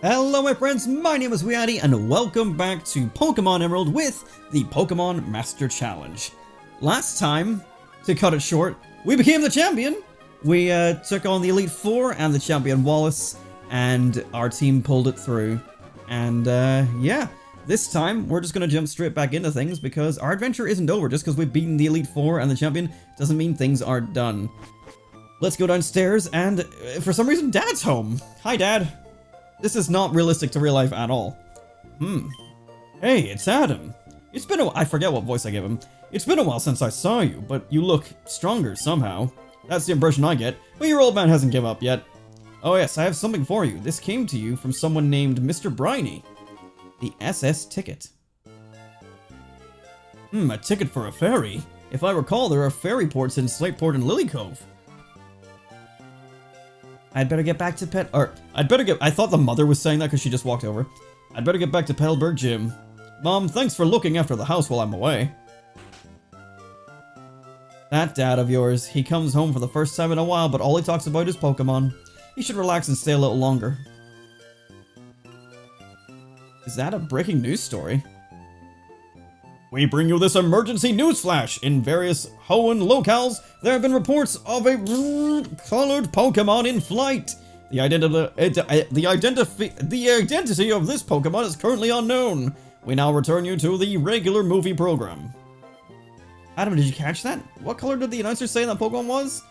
Hello my friends, my name is WeeAddy and welcome back to Pokémon Emerald with the Pokémon Master Challenge. Last time, to cut it short, we became the champion. We took on the Elite Four and the Champion Wallace, and our team pulled it through. And yeah, this time we're just going to jump straight back into things because our adventure isn't over. Just because we've beaten the Elite Four and the champion doesn't mean things aren't done. Let's go downstairs, and for some reason Dad's home. Hi Dad. This is not realistic to real life at all. Hey, it's Adam. It's been a while. I forget what voice I gave him. It's been a while since I saw you, but you look stronger somehow. That's the impression I get, but your old man hasn't given up yet. Oh yes, I have something for you. This came to you from someone named Mr. Briny. The SS ticket. A ticket for a ferry? If I recall, there are ferry ports in Slateport and Lily Cove. I'd better get back to I thought the mother was saying that because she just walked over. I'd better get back to Petalburg Gym. Mom, thanks for looking after the house while I'm away. That dad of yours, he comes home for the first time in a while, but all he talks about is Pokemon. He should relax and stay a little longer. Is that a breaking news story? We bring you this emergency news flash. In various Hoenn locales, there have been reports of a colored Pokemon in flight. The identity of this Pokemon is currently unknown. We now return you to the regular movie program. Adam, did you catch that? What color did the announcer say that Pokemon was?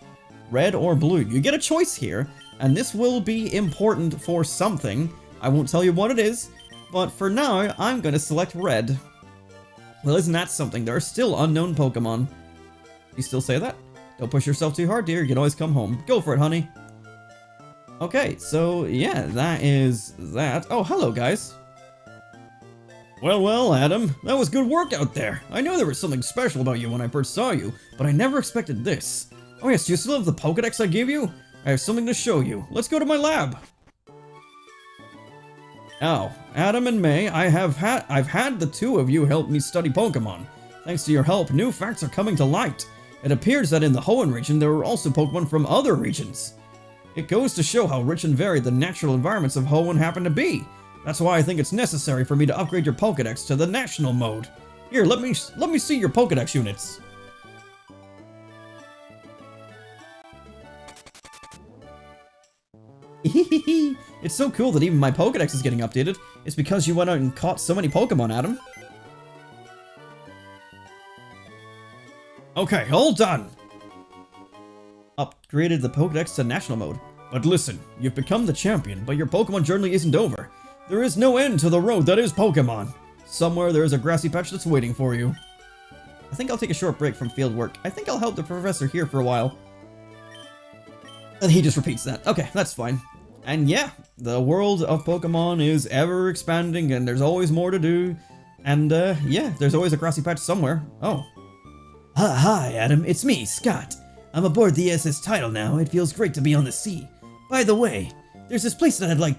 Red or blue? You get a choice here, and this will be important for something. I won't tell you what it is, but for now, I'm going to select red. Well, isn't that something? There are still unknown Pokemon. You still say that? Don't push yourself too hard, dear. You can always come home. Go for it, honey. Okay, so yeah, that is that. Oh, hello, guys. Well, Adam, that was good work out there. I knew there was something special about you when I first saw you, but I never expected this. Oh yes, do you still have the Pokédex I gave you? I have something to show you. Let's go to my lab. Now, Adam and May, I've had the two of you help me study Pokemon. Thanks to your help, new facts are coming to light. It appears that in the Hoenn region there are also Pokemon from other regions. It goes to show how rich and varied the natural environments of Hoenn happen to be. That's why I think it's necessary for me to upgrade your Pokédex to the national mode. Here, let me see your Pokédex units. It's so cool that even my Pokédex is getting updated. It's because you went out and caught so many Pokemon, Adam. Okay, all done. Upgraded the Pokédex to national mode. But listen, you've become the champion, but your Pokemon journey isn't over. There is no end to the road that is Pokemon. Somewhere there is a grassy patch that's waiting for you. I think I'll take a short break from field work. I think I'll help the professor here for a while. And he just repeats that. Okay, that's fine. And yeah, the world of Pokemon is ever expanding and there's always more to do. And yeah, there's always a grassy patch somewhere. Oh. Hi, Adam. It's me, Scott. I'm aboard the SS Tidal now. It feels great to be on the sea. By the way, there's this place that I'd like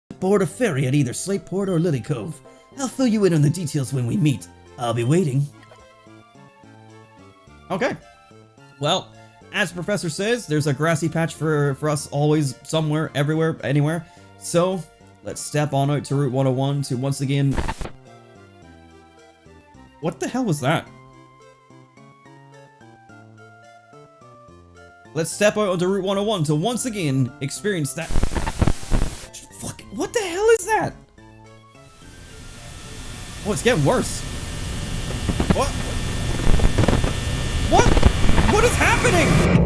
to board a ferry at either Slateport or Lily Cove. I'll fill you in on the details when we meet. I'll be waiting. Okay. Well, as the professor says, there's a grassy patch for us always, somewhere, everywhere, anywhere. So, let's step on out to Route 101 to once again... What the hell was that? Let's step out onto Route 101 to once again experience that... Fuck, what the hell is that? Oh, it's getting worse. What? What? What is happening?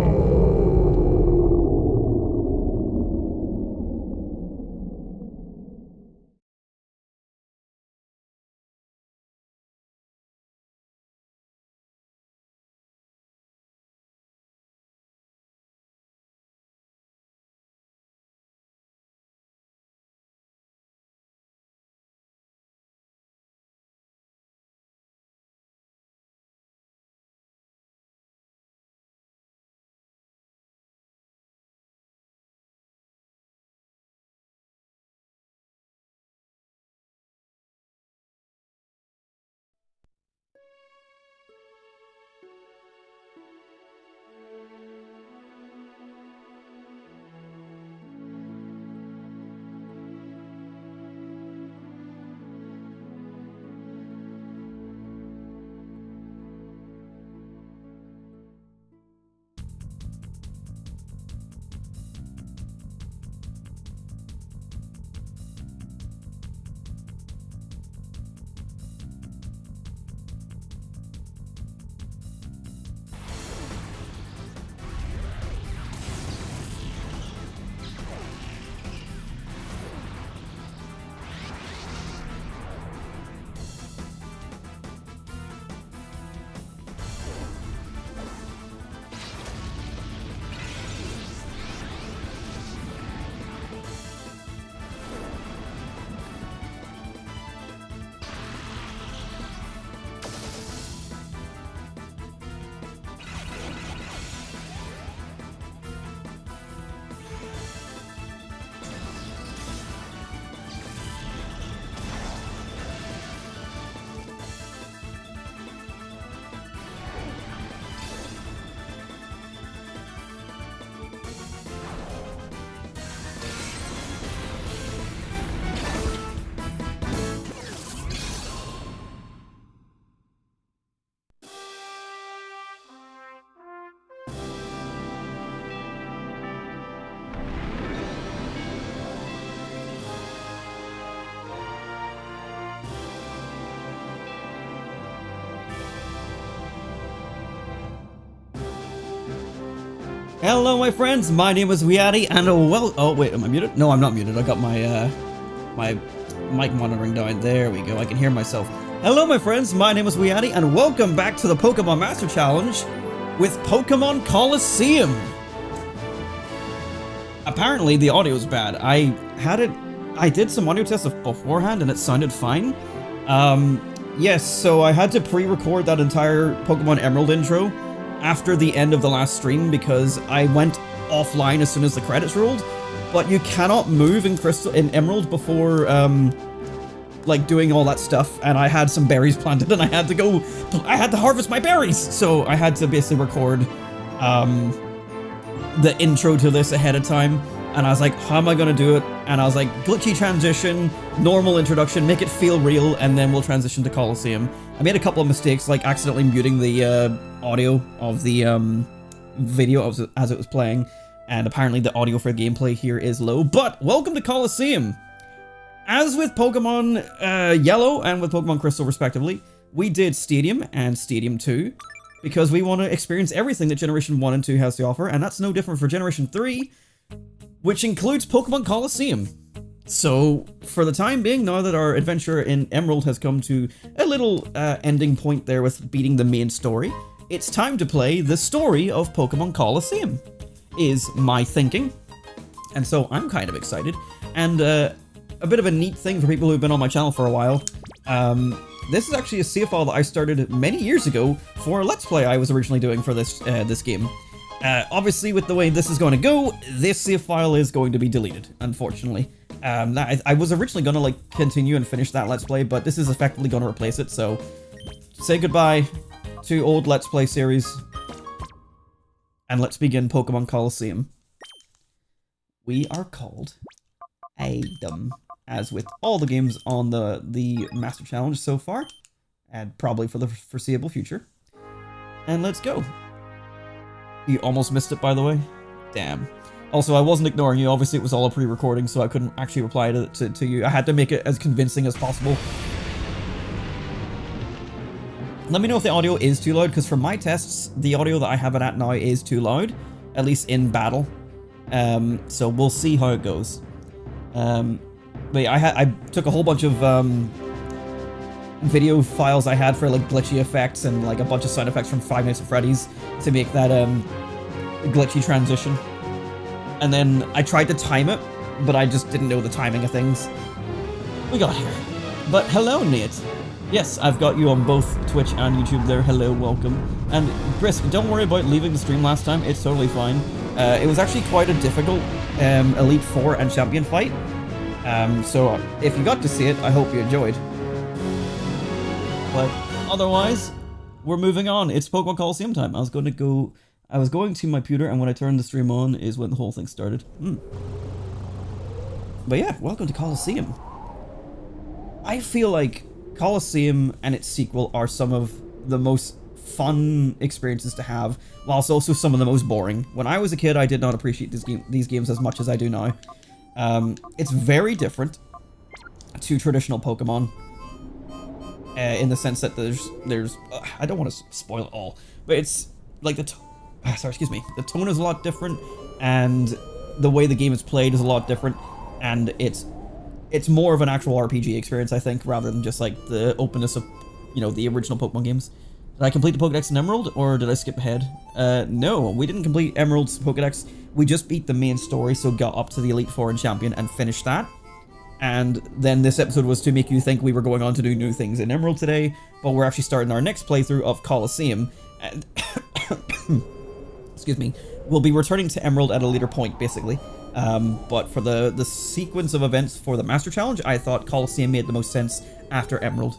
Hello, my friends. My name is WeeAddy, and oh wait, am I muted? No, I'm not muted. I got my my mic monitoring down. There we go. I can hear myself. Hello, my friends. My name is WeeAddy, and welcome back to the Pokemon Master Challenge with Pokemon Colosseum. Apparently, the audio is bad. I did some audio tests beforehand, and it sounded fine. Yes, so I had to pre-record that entire Pokemon Emerald intro after the end of the last stream because I went offline as soon as the credits rolled, but you cannot move in Emerald before like doing all that stuff, and I had some berries planted and I had to harvest my berries, so I had to basically record the intro to this ahead of time, and I was like, how am I gonna do it? And I was like, glitchy transition, normal introduction, make it feel real, and then we'll transition to Colosseum. I made a couple of mistakes, like accidentally muting the audio of the video as it was playing, and apparently the audio for gameplay here is low, but welcome to Colosseum! As with Pokemon Yellow and with Pokemon Crystal respectively, we did Stadium and Stadium 2, because we want to experience everything that Generation 1 and 2 has to offer, and that's no different for Generation 3, which includes Pokemon Colosseum. So, for the time being, now that our adventure in Emerald has come to a little ending point there with beating the main story, it's time to play the story of Pokemon Colosseum, is my thinking. And so I'm kind of excited. And a bit of a neat thing for people who've been on my channel for a while, this is actually a save file that I started many years ago for a Let's Play I was originally doing for this game. Obviously, with the way this is going to go, this save file is going to be deleted, unfortunately. I was originally going to like continue and finish that Let's Play, but this is effectively going to replace it, so say goodbye to old Let's Play series, and let's begin Pokemon Colosseum. We are called Adam, as with all the games on the Master Challenge so far, and probably for the foreseeable future. And let's go. You almost missed it, by the way. Damn. Also, I wasn't ignoring you. Obviously, it was all a pre-recording, so I couldn't actually reply to you. I had to make it as convincing as possible. Let me know if the audio is too loud, because for my tests, the audio that I have it at now is too loud, at least in battle. So we'll see how it goes. But yeah, I took a whole bunch of video files I had for like glitchy effects and like a bunch of sound effects from Five Nights at Freddy's to make that glitchy transition. And then I tried to time it, but I just didn't know the timing of things. We got here. But hello, Nate. Yes, I've got you on both Twitch and YouTube there. Hello, welcome. And Brisk, don't worry about leaving the stream last time. It's totally fine. It was actually quite a difficult Elite Four and Champion fight. So if you got to see it, I hope you enjoyed. But otherwise, we're moving on. It's Pokemon Colosseum time. I was going to my computer, and when I turned the stream on is when the whole thing started. But yeah, welcome to Colosseum. I feel like Colosseum and its sequel are some of the most fun experiences to have, whilst also some of the most boring. When I was a kid, I did not appreciate these games as much as I do now. It's very different to traditional Pokemon. In the sense that there's I don't want to spoil it all, but it's like the tone is a lot different, and the way the game is played is a lot different, and it's more of an actual RPG experience, I think, rather than just like the openness of, you know, the original Pokemon games. Did I complete the Pokedex in Emerald, or did I skip ahead? No, we didn't complete Emerald's Pokedex. We just beat the main story, so got up to the Elite Four and Champion and finished that. And then this episode was to make you think we were going on to do new things in Emerald today, but we're actually starting our next playthrough of Colosseum, and excuse me, we'll be returning to Emerald at a later point, basically. But for the sequence of events for the Master Challenge, I thought Colosseum made the most sense after Emerald.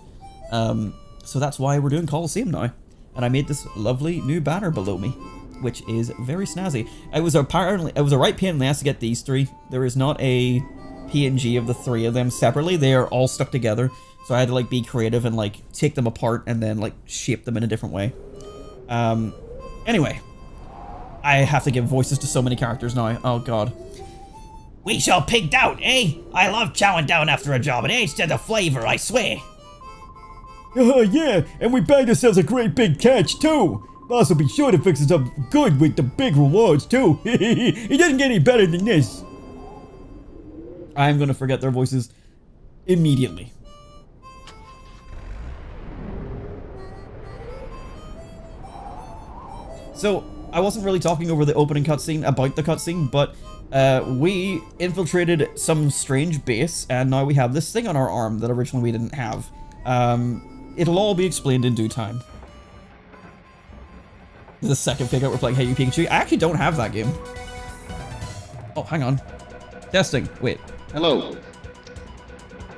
So that's why we're doing Colosseum now. And I made this lovely new banner below me, which is very snazzy. It was a right pain in the ass to get these three. There is not a PNG of the three of them separately. They are all stuck together, so I had to like be creative and like take them apart and then like shape them in a different way. Anyway, I have to give voices to so many characters now. Oh god. We shall pigged out, eh? I love chowing down after a job. It adds to the flavor, I swear. Yeah, and we bagged ourselves a great big catch too. Boss will be sure to fix us up good with the big rewards, too. It doesn't get any better than this. I'm gonna forget their voices immediately. So, I wasn't really talking over the opening cutscene about the cutscene, but we infiltrated some strange base, and now we have this thing on our arm that originally we didn't have. It'll all be explained in due time. The second pickup, we're playing Hey You Pikachu. I actually don't have that game. Oh, hang on. Testing. Wait. Hello.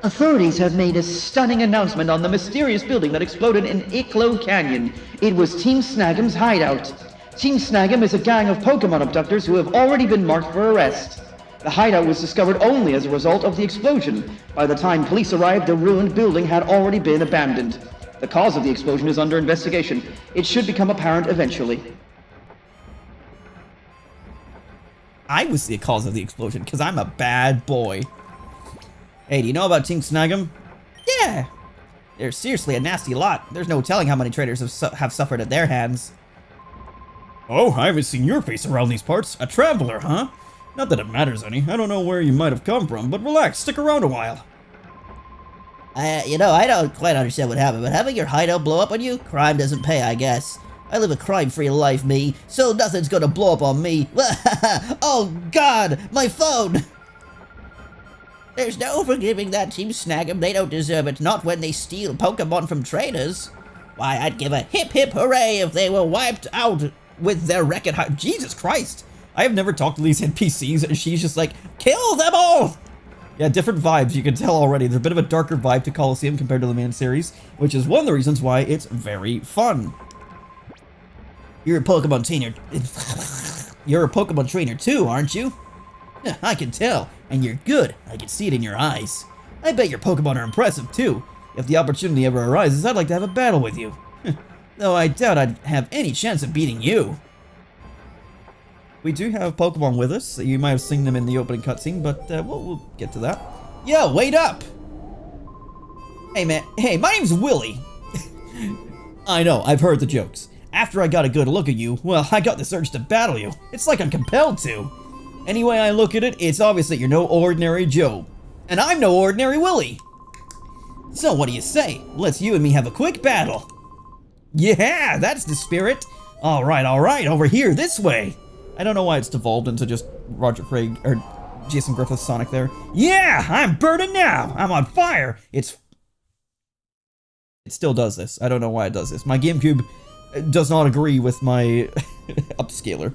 Authorities have made a stunning announcement on the mysterious building that exploded in Iklo Canyon. It was Team Snag'em's hideout. Team Snag'em is a gang of Pokémon abductors who have already been marked for arrest. The hideout was discovered only as a result of the explosion. By the time police arrived, the ruined building had already been abandoned. The cause of the explosion is under investigation. It should become apparent eventually. I was the cause of the explosion, because I'm a bad boy. Hey, do you know about Team Snag'em? Yeah! They're seriously a nasty lot. There's no telling how many traitors have suffered at their hands. Oh, I haven't seen your face around these parts. A traveler, huh? Not that it matters any. I don't know where you might have come from, but relax, stick around a while. You know, I don't quite understand what happened, but having your hideout blow up on you? Crime doesn't pay, I guess. I live a crime-free life, me, so nothing's gonna blow up on me. Oh, God, my phone! There's no forgiving that Team Snag'em. They don't deserve it, not when they steal Pokemon from trainers. Why, I'd give a hip-hip hooray if they were wiped out with their wrecked hideout. Jesus Christ! I have never talked to these NPCs, and she's just like, kill them all! Yeah, different vibes, you can tell already. There's a bit of a darker vibe to Colosseum compared to the main series, which is one of the reasons why it's very fun. You're a Pokemon trainer. You're a Pokemon trainer too, aren't you? Yeah, I can tell, and you're good. I can see it in your eyes. I bet your Pokemon are impressive too. If the opportunity ever arises, I'd like to have a battle with you. Though I doubt I'd have any chance of beating you. We do have Pokemon with us. You might have seen them in the opening cutscene, but we'll get to that. Yo, wait up! Hey man, hey, my name's Willy. I know, I've heard the jokes. After I got a good look at you, well, I got this urge to battle you. It's like I'm compelled to. Any way I look at it, it's obvious that you're no ordinary Joe. And I'm no ordinary Willy. So what do you say? Let's you and me have a quick battle. Yeah, that's the spirit. Alright, over here, this way. I don't know why it's devolved into just Roger Craig, or Jason Griffith's Sonic there. Yeah, I'm burning now. I'm on fire. It still does this. I don't know why it does this. My GameCube does not agree with my upscaler.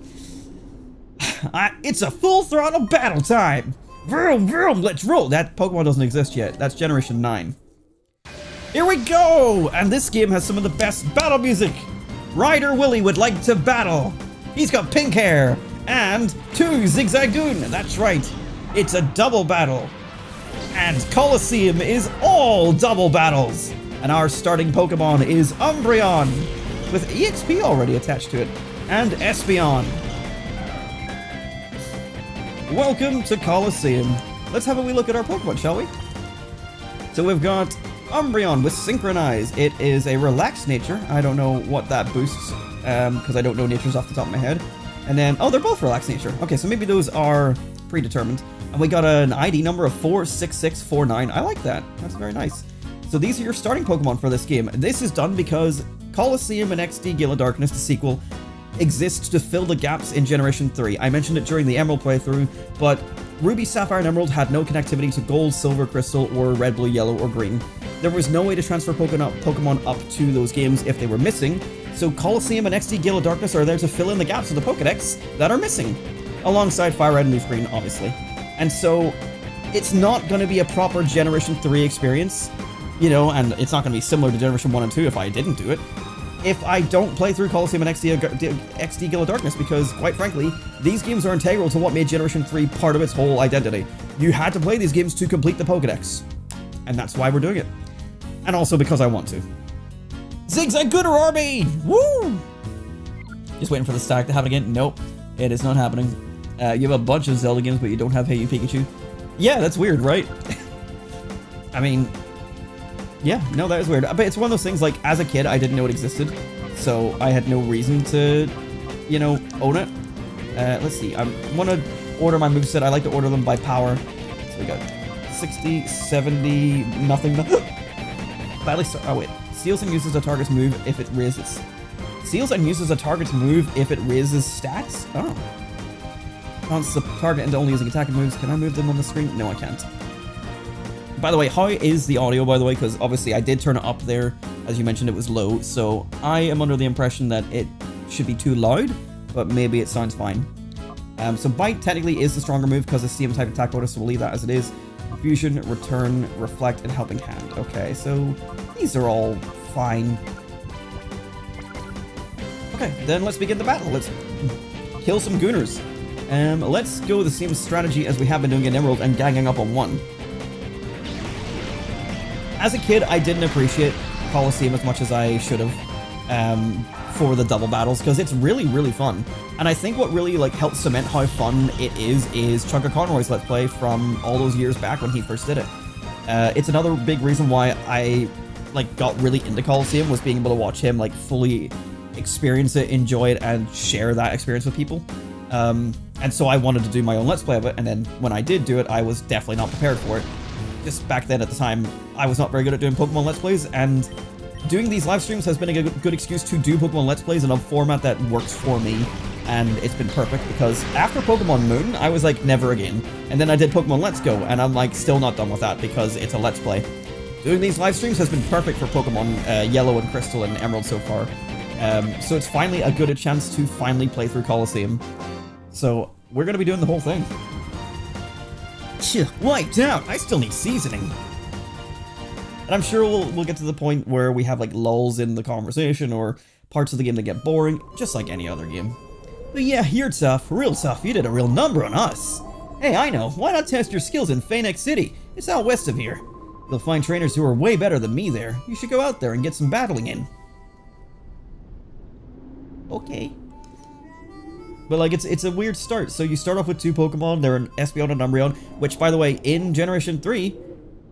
It's a full throttle battle time. Vroom, vroom, let's roll. That Pokemon doesn't exist yet. That's Generation 9. Here we go. And this game has some of the best battle music. Rider Willy would like to battle. He's got pink hair and 2 Zigzagoon. That's right. It's a double battle. And Colosseum is all double battles. And our starting Pokemon is Umbreon, with EXP already attached to it, and Espeon. Welcome to Colosseum. Let's have a wee look at our Pokemon, shall we? So we've got Umbreon with Synchronize. It is a relaxed nature. I don't know what that boosts, because I don't know natures off the top of my head. And then, oh, they're both relaxed nature. Okay, so maybe those are predetermined. And we got an ID number of 46649. I like that. That's very nice. So these are your starting Pokemon for this game. This is done because Colosseum and XD Gale of Darkness, the sequel, exists to fill the gaps in Generation 3. I mentioned it during the Emerald playthrough, but Ruby, Sapphire, and Emerald had no connectivity to Gold, Silver, Crystal, or Red, Blue, Yellow, or Green. There was no way to transfer Pokemon up to those games if they were missing, so Colosseum and XD Gale of Darkness are there to fill in the gaps of the Pokedex that are missing, alongside Fire Red and Leaf Green, obviously. And so, it's not going to be a proper Generation 3 experience, you know, and it's not going to be similar to Generation 1 and 2 if I didn't do it, if I don't play through Colosseum and XD Gale of Darkness, because, quite frankly, these games are integral to what made Generation 3 part of its whole identity. You had to play these games to complete the Pokedex, and that's why we're doing it. And also because I want to. Zigzag Gooder Army! Woo! Just waiting for the stack to happen again. Nope, it is not happening. You have a bunch of Zelda games, but you don't have Hey You Pikachu. Yeah, that's weird, right? I mean, yeah, no, that is weird. But it's one of those things, like, as a kid, I didn't know it existed. so I had no reason to, you know, own it. Let's see, I want to order my moveset. I like to order them by power. So we got 60, 70, nothing. Badly oh wait. Seals and uses a target's move if it raises. Seals and uses a target's move if it raises stats? Oh. Counts the target into only using attacking moves. Can I move them on the screen? No, I can't. By the way, how is the audio, by the way? Because obviously I did turn it up there. As you mentioned, it was low. So I am under the impression that it should be too loud, but maybe it sounds fine. So Bite technically is the stronger move because it's CM type attack bonus, so we'll leave that as it is. Fusion, Return, Reflect, and Helping Hand. Okay, so these are all fine. Okay, then let's begin the battle. Let's kill some Gooners. Let's go the same strategy as we have been doing in Emerald and ganging up on one. As a kid, I didn't appreciate Colosseum as much as I should have for the double battles, because it's really, really fun. And I think what really like helped cement how fun it is Chunka Conroy's Let's Play from all those years back when he first did it. It's another big reason why I like got really into Colosseum, was being able to watch him like fully experience it, enjoy it, and share that experience with people. And so I wanted to do my own Let's Play of it, and then when I did do it, I was definitely not prepared for it. Just back then at the time, I was not very good at doing Pokemon Let's Plays, and doing these live streams has been a good excuse to do Pokemon Let's Plays in a format that works for me, and it's been perfect because after Pokemon Moon, I was like, never again. And then I did Pokemon Let's Go, and I'm like, still not done with that because it's a Let's Play. Doing these live streams has been perfect for Pokemon Yellow and Crystal and Emerald so far. So it's finally a good chance to finally play through Colosseum. So we're going to be doing the whole thing. Wiped out! I still need seasoning. And I'm sure we'll get to the point where we have like lulls in the conversation or parts of the game that get boring, just like any other game. But yeah, you're tough, real tough. You did a real number on us. Hey, I know. Why not test your skills in Phoenix City? It's out west of here. You'll find trainers who are way better than me there. You should go out there and get some battling in. Okay. But like, it's a weird start. So you start off with two Pokemon. They're an Espeon and Umbreon, which, by the way, in Generation 3,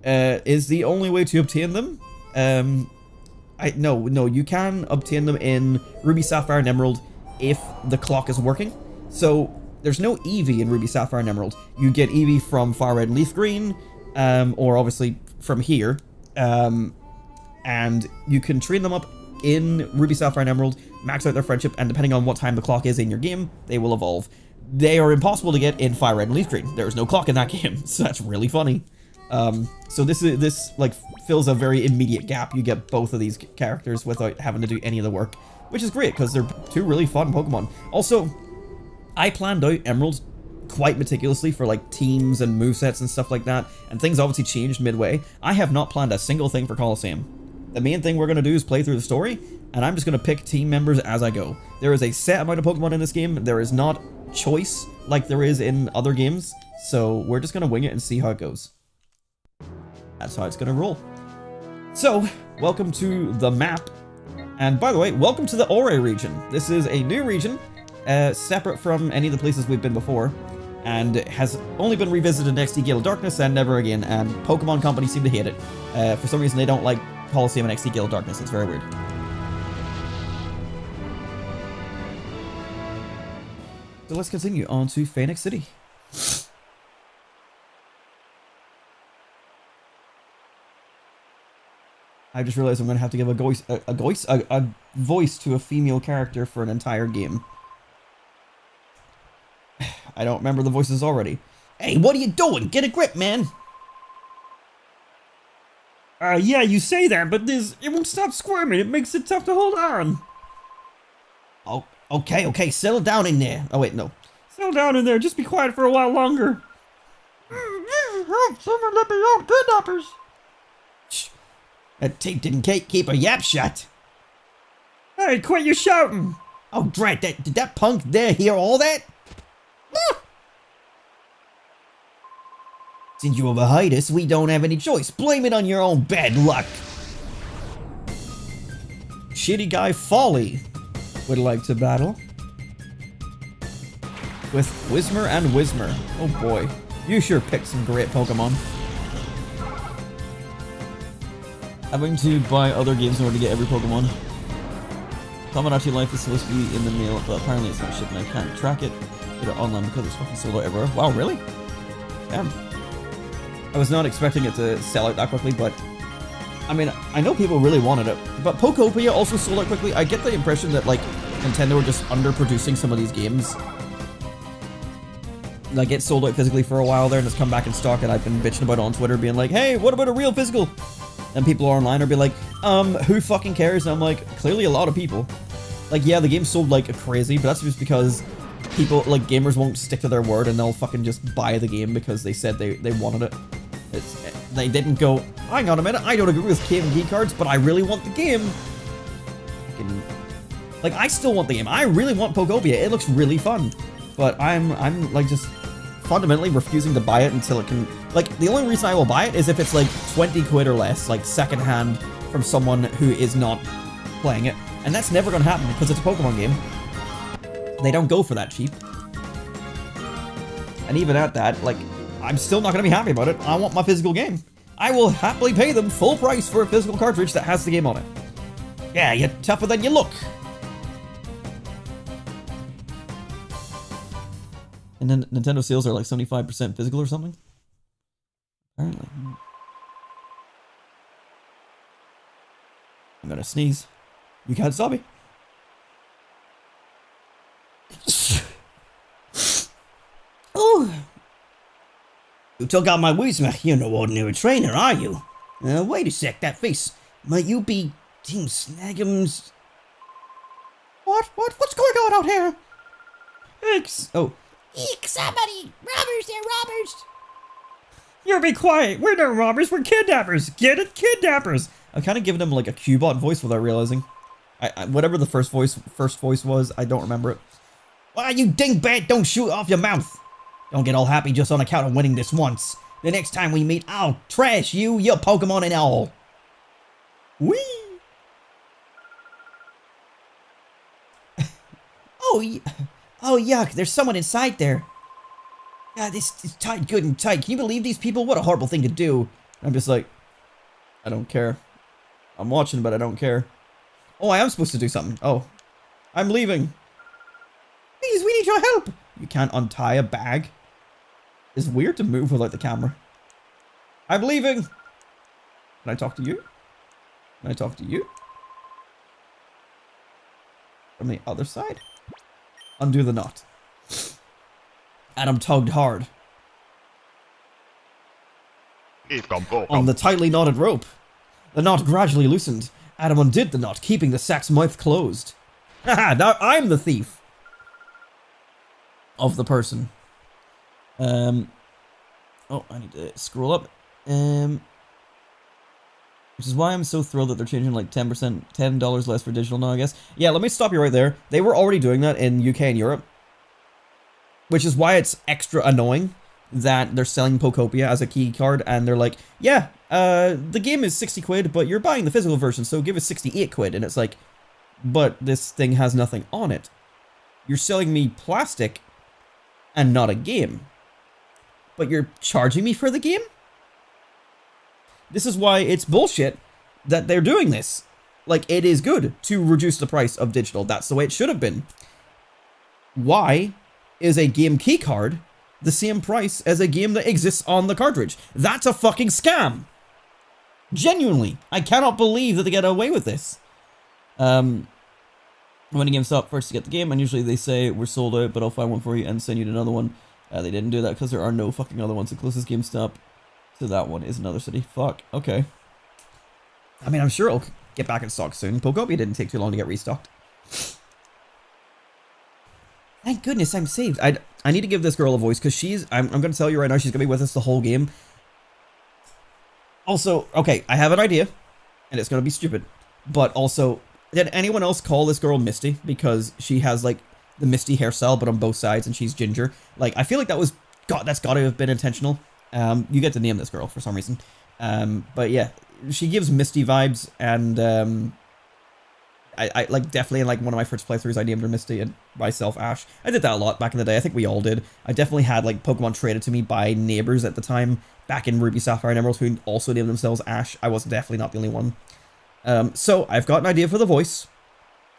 is the only way to obtain them. No, you can obtain them in Ruby, Sapphire, and Emerald if the clock is working. So there's no Eevee in Ruby, Sapphire, and Emerald. You get Eevee from Fire Red and Leaf Green, or obviously from here, and you can train them up in Ruby, Sapphire, and Emerald, max out their friendship, and depending on what time the clock is in your game, they will evolve. They are impossible to get in Fire Red and Leaf Green. There's no clock in that game, so that's really funny. So this like fills a very immediate gap. You get both of these characters without having to do any of the work, which is great because they're two really fun Pokemon. Also, I planned out Emerald quite meticulously for like teams and movesets and stuff like that, and things obviously changed midway. I have not planned a single thing for Colosseum. The main thing we're going to do is play through the story, and I'm just going to pick team members as I go. There is a set amount of Pokemon in this game. There is not choice like there is in other games, so we're just going to wing it and see how it goes. That's how it's going to roll. So, welcome to the map. And by the way, welcome to the ORRE region. This is a new region, separate from any of the places we've been before, and has only been revisited in XD Gale of Darkness and never again, and Pokemon Company seem to hate it. For some reason, they don't like Colosseum and XD Gale of Darkness. It's very weird. So let's continue on to Phoenix City. I just realized I'm going to have to give a voice to a female character for an entire game. I don't remember the voices already. Hey, what are you doing? Get a grip, man! Yeah, you say that, but it won't stop squirming. It makes it tough to hold on. Oh, okay, settle down in there. Oh, wait, no. Settle down in there. Just be quiet for a while longer. Someone let me out, kidnappers. Shh. That tape didn't keep a yap shut. Hey, quit your shouting. Oh, drat, did that punk there hear all that? Since you overhide us, we don't have any choice. Blame it on your own bad luck. Shitty Guy Folly would like to battle with Whismur and Whismur. Oh boy, you sure picked some great Pokemon. Having to buy other games in order to get every Pokemon. Tomodachi Life is supposed to be in the mail, but apparently it's not shipped and I can't track it. Get it online because it's fucking sold out everywhere. Wow, really? Damn. I was not expecting it to sell out that quickly, but I mean, I know people really wanted it, but Pokopia also sold out quickly. I get the impression that, like, Nintendo were just underproducing some of these games. Like, it sold out physically for a while there and it's come back in stock, and I've been bitching about it on Twitter, being like, hey, what about a real physical? And people online are be like, who fucking cares? And I'm like, clearly a lot of people. Like, yeah, the game sold like crazy, but that's just because people, like, gamers won't stick to their word and they'll fucking just buy the game because they said they wanted it. They didn't go, hang on a minute, I don't agree with cave and key cards, but I really want the game. Like, I still want the game. I really want Pokopia. It looks really fun. But I'm like just fundamentally refusing to buy it until it can, like, the only reason I will buy it is if it's like 20 quid or less, like secondhand from someone who is not playing it. And that's never gonna happen because it's a Pokemon game. They don't go for that cheap. And even at that, like, I'm still not gonna be happy about it. I want my physical game. I will happily pay them full price for a physical cartridge that has the game on it. Yeah, you're tougher than you look. And then Nintendo sales are like 75% physical or something? Apparently. I'm gonna sneeze. You can't stop me. Oh! You took out my Weezma. You're no ordinary trainer, are you? Wait a sec, that face. Might you be Team Snagum's... What's going on out here? Oh. Eek, somebody! Robbers, they're robbers! You be quiet. We're not robbers, we're kidnappers. Get it? Kidnappers. I'm kind of giving him like a Cubot voice without realizing. Whatever the first voice was, I don't remember it. Why, you dingbat, don't shoot off your mouth. Don't get all happy just on account of winning this once. The next time we meet, I'll trash you, your Pokemon and all. Whee! Oh, yuck, there's someone inside there. God, this is tight, good and tight. Can you believe these people? What a horrible thing to do. I'm just like, I don't care. I'm watching, but I don't care. Oh, I am supposed to do something. Oh, I'm leaving. Please, we need your help. You can't untie a bag. It's weird to move without the camera. I'm leaving. Can I talk to you? Can I talk to you? From the other side? Undo the knot. Adam tugged hard on the tightly knotted rope. The knot gradually loosened. Adam undid the knot, keeping the sack's mouth closed. Haha, now I'm the thief of the person. Oh, I need to scroll up. Which is why I'm so thrilled that they're changing like 10%, $10 less for digital now, I guess. Yeah, let me stop you right there. They were already doing that in UK and Europe. Which is why it's extra annoying that they're selling Pokopia as a key card and they're like, yeah, the game is 60 quid, but you're buying the physical version, so give us 68 quid. And it's like, but this thing has nothing on it. You're selling me plastic and not a game. But you're charging me for the game? This is why it's bullshit that they're doing this. Like, it is good to reduce the price of digital. That's the way it should have been. Why is a game key card the same price as a game that exists on the cartridge? That's a fucking scam. Genuinely. I cannot believe that they get away with this. When a game stops first to get the game, and usually they say, we're sold out, but I'll find one for you and send you to another one. They didn't do that because there are no fucking other ones. The closest GameStop to that one is another city. Fuck. Okay. I mean, I'm sure it'll get back in stock soon. Pokopia didn't take too long to get restocked. Thank goodness I'm saved. I need to give this girl a voice because she's... I'm going to tell you right now, she's going to be with us the whole game. Also, okay, I have an idea, and it's going to be stupid. But also, did anyone else call this girl Misty? Because she has, like, the Misty hairstyle, but on both sides, and she's ginger. Like, I feel like that was... God, that's got to have been intentional. You get to name this girl for some reason. But yeah, she gives Misty vibes, and I like definitely in like one of my first playthroughs I named her Misty and myself Ash. I did that a lot back in the day. I think we all did. I definitely had like Pokemon traded to me by neighbors at the time back in Ruby, Sapphire, and Emerald who also named themselves Ash. I was definitely not the only one. So I've got an idea for the voice.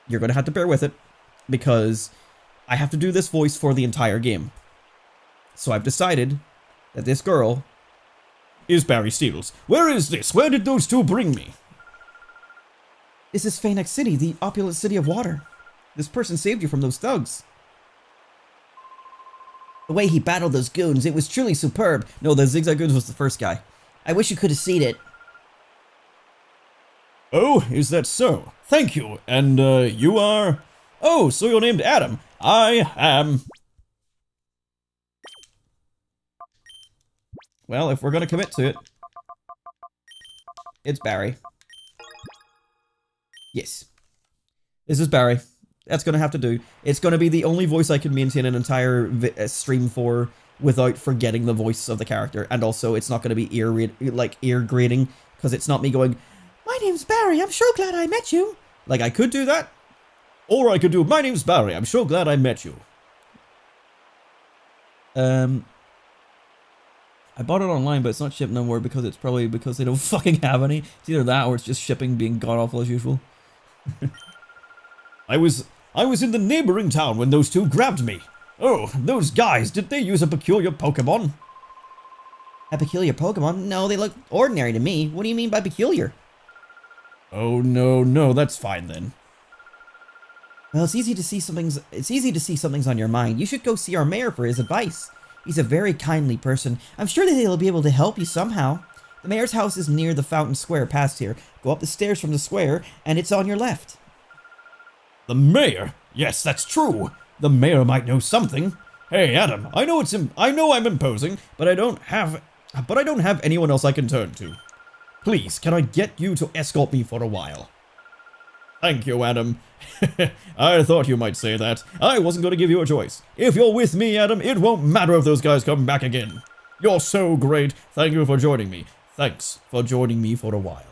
you're going to have to bear with it because I have to do this voice for the entire game. So I've decided that this girl is Barry Steels. Where is this? Where did those two bring me? This is Phoenix City, the opulent city of water. This person saved you from those thugs. The way he battled those goons, it was truly superb. No, the Zigzag Goons was the first guy. I wish you could have seen it. Oh, is that so? Thank you. And, you are... Oh, so you're named Adam. I am... Well, if we're gonna commit to it, it's Barry. Yes. This is Barry. That's gonna have to do. It's gonna be the only voice I can maintain an entire stream for without forgetting the voice of the character. And also, it's not gonna be ear grating, because it's not me going, my name's Barry, I'm so glad I met you. Like, I could do that. Or I could do, my name's Barry, I'm so glad I met you. I bought it online, but it's not shipped no more because it's probably because they don't fucking have any. It's either that or it's just shipping being god-awful as usual. I was in the neighboring town when those two grabbed me. Oh, those guys, did they use a peculiar Pokemon? A peculiar Pokemon? No, they look ordinary to me. What do you mean by peculiar? Oh, no, that's fine then. Well, it's easy to see something's on your mind. You should go see our mayor for his advice. He's a very kindly person. I'm sure that he'll be able to help you somehow. The mayor's house is near the Fountain Square past here. Go up the stairs from the square, and it's on your left. The mayor? Yes, that's true. The mayor might know something. Hey, Adam, I know I'm imposing, but I don't have anyone else I can turn to. Please, can I get you to escort me for a while? Thank you, Adam. I thought you might say that. I wasn't going to give you a choice. If you're with me, Adam, it won't matter if those guys come back again. You're so great. Thank you for joining me. Thanks for joining me for a while.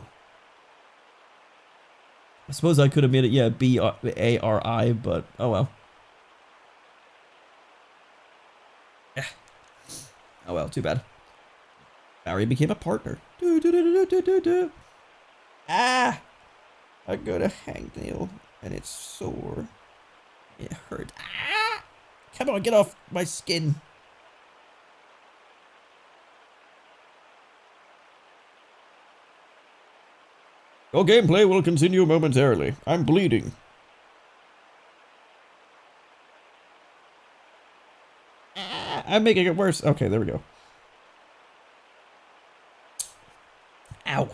I suppose I could have made it, yeah, B-A-R-I, but oh well. Oh well, too bad. Barry became a partner. Ah! I got a hangnail, and it's sore. It hurt. Ah! Come on, get off my skin. Your gameplay will continue momentarily. I'm bleeding. Ah! I'm making it worse. Okay, there we go. Ow.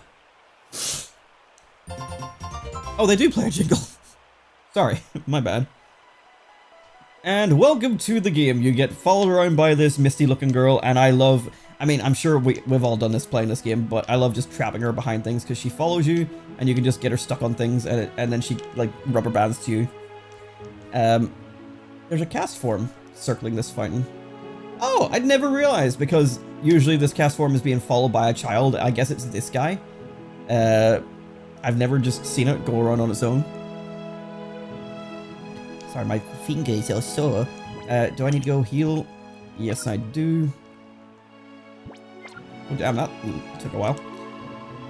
Oh, they do play a jingle. Sorry, my bad. And welcome to the game. You get followed around by this misty-looking girl, and I mean, I'm sure we've all done this playing this game, but I love just trapping her behind things because she follows you, and you can just get her stuck on things, and then she, like, rubber bands to you. There's a cast form circling this fountain. Oh, I'd never realized, because usually this cast form is being followed by a child. I guess it's this guy. I've never just seen it go around on its own. Sorry, my finger is so sore. Do I need to go heal? Yes, I do. Oh, damn, that took a while.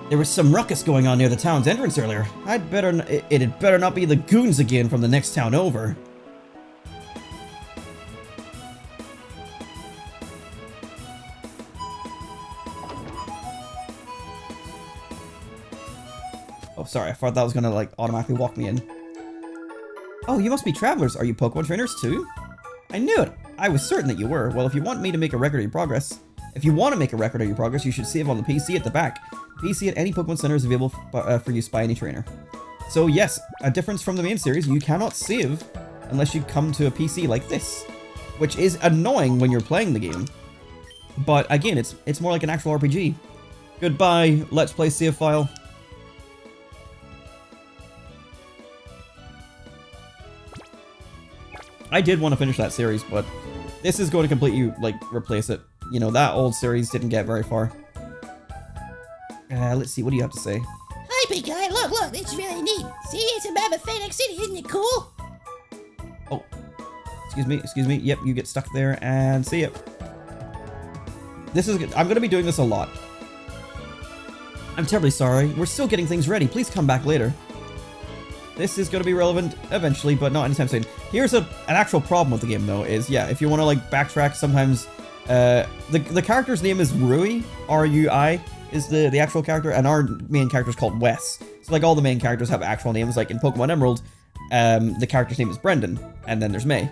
There was some ruckus going on near the town's entrance earlier. It had better not be the goons again from the next town over. Oh, sorry, I thought that was gonna, like, automatically walk me in. Oh, you must be travelers. Are you Pokemon trainers too? I knew it. I was certain that you were. Well, if you want me to make a record of your progress, you should save on the PC at the back. The PC at any Pokemon Center is available for use by any trainer. So yes, a difference from the main series, you cannot save unless you come to a PC like this, which is annoying when you're playing the game. But again, it's more like an actual RPG. Goodbye, Let's Play save file. I did want to finish that series, but this is going to completely, like, replace it. You know, that old series didn't get very far. Let's see, what do you have to say? Hi, big guy. Look, it's really neat. See, it's a map of Phoenix City, isn't it cool? Oh, excuse me. Yep, you get stuck there, and see ya. I'm going to be doing this a lot. I'm terribly sorry. We're still getting things ready. Please come back later. this is going to be relevant eventually, but not anytime soon. Here's an actual problem with the game, though, is, yeah, if you want to, like, backtrack, sometimes, the character's name is Rui, R-U-I, is the actual character, and our main character is called Wes. So, like, all the main characters have actual names, like in Pokemon Emerald, the character's name is Brendan, and then there's May.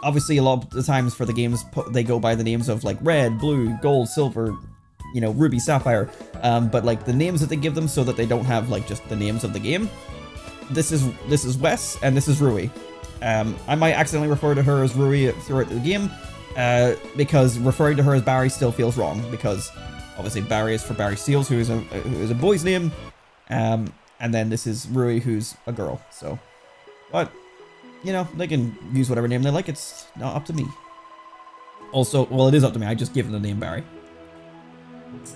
Obviously, a lot of the times for the games, they go by the names of, like, Red, Blue, Gold, Silver, you know, Ruby, Sapphire, but, like, the names that they give them so that they don't have, like, just the names of the game. This is Wes, and this is Rui. I might accidentally refer to her as Rui throughout the game, because referring to her as Barry still feels wrong, because obviously Barry is for Barry Seals, who is a boy's name, and then this is Rui, who's a girl, so, but, you know, they can use whatever name they like, it's not up to me. Also, well, it is up to me, I just give them the name Barry.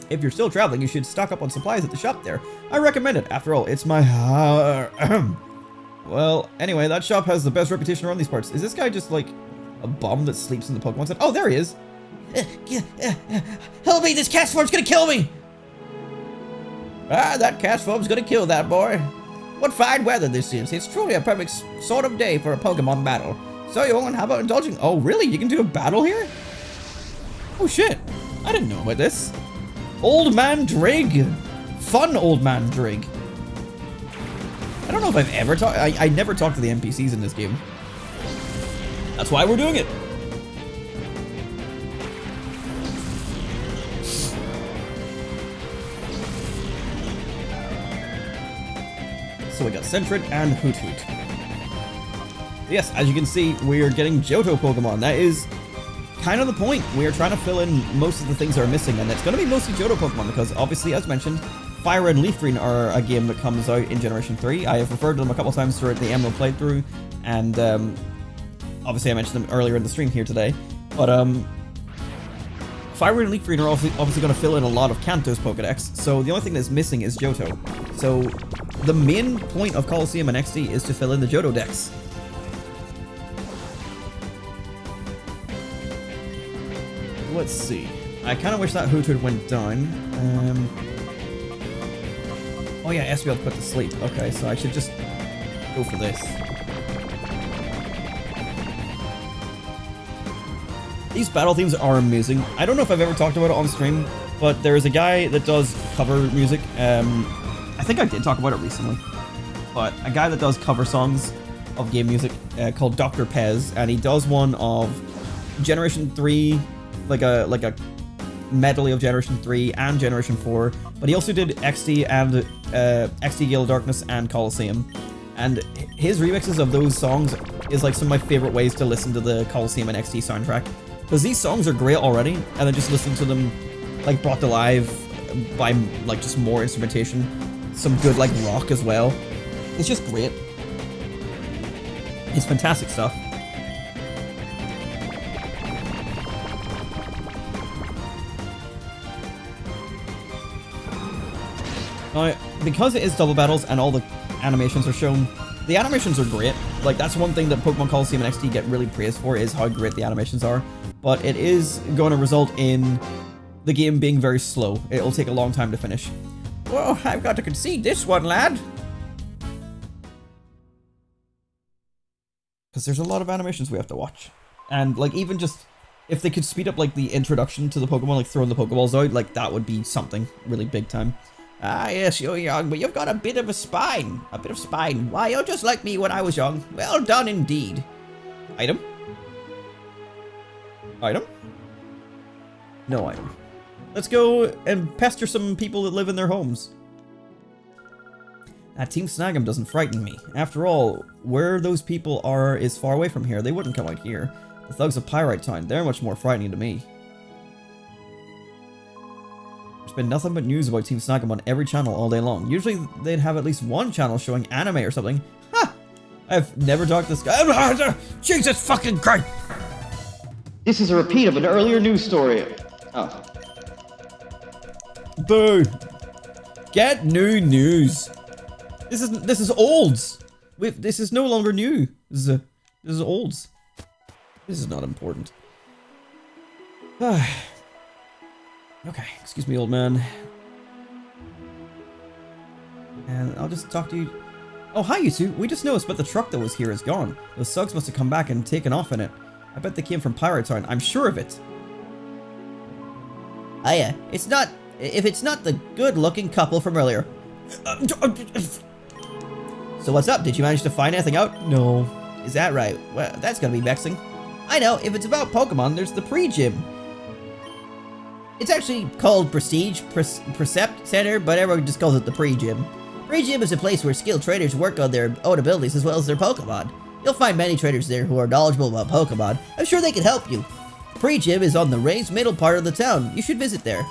If you're still traveling, you should stock up on supplies at the shop there. I recommend it. After all, it's my well, anyway, that shop has the best reputation around these parts. Is this guy just like a bum that sleeps in the Pokemon Center? Oh, there he is. Help me, this Castform's gonna kill me! Ah, that Castform's gonna kill that boy. What fine weather this is. It's truly a perfect sort of day for a Pokemon battle. So, Young, how about indulging? Oh, really? You can do a battle here? Oh, shit. I didn't know about this. Old Man Drig. Fun Old Man Drig. I don't know if I've ever talked... I never talked to the NPCs in this game. That's why we're doing it. So we got Sentret and Hoot Hoot. Yes, as you can see, we are getting Johto Pokemon. That is kind of the point. We are trying to fill in most of the things that are missing, and it's going to be mostly Johto Pokemon because, obviously, as mentioned, Fire Red and Leaf Green are a game that comes out in Generation 3. I have referred to them a couple times throughout the Emerald playthrough, and obviously I mentioned them earlier in the stream here today. But Fire Red and Leaf Green are obviously going to fill in a lot of Kanto's Pokedex, so the only thing that's missing is Johto. So the main point of Colosseum and XD is to fill in the Johto Dex. Let's see. I kind of wish that Hoot Hoot went down. Oh yeah, Espeon put to sleep. Okay, so I should just go for this. These battle themes are amazing. I don't know if I've ever talked about it on stream, but there is a guy that does cover music. I think I did talk about it recently, but a guy that does cover songs of game music called Dr. Pez, and he does one of Generation 3, like a medley of Generation 3 and Generation 4, but he also did XD and XD Gale of Darkness and Colosseum, and his remixes of those songs is like some of my favorite ways to listen to the Colosseum and XD soundtrack, because these songs are great already, and then just listening to them like brought to life by like just more instrumentation, some good like rock as well. It's just great. It's fantastic stuff. Now, because it is double battles and all the animations are shown, the animations are great. Like, that's one thing that Pokemon Colosseum and XD get really praised for, is how great the animations are. But it is going to result in the game being very slow. It'll take a long time to finish. Well, I've got to concede this one, lad. Because there's a lot of animations we have to watch. And, like, even just, if they could speed up, like, the introduction to the Pokemon, like, throwing the Pokeballs out, like, that would be something really big time. Ah, yes, you're young, but you've got a bit of a spine. A bit of spine. Why, you're just like me when I was young. Well done, indeed. Item? Item? No item. Let's go and pester some people that live in their homes. That Team Snag'em doesn't frighten me. After all, where those people are is far away from here. They wouldn't come out here. The thugs of Pyrite Town, they're much more frightening to me. There's been nothing but news about Team Snag'em on every channel all day long. Usually they'd have at least one channel showing anime or something. Ha! I've never talked to this guy. Jesus fucking Christ! This is a repeat of an earlier news story. Oh. Boo! Get new news. This is olds. This is no longer new. This is olds. This is not important. Okay, excuse me, old man. And I'll just talk to you Oh, hi, you two. We just noticed, but the truck that was here is gone. Those thugs must have come back and taken off in it. I bet they came from Pirate Town. I'm sure of it. Oh yeah, it's not... If it's not the good-looking couple from earlier. So what's up? Did you manage to find anything out? No. Is that right? Well, that's gonna be vexing. I know, if it's about Pokemon, there's the pre-gym. It's actually called Prestige Precept Center, but everyone just calls it the pre-gym. Pre-gym is a place where skilled traders work on their own abilities as well as their Pokemon. You'll find many traders there who are knowledgeable about Pokemon. I'm sure they can help you. Pre-gym is on the raised middle part of the town. You should visit there.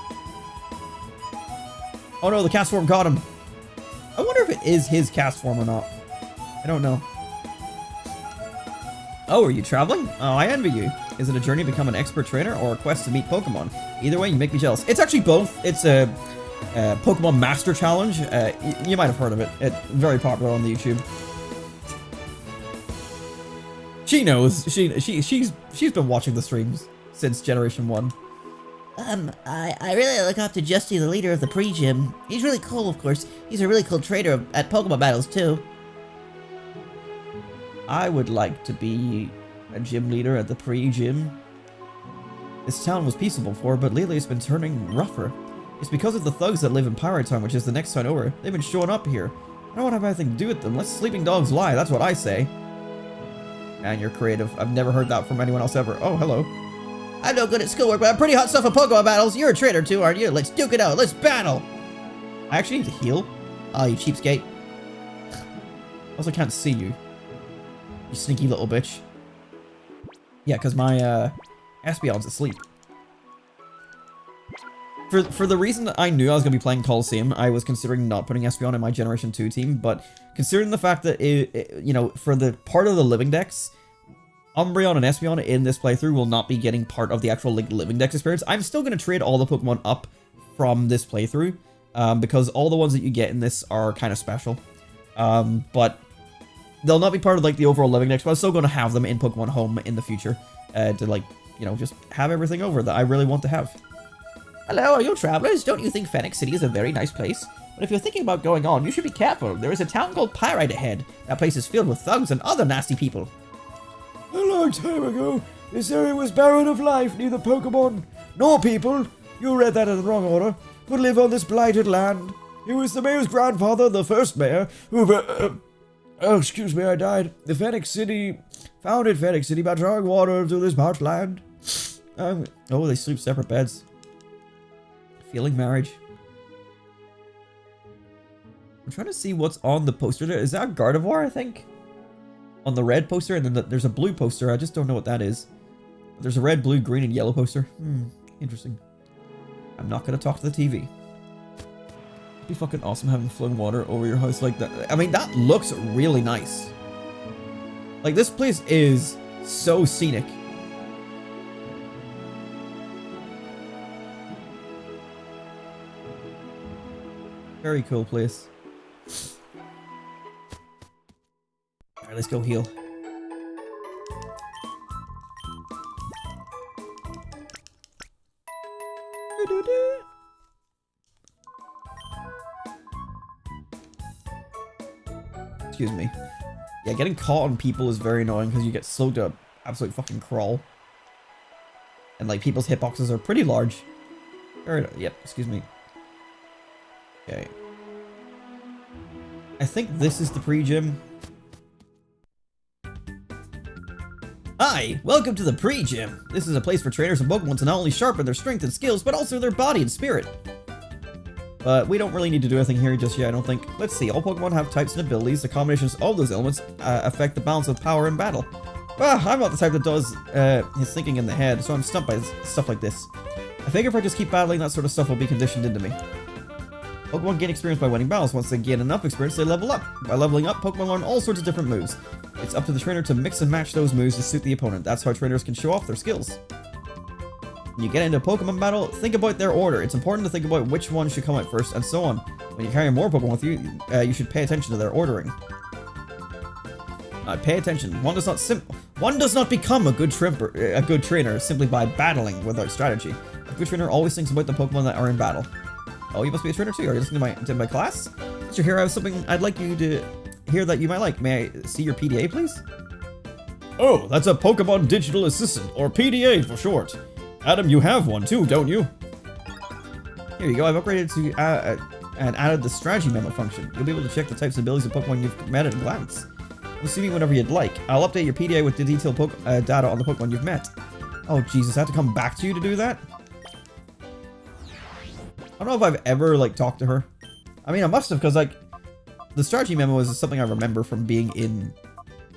Oh no, the cast form caught him. I wonder if it is his cast form or not. I don't know. Oh, are you traveling? Oh, I envy you. Is it a journey to become an expert trainer or a quest to meet Pokemon? Either way, you make me jealous. It's actually both. It's a Pokemon Master Challenge. You might have heard of it. It's very popular on the YouTube. She knows. She's been watching the streams since Generation 1. I really look up to Justy, the leader of the pre-gym. He's really cool, of course. He's a really cool trader at Pokemon battles, too. I would like to be a gym leader at the pre-gym. This town was peaceful before, but lately it's been turning rougher. It's because of the thugs that live in Pirate Town, which is the next town over. They've been showing up here. I don't want to have anything to do with them. Let sleeping dogs lie, that's what I say. And you're creative. I've never heard that from anyone else ever. Oh, hello. I'm no good at schoolwork, but I'm pretty hot stuff at Pokemon battles. You're a trader too, aren't you? Let's duke it out. Let's battle. I actually need to heal. Oh, you cheapskate. I also can't see you. You sneaky little bitch. Yeah, because my Espeon's asleep. For the reason that I knew I was going to be playing Colosseum, I was considering not putting Espeon in my Generation 2 team, but considering the fact that, you know, for the part of the Living Dex, Umbreon and Espeon in this playthrough will not be getting part of the actual like, Living Dex experience. I'm still going to trade all the Pokemon up from this playthrough, because all the ones that you get in this are kind of special. But they'll not be part of like the overall Living Dex, but I'm still going to have them in Pokemon Home in the future, to like, you know, just have everything over that I really want to have. Hello, are you travelers? Don't you think Phoenix City is a very nice place? But if you're thinking about going on, you should be careful. There is a town called Pyrite ahead. That place is filled with thugs and other nasty people. A long time ago, this area was barren of life, neither Pokemon nor people, you read that in the wrong order, could live on this blighted land. It was the mayor's grandfather, the first mayor, who, oh, excuse me, I died. The Phoenix City, founded Phoenix City by drawing water into this parched land. Oh, they sleep separate beds. Feeling marriage. I'm trying to see what's on the poster there. Is that Gardevoir, I think? On the red poster, and then there's a blue poster. I just don't know what that is. There's a red, blue, green, and yellow poster. Interesting. I'm not going to talk to the TV. It'd be fucking awesome having flowing water over your house like that. I mean, that looks really nice. Like, this place is so scenic. Very cool place. Alright, let's go heal. Excuse me. Yeah, getting caught on people is very annoying because you get slowed to absolute fucking crawl. And like people's hitboxes are pretty large. Yep, excuse me. Okay. I think this is the pre-gym. Hi, welcome to the pre-gym. This is a place for trainers and Pokemon to not only sharpen their strength and skills, but also their body and spirit. But we don't really need to do anything here just yet, I don't think. Let's see, all Pokemon have types and abilities. The combinations of those elements affect the balance of power in battle. Well, I'm not the type that does his thinking in the head, so I'm stumped by stuff like this. I figure if I just keep battling, that sort of stuff will be conditioned into me. Pokemon gain experience by winning battles. Once they gain enough experience, they level up. By leveling up, Pokemon learn all sorts of different moves. It's up to the trainer to mix and match those moves to suit the opponent. That's how trainers can show off their skills. When you get into a Pokemon battle, think about their order. It's important to think about which one should come out first, and so on. When you carry more Pokemon with you, you should pay attention to their ordering. Pay attention. One does not become a good trainer simply by battling without strategy. A good trainer always thinks about the Pokemon that are in battle. Oh, you must be a trainer too. Are you listening to my class? Since you're here, I have something I'd like you to here that you might like. May I see your PDA, please? Oh, that's a Pokemon Digital Assistant, or PDA for short. Adam, you have one too, don't you? Here you go, I've upgraded to and added the strategy memo function. You'll be able to check the types and abilities of Pokemon you've met at a glance. I'm assuming whenever you'd like. I'll update your PDA with the detailed data on the Pokemon you've met. Oh Jesus, I have to come back to you to do that? I don't know if I've ever, like, talked to her. I mean, I must have, because, like, the strategy memo is something I remember from being in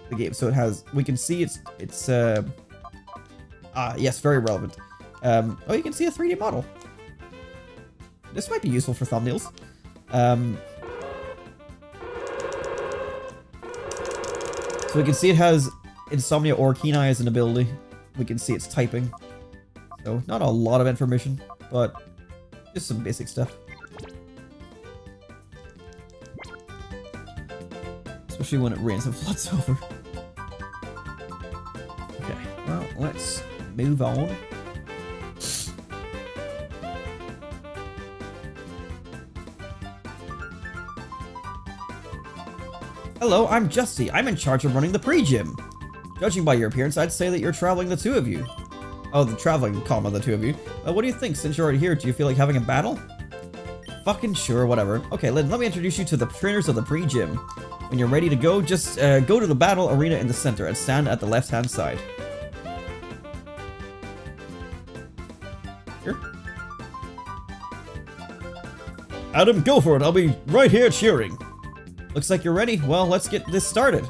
the game. So it has, we can see it's yes, very relevant. Oh, you can see a 3D model. This might be useful for thumbnails. So we can see it has Insomnia or Keen Eye as an ability. We can see it's typing. So not a lot of information, but just some basic stuff. Especially when it rains and floods over. Okay, well, let's move on. Hello, I'm Justy. I'm in charge of running the pre-gym. Judging by your appearance, I'd say that you're traveling the two of you. Oh, the traveling, comma, the two of you. What do you think? Since you're already here, do you feel like having a battle? Fucking sure, whatever. Okay, let me introduce you to the trainers of the pre-gym. When you're ready to go, just go to the battle arena in the center and stand at the left-hand side. Here. Adam, go for it. I'll be right here cheering. Looks like you're ready. Well, let's get this started.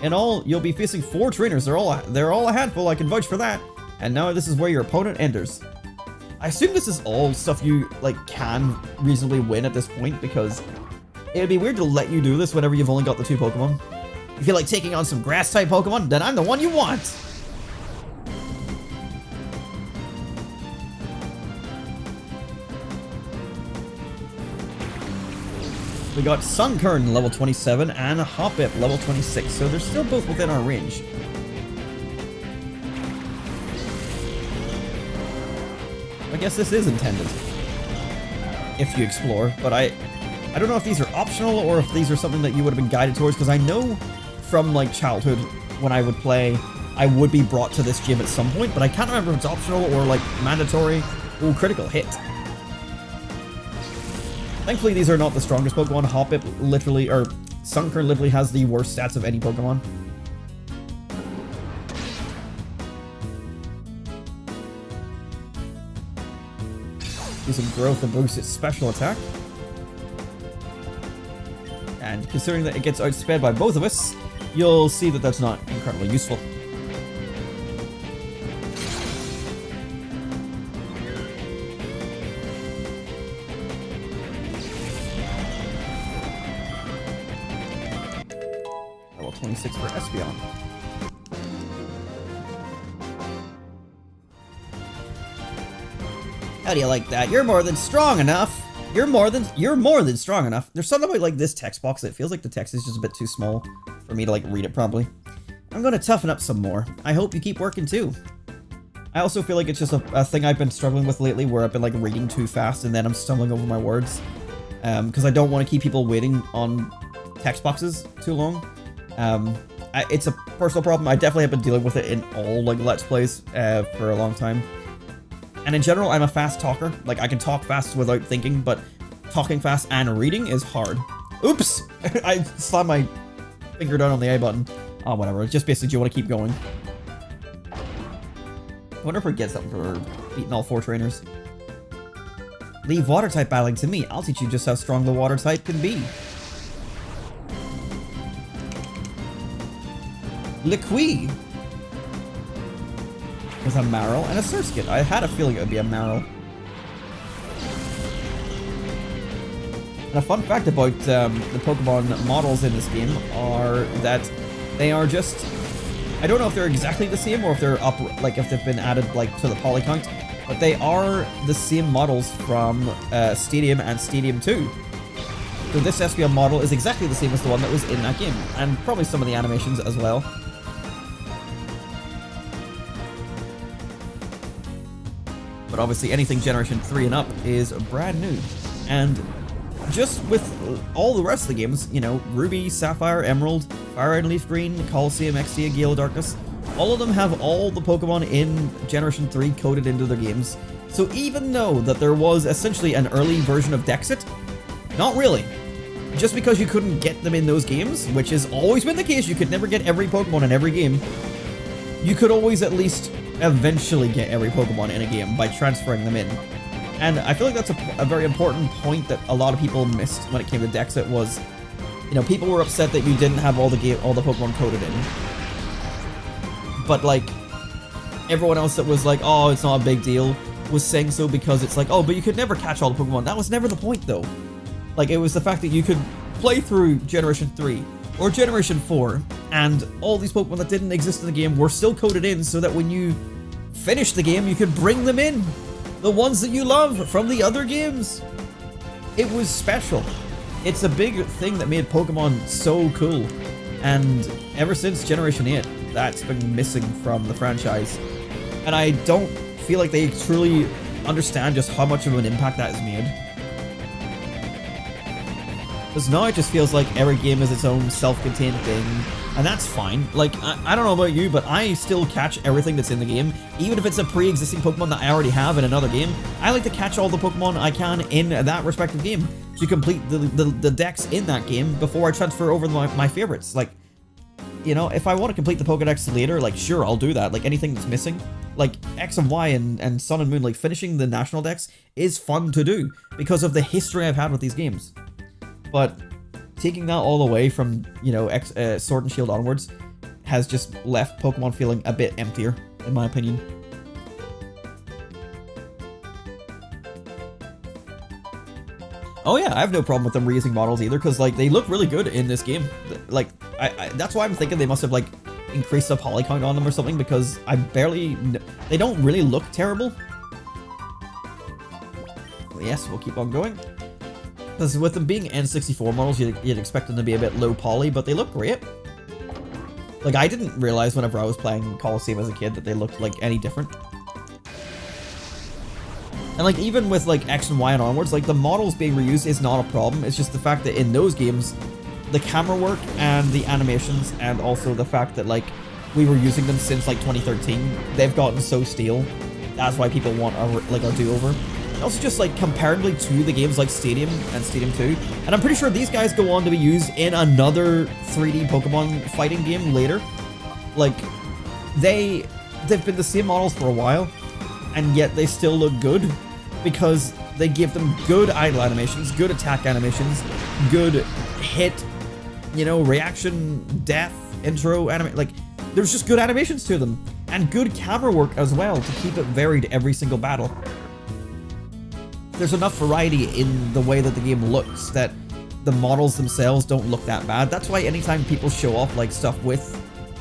In all, you'll be facing 4 trainers. They're all a handful. I can vouch for that. And now this is where your opponent enters. I assume this is all stuff you like can reasonably win at this point, because it'd be weird to let you do this whenever you've only got the 2 Pokemon. If you like taking on some grass-type Pokemon, then I'm the one you want. We got Sunkern level 27 and Hoppip level 26, so they're still both within our range. I guess this is intended, if you explore, but I don't know if these are optional or if these are something that you would have been guided towards, because I know from like childhood when I would play, I would be brought to this gym at some point, but I can't remember if it's optional or like mandatory. Ooh, critical hit. Thankfully, these are not the strongest Pokemon. Hoppip literally, or Sunkern literally has the worst stats of any Pokemon. Do some growth and boost its special attack. And considering that it gets outsped by both of us, you'll see that that's not incredibly useful. Level 26 for Espeon. How do you like that? You're more than strong enough. You're more than strong enough. There's something about like this text box that feels like the text is just a bit too small for me to like read it properly. I'm gonna toughen up some more. I hope you keep working too. I also feel like it's just a thing I've been struggling with lately, where I've been like reading too fast and then I'm stumbling over my words. Because I don't want to keep people waiting on text boxes too long. It's a personal problem. I definitely have been dealing with it in all like Let's Plays for a long time. And in general, I'm a fast talker. Like, I can talk fast without thinking, but talking fast and reading is hard. Oops! I slammed my finger down on the A button. Oh, whatever. It's just basically, do you want to keep going? I wonder if we get something for beating all 4 trainers. Leave water type battling to me. I'll teach you just how strong the water type can be. Liquid. With a Marill and a Surskit. I had a feeling it would be a Marill. And a fun fact about the Pokemon models in this game are that they are just... I don't know if they're exactly the same or if they're up, like if they've been added like to the poly count, but they are the same models from Stadium and Stadium 2. So this Espeon model is exactly the same as the one that was in that game, and probably some of the animations as well. But obviously anything Generation 3 and up is brand new. And just with all the rest of the games, you know, Ruby, Sapphire, Emerald, Fire Red and Leaf Green, Colosseum, XD, Gale of Darkness, all of them have all the Pokemon in Generation 3 coded into their games. So even though that there was essentially an early version of Dexit, not really. Just because you couldn't get them in those games, which has always been the case, you could never get every Pokemon in every game, you could always at least eventually get every Pokemon in a game by transferring them in. And I feel like that's a very important point that a lot of people missed when it came to Dexit was, you know, people were upset that you didn't have all the Pokemon coded in. But like, everyone else that was like, oh, it's not a big deal, was saying so because it's like, oh, but you could never catch all the Pokemon. That was never the point though. Like, it was the fact that you could play through Generation 3 or Generation 4 and all these Pokemon that didn't exist in the game were still coded in so that when you finished the game, you could bring them in. The ones that you love from the other games. It was special. It's a big thing that made Pokemon so cool. And ever since Generation 8, that's been missing from the franchise. And I don't feel like they truly understand just how much of an impact that has made. Because now it just feels like every game is its own self-contained thing, and that's fine. Like, I don't know about you, but I still catch everything that's in the game, even if it's a pre-existing Pokemon that I already have in another game. I like to catch all the Pokemon I can in that respective game to complete the dex in that game before I transfer over my favorites. Like, you know, if I want to complete the Pokedex later, like, sure, I'll do that. Like, anything that's missing, like X and Y and Sun and Moon, like, finishing the National Dex is fun to do because of the history I've had with these games. But taking that all away from, you know, Sword and Shield onwards has just left Pokemon feeling a bit emptier, in my opinion. Oh yeah, I have no problem with them reusing models either, because like they look really good in this game. Like, that's why I'm thinking they must have like increased the poly count on them or something, because they don't really look terrible. But yes, we'll keep on going. Because with them being N64 models, you'd expect them to be a bit low poly, but they look great. Like, I didn't realize whenever I was playing Colosseum as a kid that they looked like any different. And like, even with like X and Y and onwards, like the models being reused is not a problem. It's just the fact that in those games, the camera work and the animations, and also the fact that like we were using them since like 2013, they've gotten so stale. That's why people want a do-over. Also just like comparatively to the games like Stadium and Stadium 2, and I'm pretty sure these guys go on to be used in another 3D Pokemon fighting game later. Like, they've been the same models for a while, and yet they still look good because they give them good idle animations, good attack animations, good hit, you know, reaction, death, intro, like, there's just good animations to them, and good camera work as well to keep it varied every single battle. There's enough variety in the way that the game looks that the models themselves don't look that bad. That's why anytime people show off like stuff with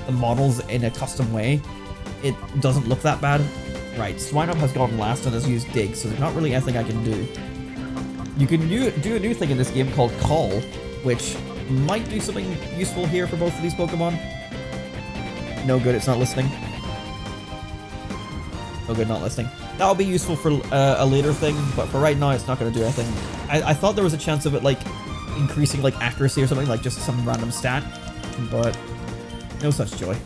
the models in a custom way, it doesn't look that bad. Right, Swinub has gone last and has used Dig, so there's not really anything I can do. You can do a new thing in this game called Call, which might do something useful here for both of these Pokemon. No good, it's not listening. No good, not listening. That'll be useful for a later thing, but for right now, it's not going to do anything. I thought there was a chance of it, like, increasing, like, accuracy or something, like just some random stat, but no such joy.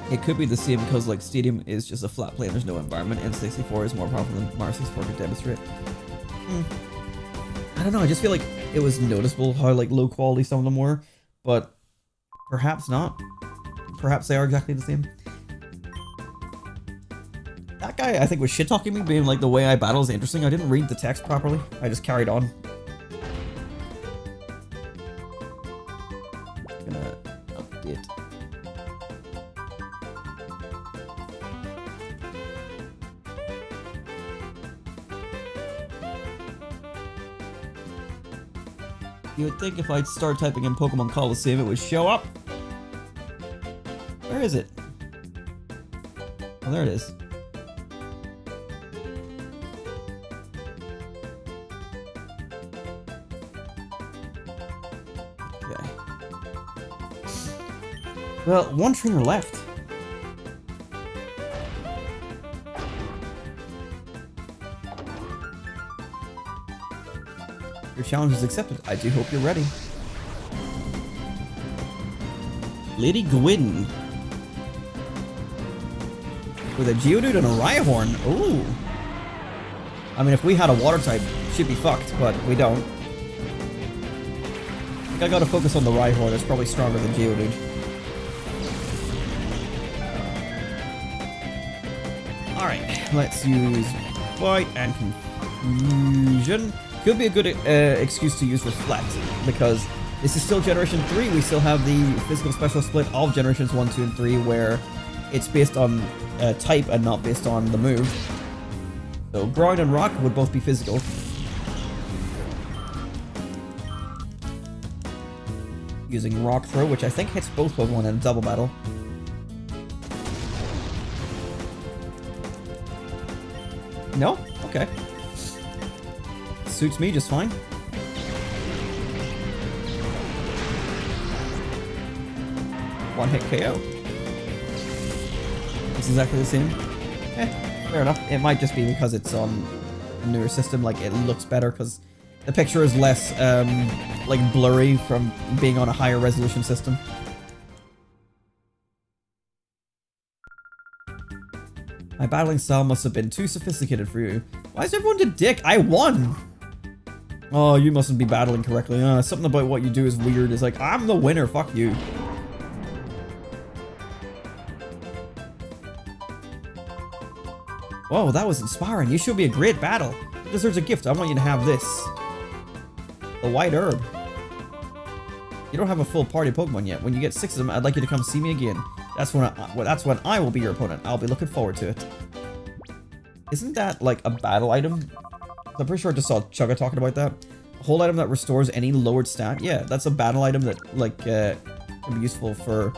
It could be the same because like Stadium is just a flat plane, there's no environment, and 64 is more powerful than Mario 64 could demonstrate. I don't know, I just feel like it was noticeable how like low quality some of them were, but perhaps not. Perhaps they are exactly the same. That guy I think was shit talking me, being like the way I battle is interesting. I didn't read the text properly, I just carried on. Gonna update. You would think if I'd start typing in Pokemon Colosseum, it would show up. Where is it? Oh, there it is. Well, one trainer left. Your challenge is accepted. I do hope you're ready. Lady Gwyn. With a Geodude and a Rhyhorn. Ooh. I mean, if we had a water type, she'd be fucked, but we don't. I think I gotta focus on the Rhyhorn. It's probably stronger than Geodude. Alright, let's use Bite and Confusion. Could be a good excuse to use Reflect, because this is still Generation 3. We still have the physical special split of Generations 1, 2, and 3, where it's based on type and not based on the move. So Ground and Rock would both be physical. Using Rock Throw, which I think hits both Pokemon in a double battle. No? Okay. Suits me just fine. One hit KO. It's exactly the same. Fair enough. It might just be because it's on a newer system, like it looks better because the picture is less like blurry from being on a higher resolution system. My battling style must have been too sophisticated for you. Why is everyone a dick? I won! Oh, you mustn't be battling correctly. Something about what you do is weird. It's like, I'm the winner, fuck you. Whoa, that was inspiring. You showed me a great battle. It deserves a gift. I want you to have this. The White Herb. You don't have a full party Pokemon yet. When you get 6 of them, I'd like you to come see me again. That's when I will be your opponent. I'll be looking forward to it. Isn't that like a battle item? I'm pretty sure I just saw Chugga talking about that. A whole item that restores any lowered stat. Yeah, that's a battle item that like can be useful for...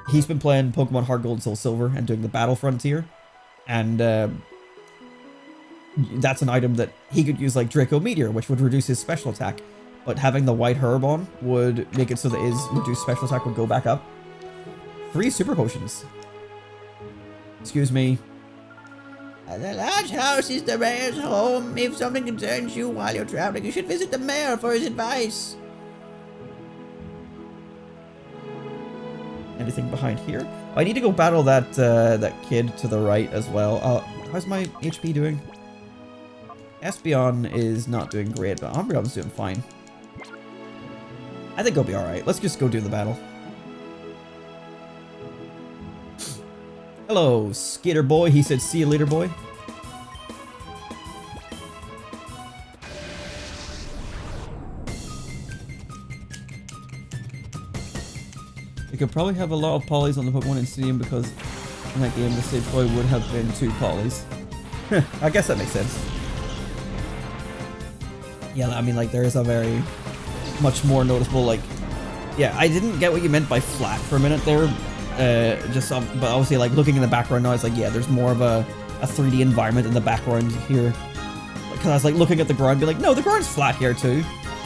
He's been playing Pokemon Heart Gold, Soul Silver and doing the Battle Frontier. And that's an item that he could use like Draco Meteor, which would reduce his special attack. But having the White Herb on would make it so that his reduced special attack would go back up. 3 Super Potions. Excuse me. The large house is the mayor's home. If something concerns you while you're traveling, you should visit the mayor for his advice. Anything behind here? I need to go battle that that kid to the right as well. How's my HP doing? Espeon is not doing great, but Umbreon's doing fine. I think he'll be alright. Let's just go do the battle. Hello, Skater Boy. He said, see you later, boy. You could probably have a lot of polys on the Pokémon Stadium because in that game the stage boy would have been 2 polys. I guess that makes sense. Yeah, I mean, like, there is a very much more noticeable, like... Yeah, I didn't get what you meant by flat for a minute there. But obviously, like, looking in the background now, it's like, yeah, there's more of a 3D environment in the background here. Because I was, like, looking at the ground, be like, no, the ground's flat here, too.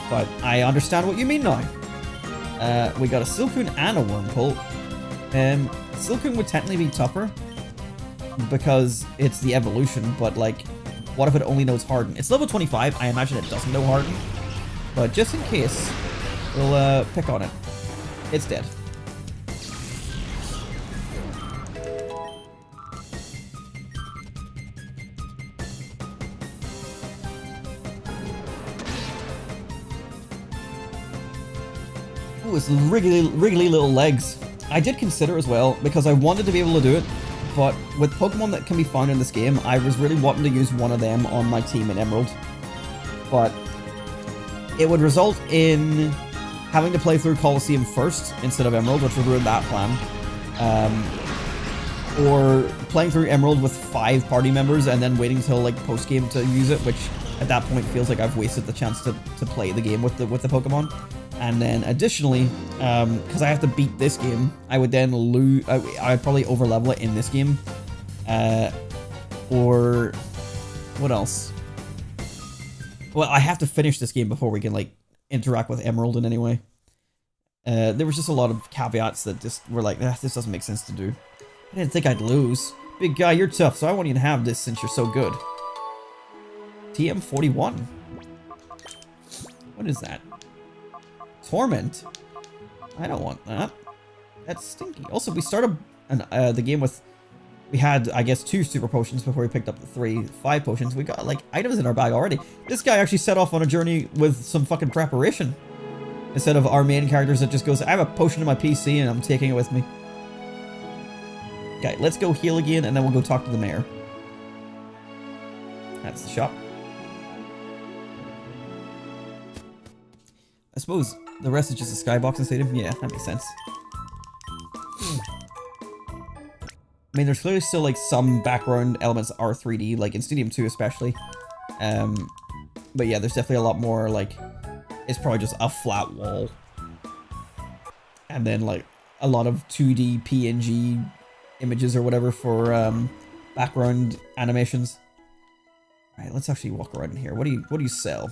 But I understand what you mean now. We got a Silcoon and a Wurmple. Silcoon would technically be tougher because it's the evolution, but, like, what if it only knows Harden? It's level 25, I imagine it doesn't know Harden. But just in case, we'll pick on it. It's dead. Ooh, it's wriggly little legs. I did consider as well, because I wanted to be able to do it, but with Pokemon that can be found in this game, I was really wanting to use one of them on my team in Emerald. But it would result in having to play through Colosseum first instead of Emerald, which would ruin that plan. Or playing through Emerald with 5 party members and then waiting until like post-game to use it, which at that point feels like I've wasted the chance to play the game with the Pokemon. And then additionally, because I have to beat this game, I would then lose. I'd probably overlevel it in this game. Or what else? Well, I have to finish this game before we can like interact with Emerald in any way. There was just a lot of caveats that just were like, this doesn't make sense to do. I didn't think I'd lose. Big guy, you're tough, so I want you to have this since you're so good. TM41. What is that? Torment. I don't want that. That's stinky. Also, we started the game with... We had, I guess, 2 super potions before we picked up the 5 potions. We got, like, items in our bag already. This guy actually set off on a journey with some fucking preparation. Instead of our main characters that just goes, I have a potion in my PC and I'm taking it with me. Okay, let's go heal again and then we'll go talk to the mayor. That's the shop. I suppose the rest is just a skybox and stadium. Yeah, that makes sense. I mean, there's clearly still like some background elements that are 3D, like in Stadium 2 especially. But yeah, there's definitely a lot more like, it's probably just a flat wall. And then like a lot of 2D PNG images or whatever for background animations. All right, let's actually walk around in here. What do you sell?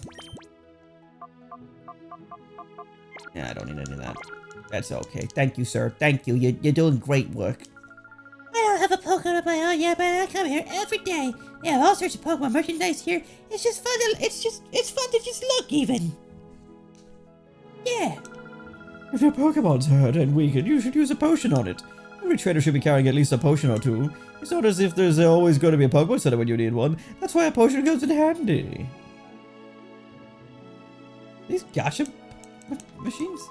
Yeah, I don't need any of that. That's okay. Thank you, sir. Thank you. You're doing great work. I don't have a Pokemon of my own yet, but I come here every day. They have all sorts of Pokemon merchandise here. It's just fun to, it's fun to just look even. Yeah. If your Pokemon's hurt and weakened, you should use a potion on it. Every trainer should be carrying at least a potion or 2. It's not as if there's always going to be a Pokemon Center when you need one. That's why a potion comes in handy. These gacha machines?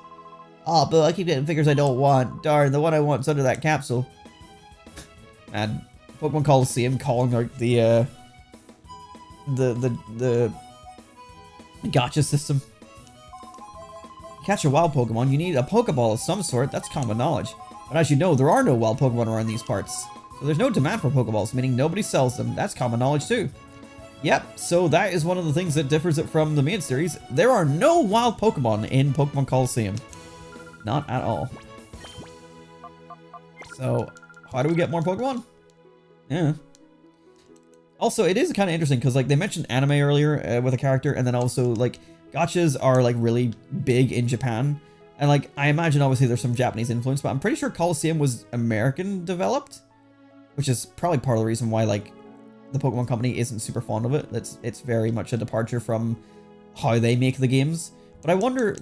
Oh, but I keep getting figures I don't want. Darn, the one I want's under that capsule. And Pokemon Colosseum calling like the gacha system. To catch a wild Pokemon, you need a Pokeball of some sort. That's common knowledge. But as you know, there are no wild Pokemon around these parts. So there's no demand for Pokeballs, meaning nobody sells them. That's common knowledge too. Yep, so that is one of the things that differs it from the main series. There are no wild Pokemon in Pokemon Colosseum. Not at all. So, how do we get more Pokemon? Yeah. Also, it is kind of interesting because, like, they mentioned anime earlier with a character, and then also, like, gachas are, like, really big in Japan. And, like, I imagine, obviously, there's some Japanese influence, but I'm pretty sure Colosseum was American developed, which is probably part of the reason why, like, the Pokemon Company isn't super fond of it. It's very much a departure from how they make the games. But I wonder,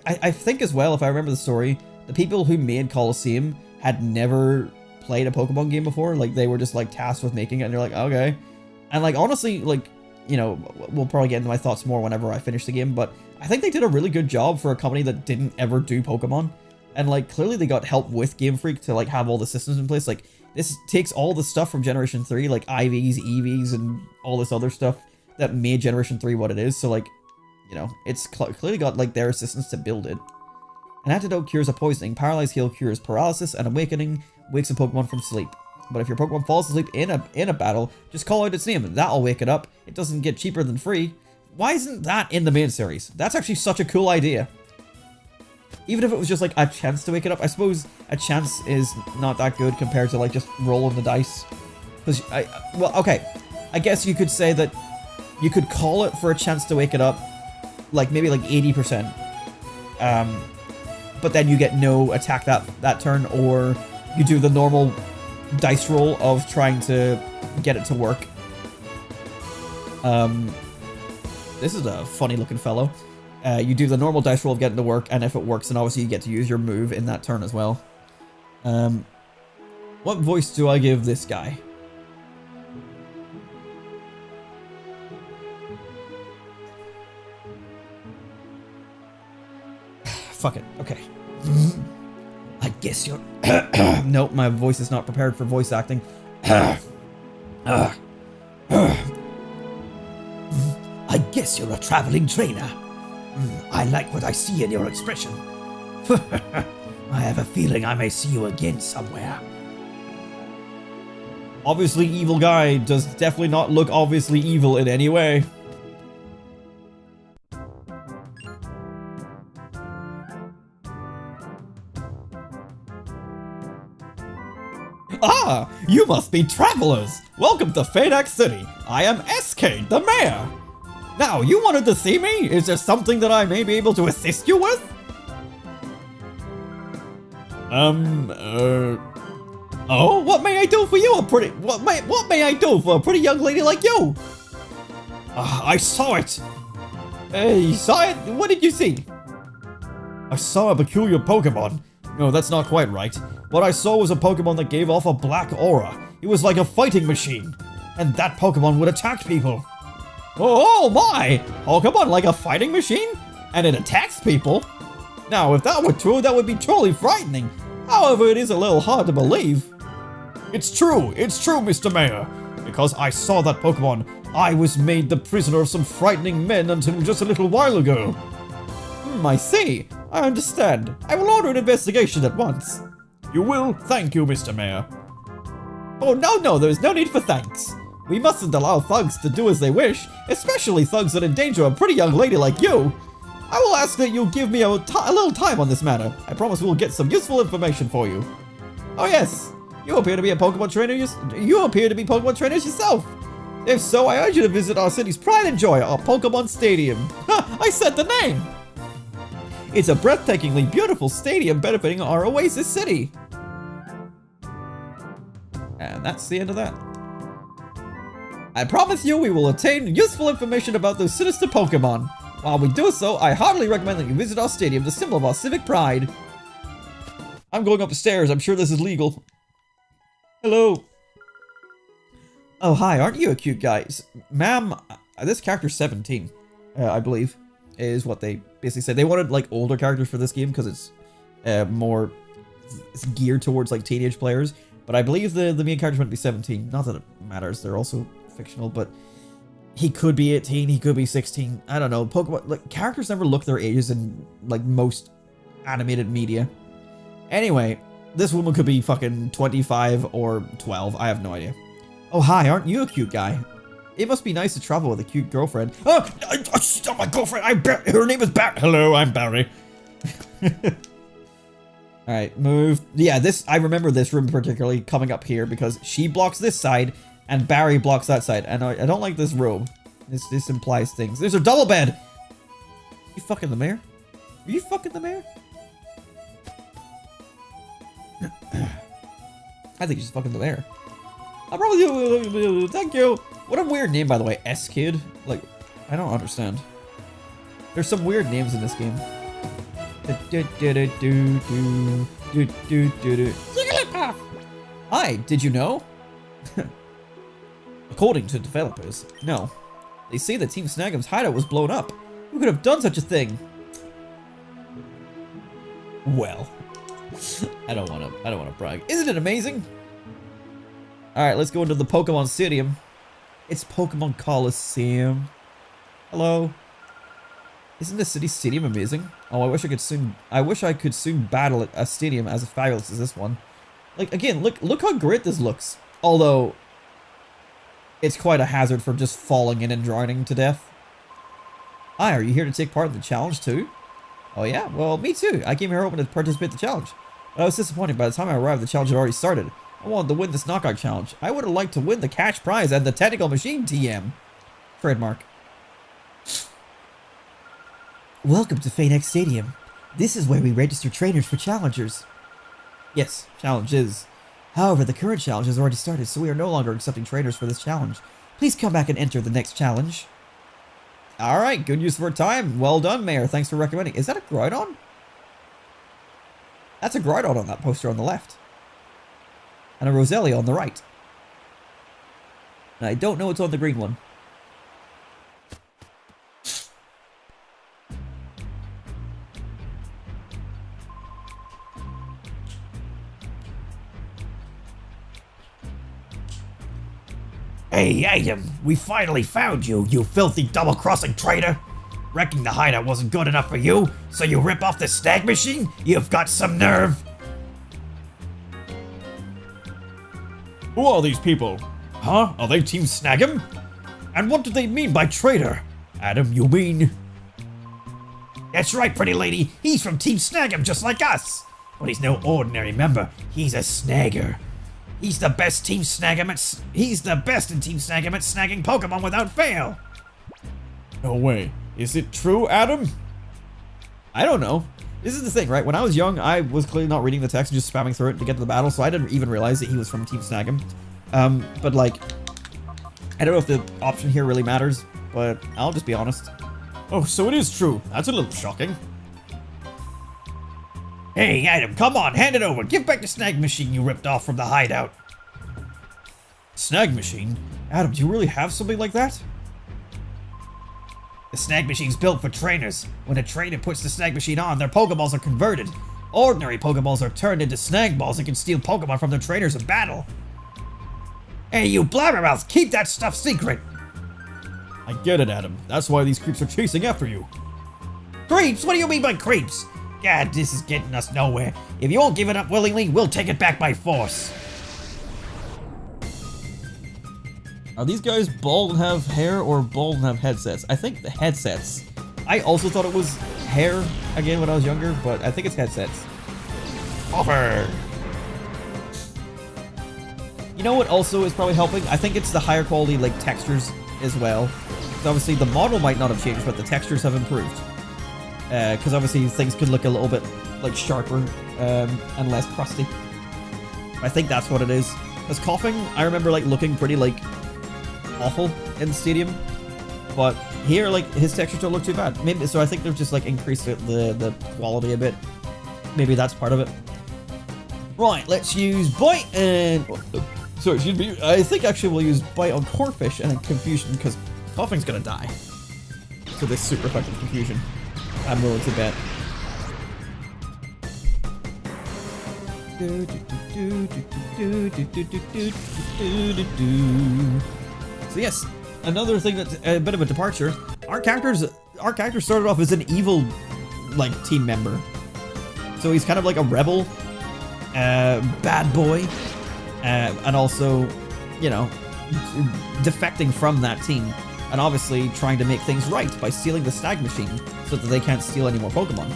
I think as well, if I remember the story, the people who made Colosseum had never played a Pokemon game before. Like, they were just, like, tasked with making it, and they're like, okay. And, like, honestly, like, you know, we'll probably get into my thoughts more whenever I finish the game, but I think they did a really good job for a company that didn't ever do Pokemon. And, like, clearly they got help with Game Freak to, like, have all the systems in place. Like, this takes all the stuff from Generation 3, like IVs, EVs, and all this other stuff that made Generation 3 what it is. So, like, you know, it's clearly got, like, their assistance to build it. An antidote cures a poisoning. Paralyzed heal cures paralysis, and awakening wakes a Pokemon from sleep. But if your Pokemon falls asleep in a battle, just call out its name. That'll wake it up. It doesn't get cheaper than free. Why isn't that in the main series? That's actually such a cool idea. Even if it was just like a chance to wake it up. I suppose a chance is not that good compared to like just rolling the dice. Because well, okay. I guess you could say that you could call it for a chance to wake it up, like maybe like 80%. But then you get no attack that turn, or you do the normal dice roll of trying to get it to work. This is a funny looking fellow. You do the normal dice roll of getting to work, and if it works, then obviously you get to use your move in that turn as well. What voice do I give this guy? Fuck it. Okay. I guess you're... Nope, my voice is not prepared for voice acting. I guess you're a traveling trainer. I like what I see in your expression. I have a feeling I may see you again somewhere. Obviously evil guy does definitely not look obviously evil in any way. Ah, you must be travelers. Welcome to Fedex City. I am SK, the mayor. Now, you wanted to see me? Is there something that I may be able to assist you with? Oh, what may I do for you, what may I do for a pretty young lady like you? I saw it. You saw it? What did you see? I saw a peculiar Pokemon. No, that's not quite right. What I saw was a Pokemon that gave off a black aura. It was like a fighting machine. And that Pokemon would attack people. Oh my! Pokemon like a fighting machine? And it attacks people? Now, if that were true, that would be truly frightening. However, it is a little hard to believe. It's true, Mr. Mayor. Because I saw that Pokemon, I was made the prisoner of some frightening men until just a little while ago. I see. I understand. I will order an investigation at once. You will? Thank you, Mr. Mayor. Oh, no, there is no need for thanks. We mustn't allow thugs to do as they wish, especially thugs that endanger a pretty young lady like you. I will ask that you give me a little time on this matter. I promise we will get some useful information for you. Oh yes, you appear to be a Pokemon trainer. You appear to be Pokemon trainers yourself. If so, I urge you to visit our city's pride and joy, our Pokémon Stadium. Ha! I said the name! It's a breathtakingly beautiful stadium benefiting our oasis city. And that's the end of that. I promise you we will obtain useful information about those sinister Pokemon. While we do so, I heartily recommend that you visit our stadium, the symbol of our civic pride. I'm going up the stairs. I'm sure this is legal. Hello. Oh, hi. Aren't you a cute guy? Ma'am, this character's 17, I believe, is what they basically said. They wanted, like, older characters for this game because it's it's geared towards, like, teenage players. But I believe the main character's meant to be 17. Not that it matters. They're also fictional, but he could be 18, he could be 16. I don't know. Pokemon, like, characters never look their ages in, like, most animated media. Anyway, this woman could be fucking 25 or 12. I have no idea. Oh, hi, aren't you a cute guy? It must be nice to travel with a cute girlfriend. Oh, she's not my girlfriend. Her name is Barry. Hello, I'm Barry. Alright, move. Yeah, I remember this room particularly coming up here because she blocks this side and Barry blocks that side. And I don't like this room. This implies things. There's a double bed. Are you fucking the mayor? Are you fucking the mayor? I think she's fucking the mayor. I'll probably do. Thank you. What a weird name, by the way. S-Kid. Like, I don't understand. There's some weird names in this game. Hi, did you know? According to developers, no. They say that Team Snag'em's hideout was blown up. Who could have done such a thing? Well, I don't want to brag. Isn't it amazing? All right, let's go into the Pokemon Stadium. It's Pokemon Colosseum. Hello. Isn't the city stadium amazing? Oh, I wish I could soon battle at a stadium as fabulous as this one. Like, again, look how great this looks. Although it's quite a hazard for just falling in and drowning to death. Hi, are you here to take part in the challenge too? Oh yeah, well, me too. I came here hoping to participate in the challenge. But I was disappointed. By the time I arrived, the challenge had already started. I wanted to win this knockout challenge. I would have liked to win the cash prize and the technical machine TM. Trademark. Welcome to Phoenix Stadium. This is where we register trainers for challengers. Yes, challenges. However, the current challenge has already started, so we are no longer accepting trainers for this challenge. Please come back and enter the next challenge. Alright, good use of our time. Well done, Mayor. Thanks for recommending. Is that a Groudon? That's a Groudon on that poster on the left. And a Roselia on the right. And I don't know what's on the green one. Hey, Adam, we finally found you, you filthy double-crossing traitor! Reckon the hideout wasn't good enough for you, so you rip off the snag machine? You've got some nerve! Who are these people? Huh? Are they Team Snag'em? And what do they mean by traitor? Adam, you mean? That's right, pretty lady. He's from Team Snag'em just like us. But he's no ordinary member. He's a snagger. He's the best in Team Snag'em at snagging Pokemon without fail. No way. Is it true, Adam? I don't know. This is the thing, right? When I was young, I was clearly not reading the text and just spamming through it to get to the battle, so I didn't even realize that he was from Team Snag'em. But like, I don't know if the option here really matters, but I'll just be honest. Oh, so it is true. That's a little shocking. Hey, Adam, come on, hand it over. Give back the snag machine you ripped off from the hideout. Snag machine? Adam, do you really have something like that? The snag machine's built for trainers. When a trainer puts the snag machine on, their Pokeballs are converted. Ordinary Pokeballs are turned into snag balls and can steal Pokemon from their trainers in battle. Hey, you blabbermouth, keep that stuff secret. I get it, Adam. That's why these creeps are chasing after you. Creeps? What do you mean by creeps? God, this is getting us nowhere. If you won't give it up willingly, we'll take it back by force. Are these guys bald and have hair or bald and have headsets? I think the headsets. I also thought it was hair again when I was younger, but I think it's headsets. Offer. You know what also is probably helping? I think it's the higher quality like textures as well. So obviously the model might not have changed, but the textures have improved. Because obviously things could look a little bit like sharper and less crusty. I think that's what it is. Because coughing, I remember like looking pretty like awful in the Stadium, but here like his textures don't look too bad. Maybe so. I think they've just like increased the quality a bit. Maybe that's part of it. Right, let's use Bite and sorry, excuse me. I think actually we'll use Bite on Corphish and then Confusion because coughing's gonna die. So this super effective Confusion, I'm willing to bet. So yes, another thing that's a bit of a departure. Our character started off as an evil, like, team member. So he's kind of like a rebel, bad boy, and also, you know, defecting from that team, and obviously trying to make things right by stealing the Snag Machine so that they can't steal any more Pokemon.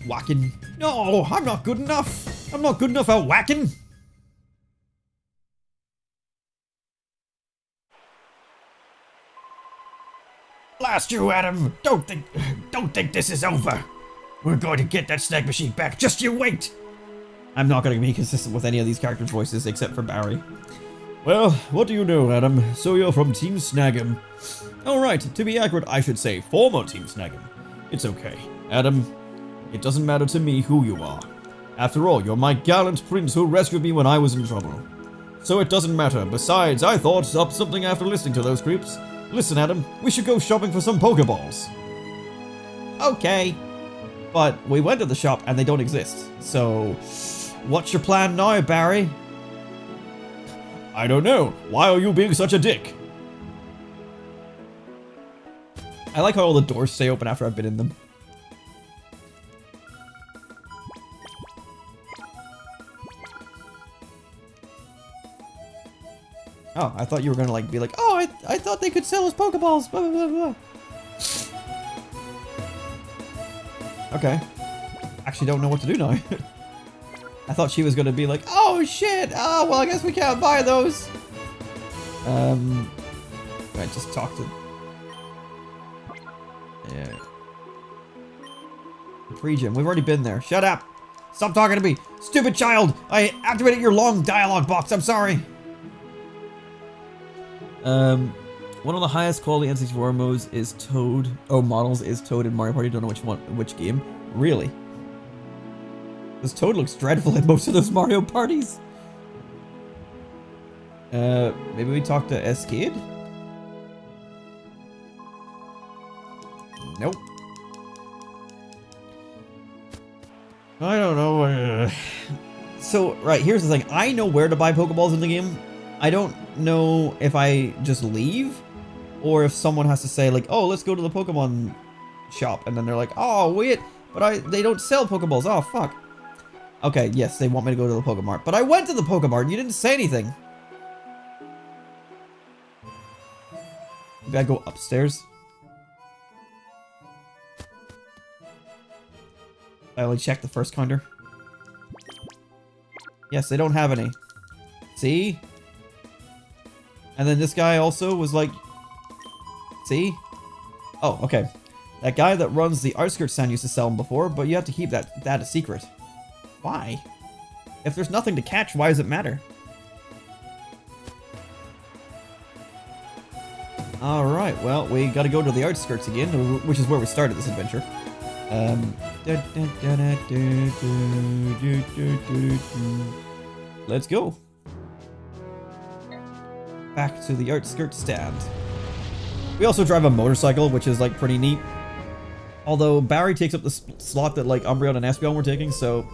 Whacking. No, I'm not good enough. I'm not good enough at whacking. Blast you, Adam. Don't think this is over. We're going to get that snag machine back. Just you wait. I'm not going to be consistent with any of these characters' voices except for Barry. Well, what do you know, Adam? So you're from Team Snag'em. Oh right, to be accurate, I should say former Team Snag'em. It's okay. Adam, it doesn't matter to me who you are. After all, you're my gallant prince who rescued me when I was in trouble. So it doesn't matter. Besides, I thought up something after listening to those creeps. Listen, Adam, we should go shopping for some Pokeballs. Okay. But we went to the shop and they don't exist. So, what's your plan now, Barry? I don't know. Why are you being such a dick? I like how all the doors stay open after I've been in them. Oh, I thought you were gonna like be like, oh, I thought they could sell us Pokeballs, blah, blah, blah, blah. Okay. Actually don't know what to do now. I thought she was gonna be like, oh shit, oh, well I guess we can't buy those. I just talked to... Yeah. Pre-gym, we've already been there. Shut up! Stop talking to me! Stupid child! I activated your long dialogue box, I'm sorry! One of the highest quality N64 modes is Toad. Oh, models is Toad in Mario Party. Don't know which game. Really? This Toad looks dreadful in most of those Mario parties. Maybe we talk to Escade? Nope. I don't know. So, right, here's the thing. I know where to buy Pokeballs in the game. I don't know if I just leave or if someone has to say like, oh, let's go to the Pokemon shop. And then they're like, oh, wait, but they don't sell Pokeballs. Oh, fuck. Okay, yes, they want me to go to the Pokemart. But I went to the Pokemart and you didn't say anything. Maybe I go upstairs. I only checked the first counter. Yes, they don't have any. See? And then this guy also was like... See? Oh, okay. That guy that runs the outskirts stand used to sell them before, but you have to keep that a secret. Why? If there's nothing to catch, why does it matter? Alright, well, we gotta go to the outskirts again, which is where we started this adventure. Let's go. Back to the outskirts stand. We also drive a motorcycle, which is like pretty neat. Although Barry takes up the slot that like Umbreon and Espeon were taking, so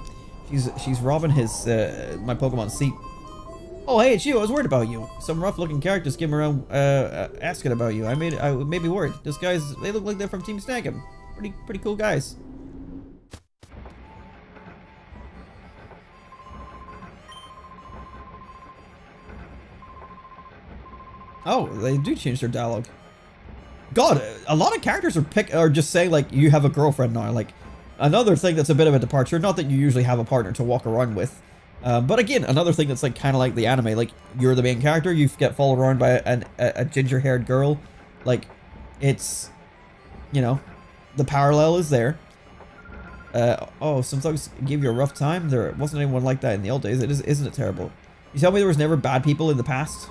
she's robbing his my Pokemon seat. Oh hey, it's you! I was worried about you. Some rough-looking characters came around asking about you. I made me worried. Those guys, they look like they're from Team Snag'em. Pretty cool guys. Oh, they do change their dialogue. God, a lot of characters are just saying like you have a girlfriend now. Like another thing that's a bit of a departure. Not that you usually have a partner to walk around with, but again, another thing that's like kind of like the anime. Like you're the main character, you get followed around by a ginger-haired girl. Like it's, you know, the parallel is there. Oh, some thugs give you a rough time. There wasn't anyone like that in the old days. Isn't it terrible? You tell me there was never bad people in the past?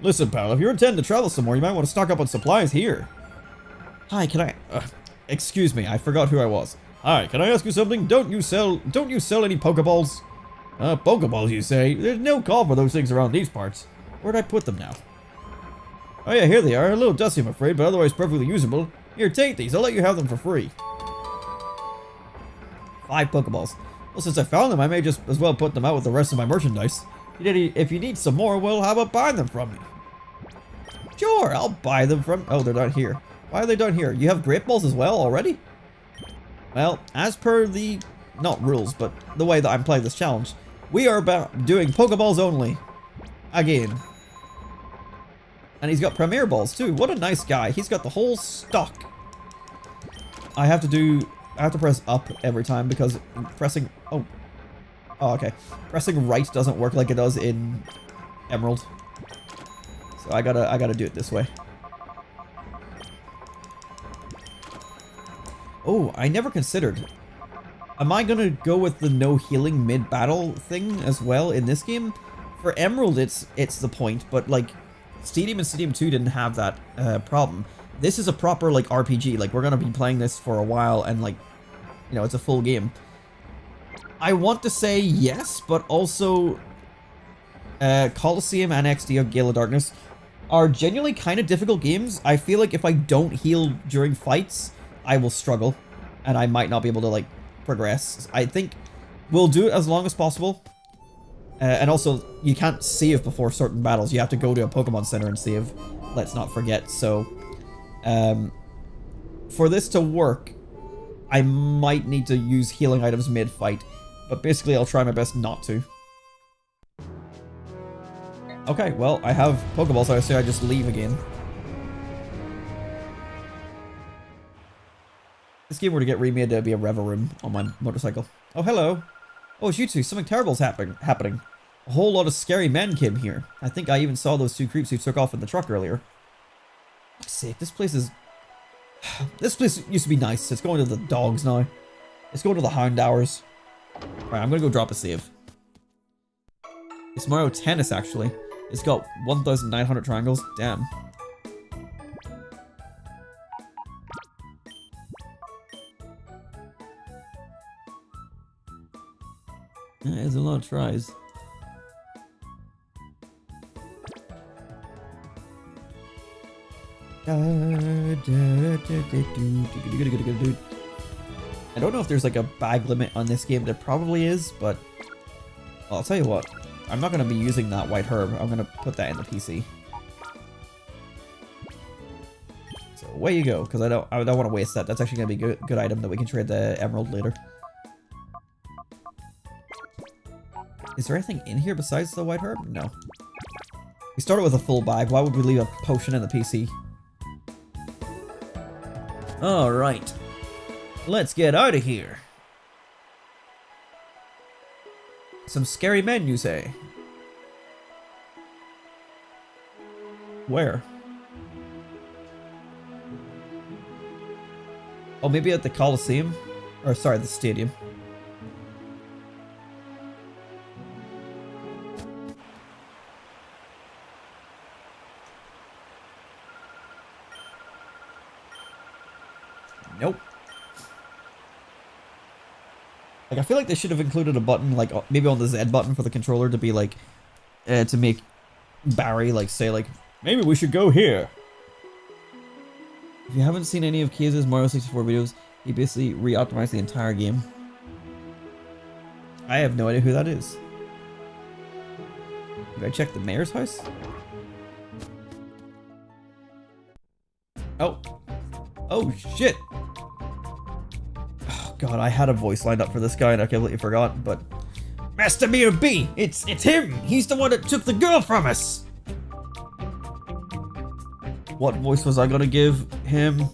Listen, pal, if you intend to travel somewhere, you might want to stock up on supplies here. Hi, can I... excuse me, I forgot who I was. Hi, can I ask you something? Don't you sell any Pokeballs? Pokeballs, you say? There's no call for those things around these parts. Where'd I put them now? Oh yeah, here they are. A little dusty, I'm afraid, but otherwise perfectly usable. Here, take these. I'll let you have them for free. 5 Pokeballs. Well, since I found them, I may just as well put them out with the rest of my merchandise. If you need some more, well, how about buying them from me? Sure, I'll buy them from... Oh, they're not here. Why are they down here? You have Great Balls as well already? Well, as per the... not rules, but the way that I'm playing this challenge, we are about doing Pokeballs only. Again. And he's got Premier Balls too. What a nice guy. He's got the whole stock. I have to press up every time because pressing... Oh, okay. Pressing right doesn't work like it does in Emerald. So I gotta do it this way. Oh, I never considered. Am I gonna go with the no healing mid-battle thing as well in this game? For Emerald, it's the point, but like Stadium and Stadium 2 didn't have that problem. This is a proper like RPG. Like we're gonna be playing this for a while, and like, you know, it's a full game. I want to say yes, but also Colosseum and XD of Gale of Darkness are genuinely kind of difficult games. I feel like if I don't heal during fights, I will struggle, and I might not be able to like progress. I think we'll do it as long as possible. And also, you can't save before certain battles. You have to go to a Pokemon Center and save. Let's not forget. So, for this to work, I might need to use healing items mid-fight. But basically, I'll try my best not to. Okay, well, I have Pokeballs, so I say I just leave again. This game were to get remade, there'd be a revel room on my motorcycle. Oh, hello. Oh, it's you two. Something terrible's happening. A whole lot of scary men came here. I think I even saw those 2 creeps who took off in the truck earlier. For fuck's sake, this place is... This place used to be nice. It's going to the dogs now. It's going to the hound hours. Alright, I'm gonna go drop a save. It's Mario Tennis, actually. It's got 1,900 triangles. Damn. There's a lot of tries. I don't know if there's like a bag limit on this game. There probably is, but well, I'll tell you what. I'm not going to be using that white herb. I'm going to put that in the PC. So away you go, because I don't want to waste that. That's actually going to be a good item that we can trade the emerald later. Is there anything in here besides the white herb? No. We started with a full bag. Why would we leave a potion in the PC? Alright. Let's get out of here. Some scary men, you say? Where? Oh, maybe at the Colosseum? Or sorry, the Stadium. Nope. Like, I feel like they should have included a button, like, maybe on the Z button for the controller to be, like, to make Barry, like, say, like, maybe we should go here. If you haven't seen any of Keiza's Mario 64 videos, he basically re-optimized the entire game. I have no idea who that is. Did I check the mayor's house? Oh. Oh, shit. Oh, God, I had a voice lined up for this guy and I completely forgot, but... Master Mayor B! It's him! He's the one that took the girl from us! What voice was I gonna give him?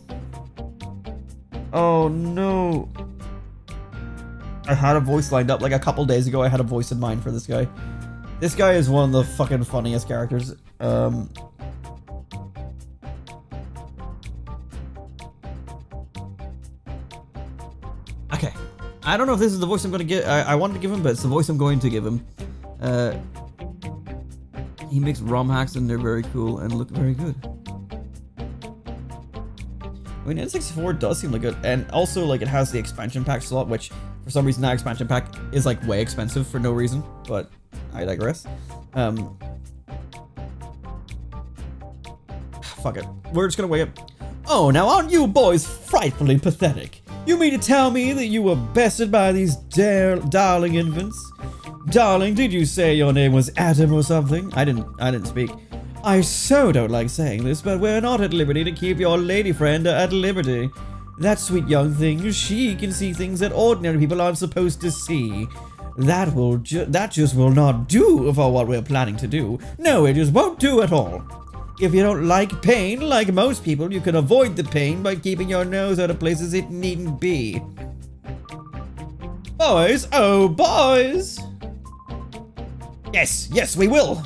Oh no. I had a voice lined up like a couple days ago. I had a voice in mind for this guy. This guy is one of the fucking funniest characters. Okay. I don't know if this is the voice I'm gonna get. I wanted to give him, but it's the voice I'm going to give him. He makes ROM hacks and they're very cool and look very good. I mean, N64 does seem like good, and also like it has the expansion pack slot, which for some reason that expansion pack is like way expensive for no reason, but I digress. Fuck it, we're just gonna wait up. Oh, now aren't you boys frightfully pathetic? You mean to tell me that you were bested by these darling infants? Darling, did you say your name was Adam or something? I didn't speak. I so don't like saying this, but we're not at liberty to keep your lady friend at liberty. That sweet young thing, she can see things that ordinary people aren't supposed to see. That just will not do for what we're planning to do. No, it just won't do at all. If you don't like pain, like most people, you can avoid the pain by keeping your nose out of places it needn't be. Boys, oh boys! Yes, we will!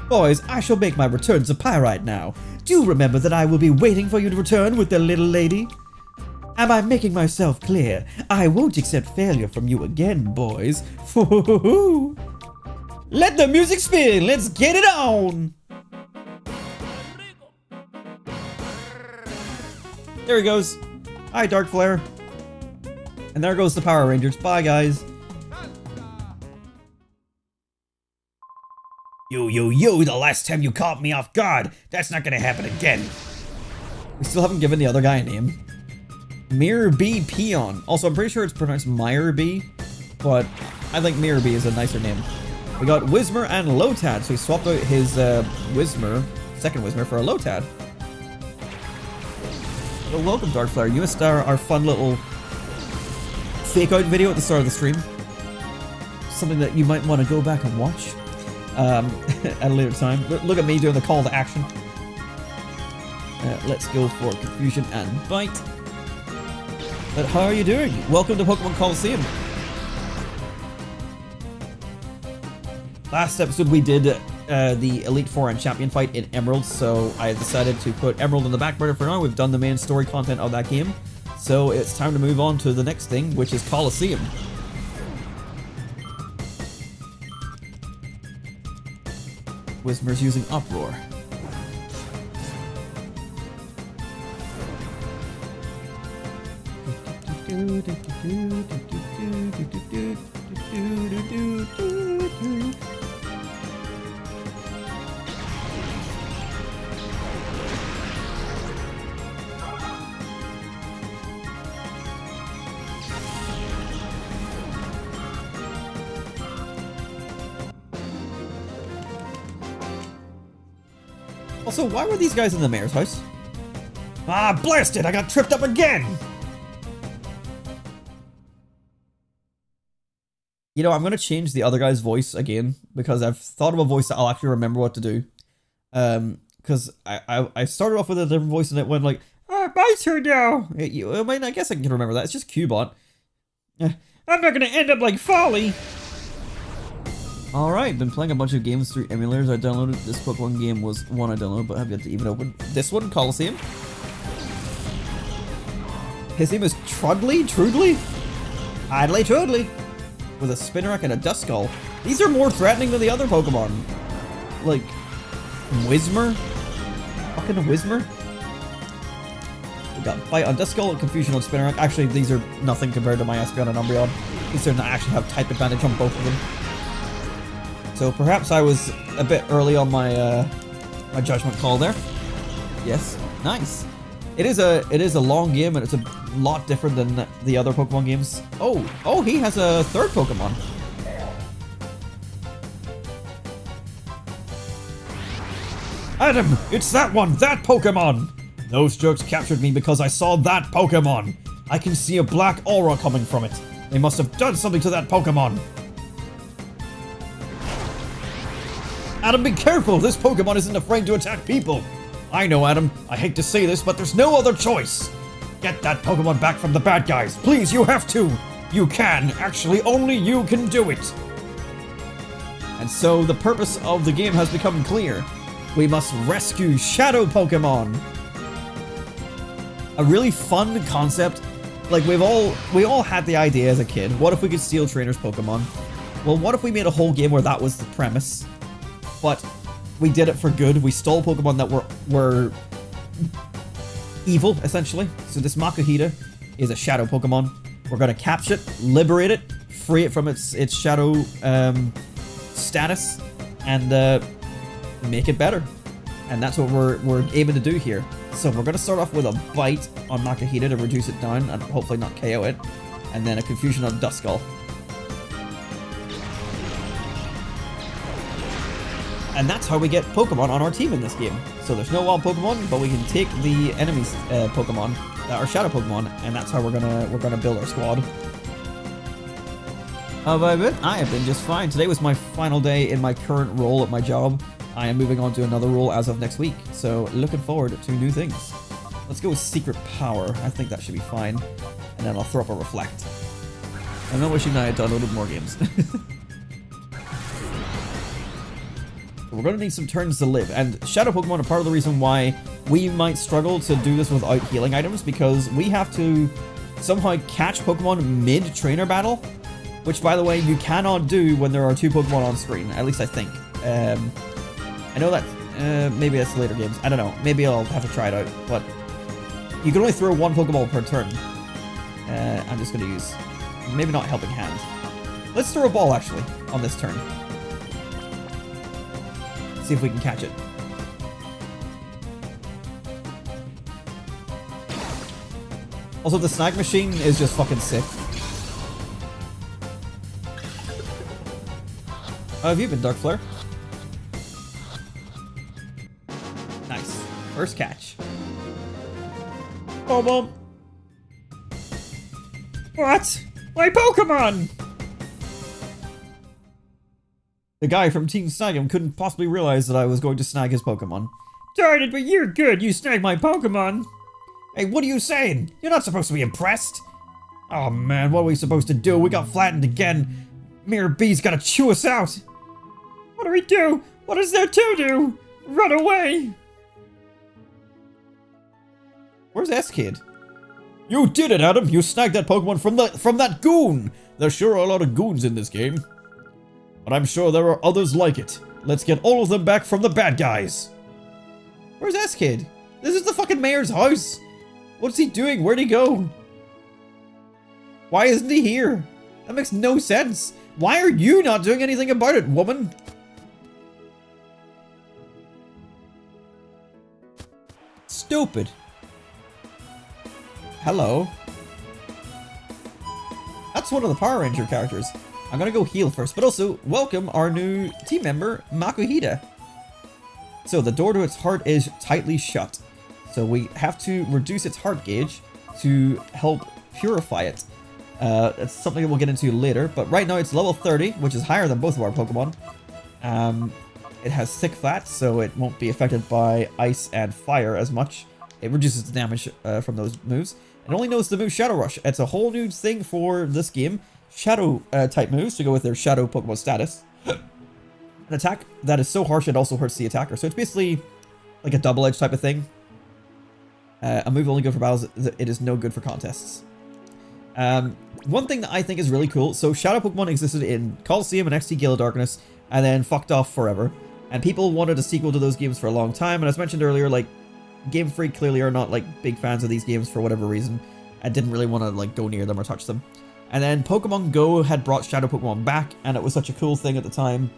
Boys, I shall make my return to Pyrite now. Do remember that I will be waiting for you to return with the little lady. Am I making myself clear? I won't accept failure from you again, boys. Let the music spin! Let's get it on! There he goes. Hi, Dark Flare. And there goes the Power Rangers. Bye, guys. You, the last time you caught me off guard. That's not gonna happen again. We still haven't given the other guy a name. Mirror B Peon. Also, I'm pretty sure it's pronounced Meyer B, but I think Mirror B is a nicer name. We got Whismer and Lotad, so he swapped out his Whismer, second Whismer, for a Lotad. Well, welcome, Dark Flare. You missed our fun little fake out video at the start of the stream. Something that you might want to go back and watch. At a later time. Look at me doing the call to action. Let's go for Confusion and Bite. But how are you doing? Welcome to Pokemon Colosseum. Last episode we did the Elite Four and Champion fight in Emerald, so I decided to put Emerald in the back burner for now. We've done the main story content of that game, so it's time to move on to the next thing, which is Colosseum. Whismer's using Uproar. Also, why were these guys in the mayor's house? Ah, blast it! I got tripped up again! You know, I'm going to change the other guy's voice again, because I've thought of a voice that I'll actually remember what to do. Because I started off with a different voice and it went like, oh, my turn now! I mean, I guess I can remember that. It's just Cubot. I'm not going to end up like Folly! Alright, been playing a bunch of games through emulators. I downloaded this Pokemon game was one I downloaded, but have yet to even open. This one, Colosseum. His name is Trudley? Trudley? Idly Trudley. With a Spinarak and a Duskull. These are more threatening than the other Pokemon. Like, Whismur? Fucking Whismur? We got Bite on Duskull, Confusion on Spinarak. Actually, these are nothing compared to my Espeon and Umbreon, considering I actually have type advantage on both of them. So perhaps I was a bit early on my my judgment call there. Yes, nice. It is a long game and it's a lot different than the other Pokemon games. Oh, he has a third Pokemon. Adam, it's that one, that Pokemon! Those jerks captured me because I saw that Pokemon. I can see a black aura coming from it. They must have done something to that Pokemon. Adam, be careful! This Pokemon isn't afraid to attack people! I know, Adam. I hate to say this, but there's no other choice! Get that Pokemon back from the bad guys! Please, you have to! You can! Actually, only you can do it! And so the purpose of the game has become clear. We must rescue Shadow Pokemon! A really fun concept. Like, we all had the idea as a kid. What if we could steal trainers' Pokemon? Well, what if we made a whole game where that was the premise? But we did it for good. We stole Pokemon that were evil, essentially. So this Makuhita is a Shadow Pokemon. We're gonna capture it, liberate it, free it from its Shadow status, and make it better. And that's what we're aiming to do here. So we're gonna start off with a Bite on Makuhita to reduce it down and hopefully not KO it, and then a Confusion on Duskull. And that's how we get Pokemon on our team in this game. So there's no wild Pokemon, but we can take the enemy's Pokemon, our Shadow Pokemon, and that's how we're gonna build our squad. How have I been? I have been just fine. Today was my final day in my current role at my job. I am moving on to another role as of next week, so looking forward to new things. Let's go with Secret Power. I think that should be fine. And then I'll throw up a Reflect. I'm not wishing I had downloaded more games. We're going to need some turns to live, and Shadow Pokemon are part of the reason why we might struggle to do this without healing items, because we have to somehow catch Pokemon mid-trainer battle, which, by the way, you cannot do when there are two Pokemon on screen, at least I think. I know that, maybe that's later games, I don't know, maybe I'll have to try it out, but you can only throw one Pokeball per turn. I'm just going to use, maybe not Helping Hand. Let's throw a ball, actually, on this turn. See if we can catch it. Also, the snag machine is just fucking sick. How have you been, Dark Flare? Nice. First catch. Oh, Mom. What? My Pokemon! The guy from Team Stadium couldn't possibly realize that I was going to snag his Pokemon. Darn it, but you're good. You snagged my Pokemon. Hey, what are you saying? You're not supposed to be impressed. Oh man, what are we supposed to do? We got flattened again. Mirror B's gotta chew us out. What do we do? What is there to do? Run away. Where's S-Kid? You did it, Adam. You snagged that Pokemon from that goon. There sure are a lot of goons in this game. But I'm sure there are others like it. Let's get all of them back from the bad guys. Where's S-Kid? This is the fucking mayor's house. What's he doing? Where'd he go? Why isn't he here? That makes no sense. Why are you not doing anything about it, woman? Stupid. Hello. That's one of the Power Ranger characters. I'm gonna go heal first, but also welcome our new team member, Makuhita. So the door to its heart is tightly shut. So we have to reduce its heart gauge to help purify it. That's something that we'll get into later, but right now it's level 30, which is higher than both of our Pokemon. It has thick flat, so it won't be affected by ice and fire as much. It reduces the damage from those moves. It only knows the move Shadow Rush. It's a whole new thing for this game. Shadow type moves to go with their Shadow Pokemon status. an attack that is so harsh it also hurts the attacker. So it's basically like a double-edged type of thing. A move only good for battles, it is no good for contests. One thing that I think is really cool, so Shadow Pokemon existed in Colosseum and XT Gale of Darkness, and then fucked off forever. And people wanted a sequel to those games for a long time, and as mentioned earlier, like, Game Freak clearly are not, like, big fans of these games for whatever reason, and didn't really want to, like, go near them or touch them. And then Pokemon Go had brought Shadow Pokemon back, and it was such a cool thing at the time,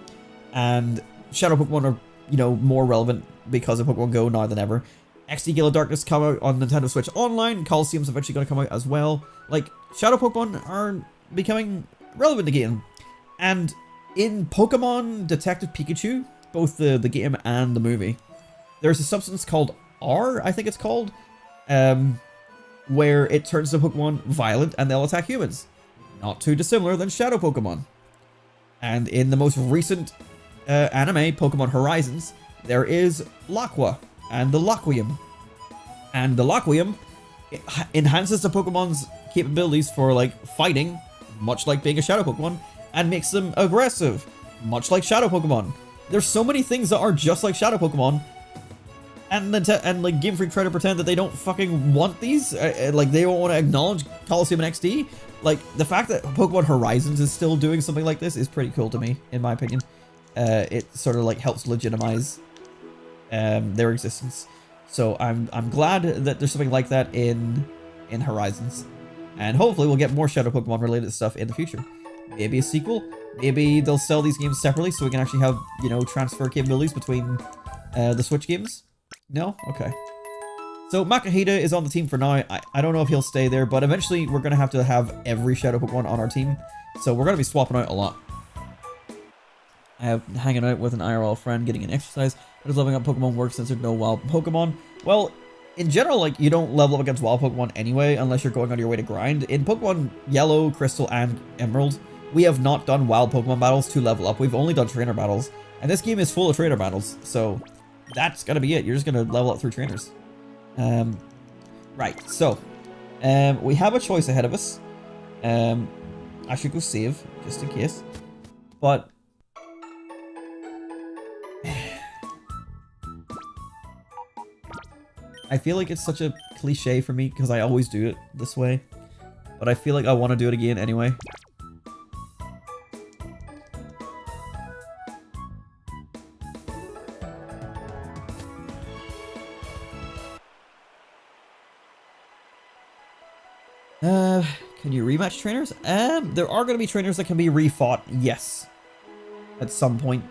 and Shadow Pokemon are, you know, more relevant because of Pokemon Go now than ever. XD Gale of Darkness come out on Nintendo Switch Online, Colosseum's eventually going to come out as well. Like, Shadow Pokemon are becoming relevant again. And in Pokemon Detective Pikachu, both the game and the movie, there's a substance called ORRE, I think it's called, where it turns the Pokemon violent and they'll attack humans. Not too dissimilar than Shadow Pokemon. And in the most recent anime, Pokemon Horizons, there is Laqua and the Laquium. And the Laquium enhances the Pokemon's capabilities for, like, fighting, much like being a Shadow Pokemon, and makes them aggressive, much like Shadow Pokemon. There's so many things that are just like Shadow Pokemon, and like Game Freak try to pretend that they don't fucking want these, like they don't want to acknowledge Colosseum and XD. Like, the fact that Pokemon Horizons is still doing something like this is pretty cool to me, in my opinion. It sort of like helps legitimize their existence. So I'm glad that there's something like that in Horizons, and hopefully we'll get more Shadow Pokemon related stuff in the future. Maybe a sequel. Maybe they'll sell these games separately so we can actually have, you know, transfer capabilities between the Switch games. No? Okay. So Makahita is on the team for now. I don't know if he'll stay there, but eventually we're going to have every Shadow Pokemon on our team. So we're going to be swapping out a lot. I have hanging out with an IRL friend, getting an exercise. How does leveling up Pokemon work since there's no wild Pokemon? Well, in general, like, you don't level up against wild Pokemon anyway, unless you're going on your way to grind. In Pokemon Yellow, Crystal, and Emerald, we have not done wild Pokemon battles to level up. We've only done trainer battles. And this game is full of trainer battles, so that's gonna be it. You're just gonna level up through trainers. Right, so we have a choice ahead of us. I should go save, just in case. But I feel like it's such a cliche for me because I always do it this way. But I feel like I want to do it again anyway. Can you rematch trainers? There are going to be trainers that can be refought, yes. At some point.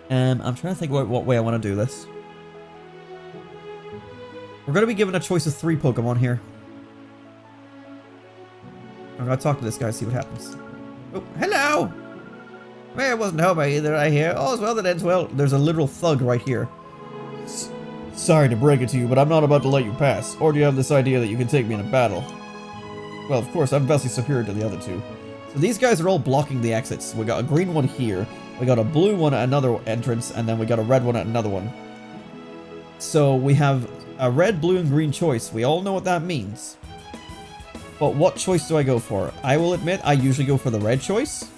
I'm trying to think what way I want to do this. We're going to be given a choice of 3 Pokemon here. I'm going to talk to this guy, see what happens. Oh, hello! Well, it wasn't home either, I hear. All's well that ends well. There's a literal thug right here. Sorry to break it to you, but I'm not about to let you pass. Or do you have this idea that you can take me in a battle? Well, of course, I'm vastly superior to the other 2. So these guys are all blocking the exits. We got a green one here, we got a blue one at another entrance, and then we got a red one at another one. So we have a red, blue, and green choice. We all know what that means. But what choice do I go for? I will admit, I usually go for the red choice.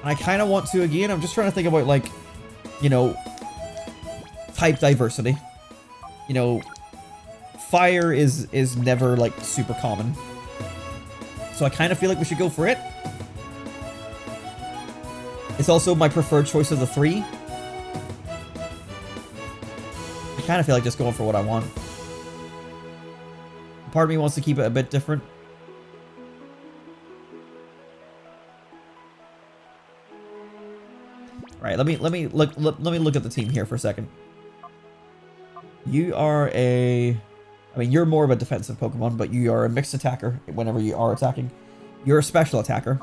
I kind of want to again. I'm just trying to think about, like, you know, type diversity. You know, fire is never, like, super common. So I kind of feel like we should go for it. It's also my preferred choice of the 3. I kind of feel like just going for what I want. Part of me wants to keep it a bit different. Right, let me look at the team here for a second. You are a, I mean, you're more of a defensive Pokemon, but you are a mixed attacker whenever you are attacking. You're a special attacker,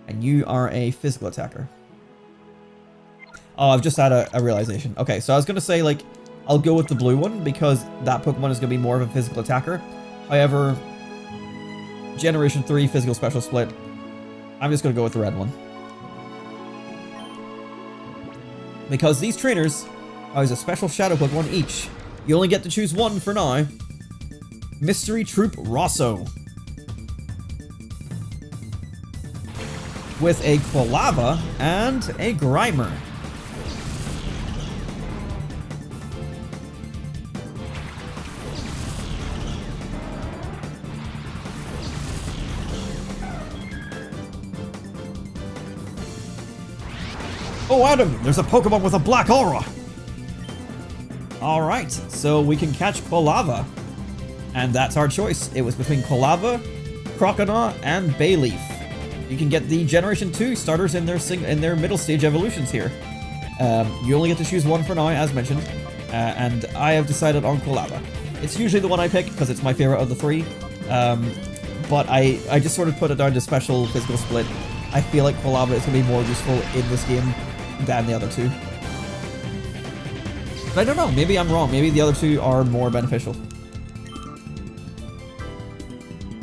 and you are a physical attacker. Oh, I've just had a realization. Okay, so I was gonna say, like, I'll go with the blue one because that Pokemon is gonna be more of a physical attacker. However, Generation 3 physical special split, I'm just gonna go with the red one. Because these trainers are a special Shadow Pokemon each. You only get to choose one for now. Mystery Troop Rosso. with a Quilava and a Grimer. Oh, Adam, there's a Pokemon with a black aura. Alright, so we can catch Quilava. And that's our choice. It was between Quilava, Croconaw, and Bayleaf. You can get the Generation 2 starters in their middle stage evolutions here. You only get to choose one for now, as mentioned. And I have decided on Quilava. It's usually the one I pick, because it's my favorite of the three. But I just sort of put it down to special physical split. I feel like Quilava is going to be more useful in this game than the other two. But I don't know, maybe I'm wrong. Maybe the other two are more beneficial.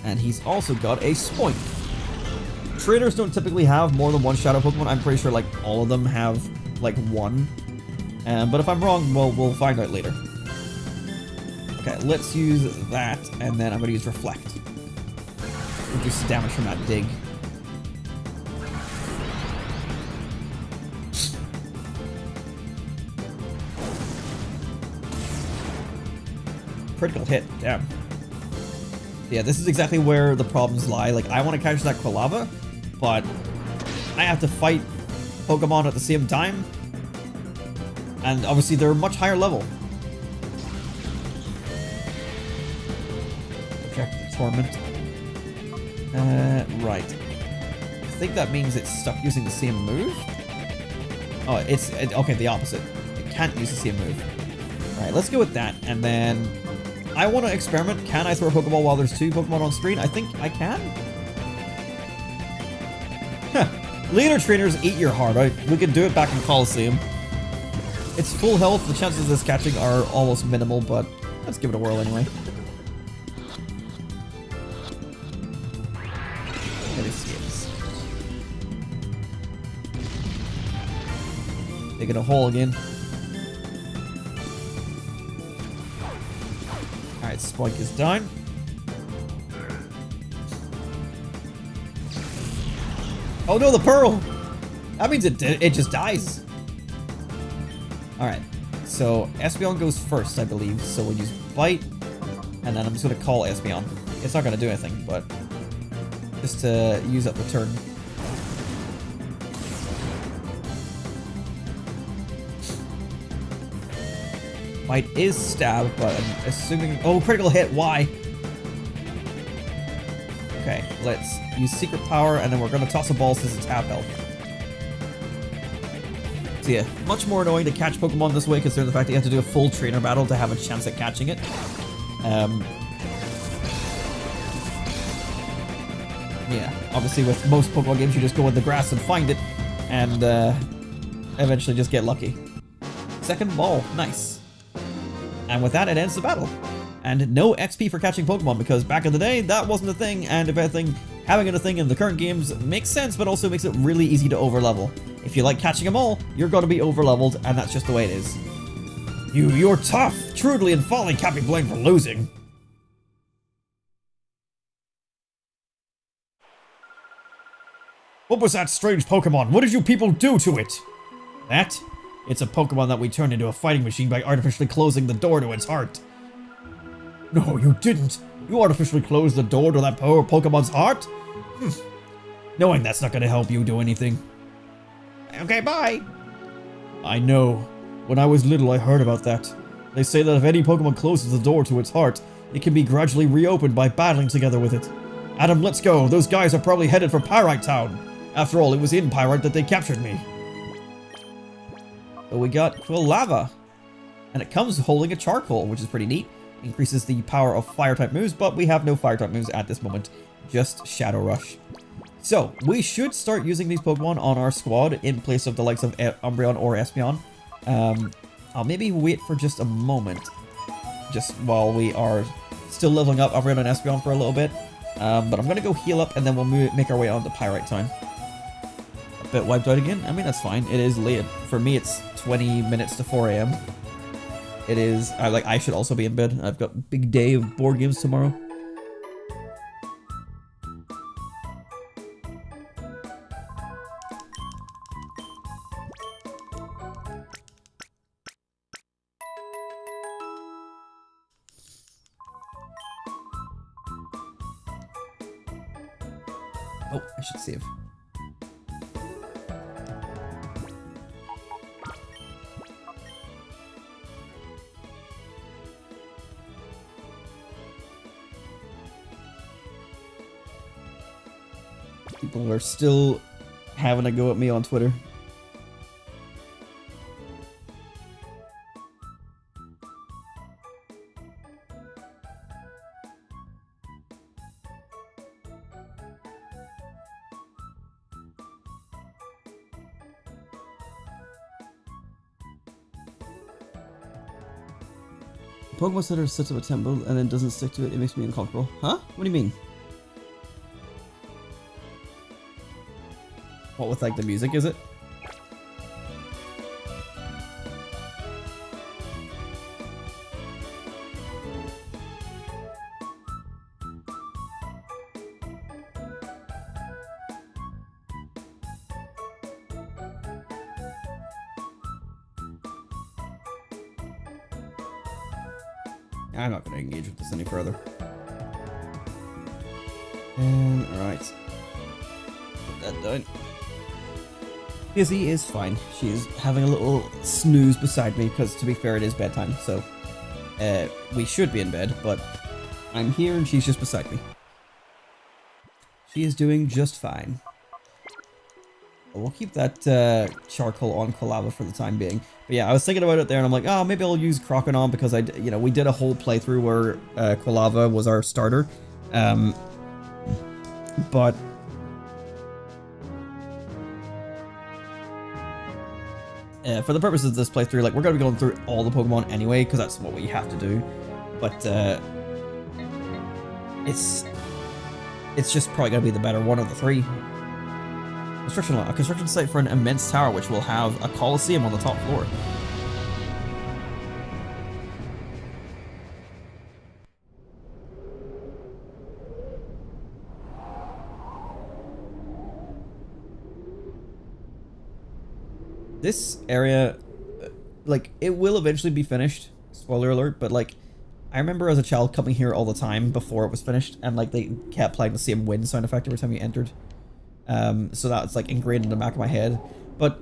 And he's also got a Spoink. Trainers don't typically have more than one Shadow Pokemon. I'm pretty sure like all of them have like one. But if I'm wrong, we'll find out later. Okay, let's use that, and then I'm going to use Reflect. Reduce the damage from that dig. Critical hit, damn. Yeah, this is exactly where the problems lie. Like, I want to catch that Quilava, but I have to fight Pokemon at the same time. And obviously they're much higher level. Check the Torment. Right. I think that means it's stuck using the same move. Oh, okay, the opposite. It can't use the same move. Alright, let's go with that, and then I want to experiment. Can I throw a Pokeball while there's two Pokemon on screen? I think I can. Huh. Leader trainers, eat your heart out. We can do it back in Colosseum. It's full health. The chances of this catching are almost minimal, but let's give it a whirl anyway. It escapes. Digging a hole again. Alright, Spoink is down. Oh no, the Pearl! That means it just dies. Alright, so Espeon goes first, I believe. So we'll use Bite, and then I'm just going to call Espeon. It's not going to do anything, but just to use up the turn. Bite is stab, but I'm assuming... Oh, critical hit, why? Okay, let's use Secret Power, and then we're going to toss a ball since it's half health. So yeah, much more annoying to catch Pokemon this way, considering the fact that you have to do a full trainer battle to have a chance at catching it. Yeah, obviously with most Pokemon games, you just go in the grass and find it, and eventually just get lucky. Second ball, nice. And with that, it ends the battle. And no XP for catching Pokemon, because back in the day, that wasn't a thing, and if anything, having it a thing in the current games makes sense, but also makes it really easy to overlevel. If you like catching them all, you're going to be overleveled, and that's just the way it is. You're tough! Trudely and Folly can't be blamed for losing. What was that strange Pokemon? What did you people do to it? That? It's a Pokemon that we turned into a fighting machine by artificially closing the door to its heart. No, you didn't. You artificially closed the door to that poor Pokemon's heart? Knowing that's not going to help you do anything. Okay, bye. I know. When I was little, I heard about that. They say that if any Pokemon closes the door to its heart, it can be gradually reopened by battling together with it. Adam, let's go. Those guys are probably headed for Pyrite Town. After all, it was in Pyrite that they captured me. But we got Quilava. And it comes holding a charcoal, which is pretty neat. Increases the power of Fire-type moves, but we have no Fire-type moves at this moment. Just Shadow Rush. So, we should start using these Pokemon on our squad in place of the likes of Umbreon or Espeon. I'll maybe wait for just a moment. Just while we are still leveling up Umbreon and Espeon for a little bit. But I'm going to go heal up and then we'll make our way on to Pyrite Town. A bit wiped out again? I mean, that's fine. It is late. For me, it's 20 minutes to 4 AM. It is, I should also be in bed. I've got a big day of board games tomorrow. Oh, I should save. People are still having a go at me on Twitter. Pokemon Center sets up a temple and then doesn't stick to it, it makes me uncomfortable. Huh? What do you mean? What with like the music, is it? I'm not going to engage with this any further. And alright. Put that down. Izzy is fine. She's having a little snooze beside me because, to be fair, it is bedtime, so we should be in bed, but I'm here and she's just beside me. She is doing just fine. We'll keep that charcoal on Colava for the time being. But yeah, I was thinking about it there, and I'm like, oh, maybe I'll use Croconon because we did a whole playthrough where Colava was our starter, but for the purposes of this playthrough, like, we're gonna be going through all the Pokemon anyway because that's what we have to do. But it's just probably gonna be the better one of the three. A construction site for an immense tower which will have a Colosseum on the top floor. This area, like, it will eventually be finished. Spoiler alert, but like, I remember as a child coming here all the time before it was finished, and like they kept playing the same wind sound effect every time you entered. So that's like ingrained in the back of my head. But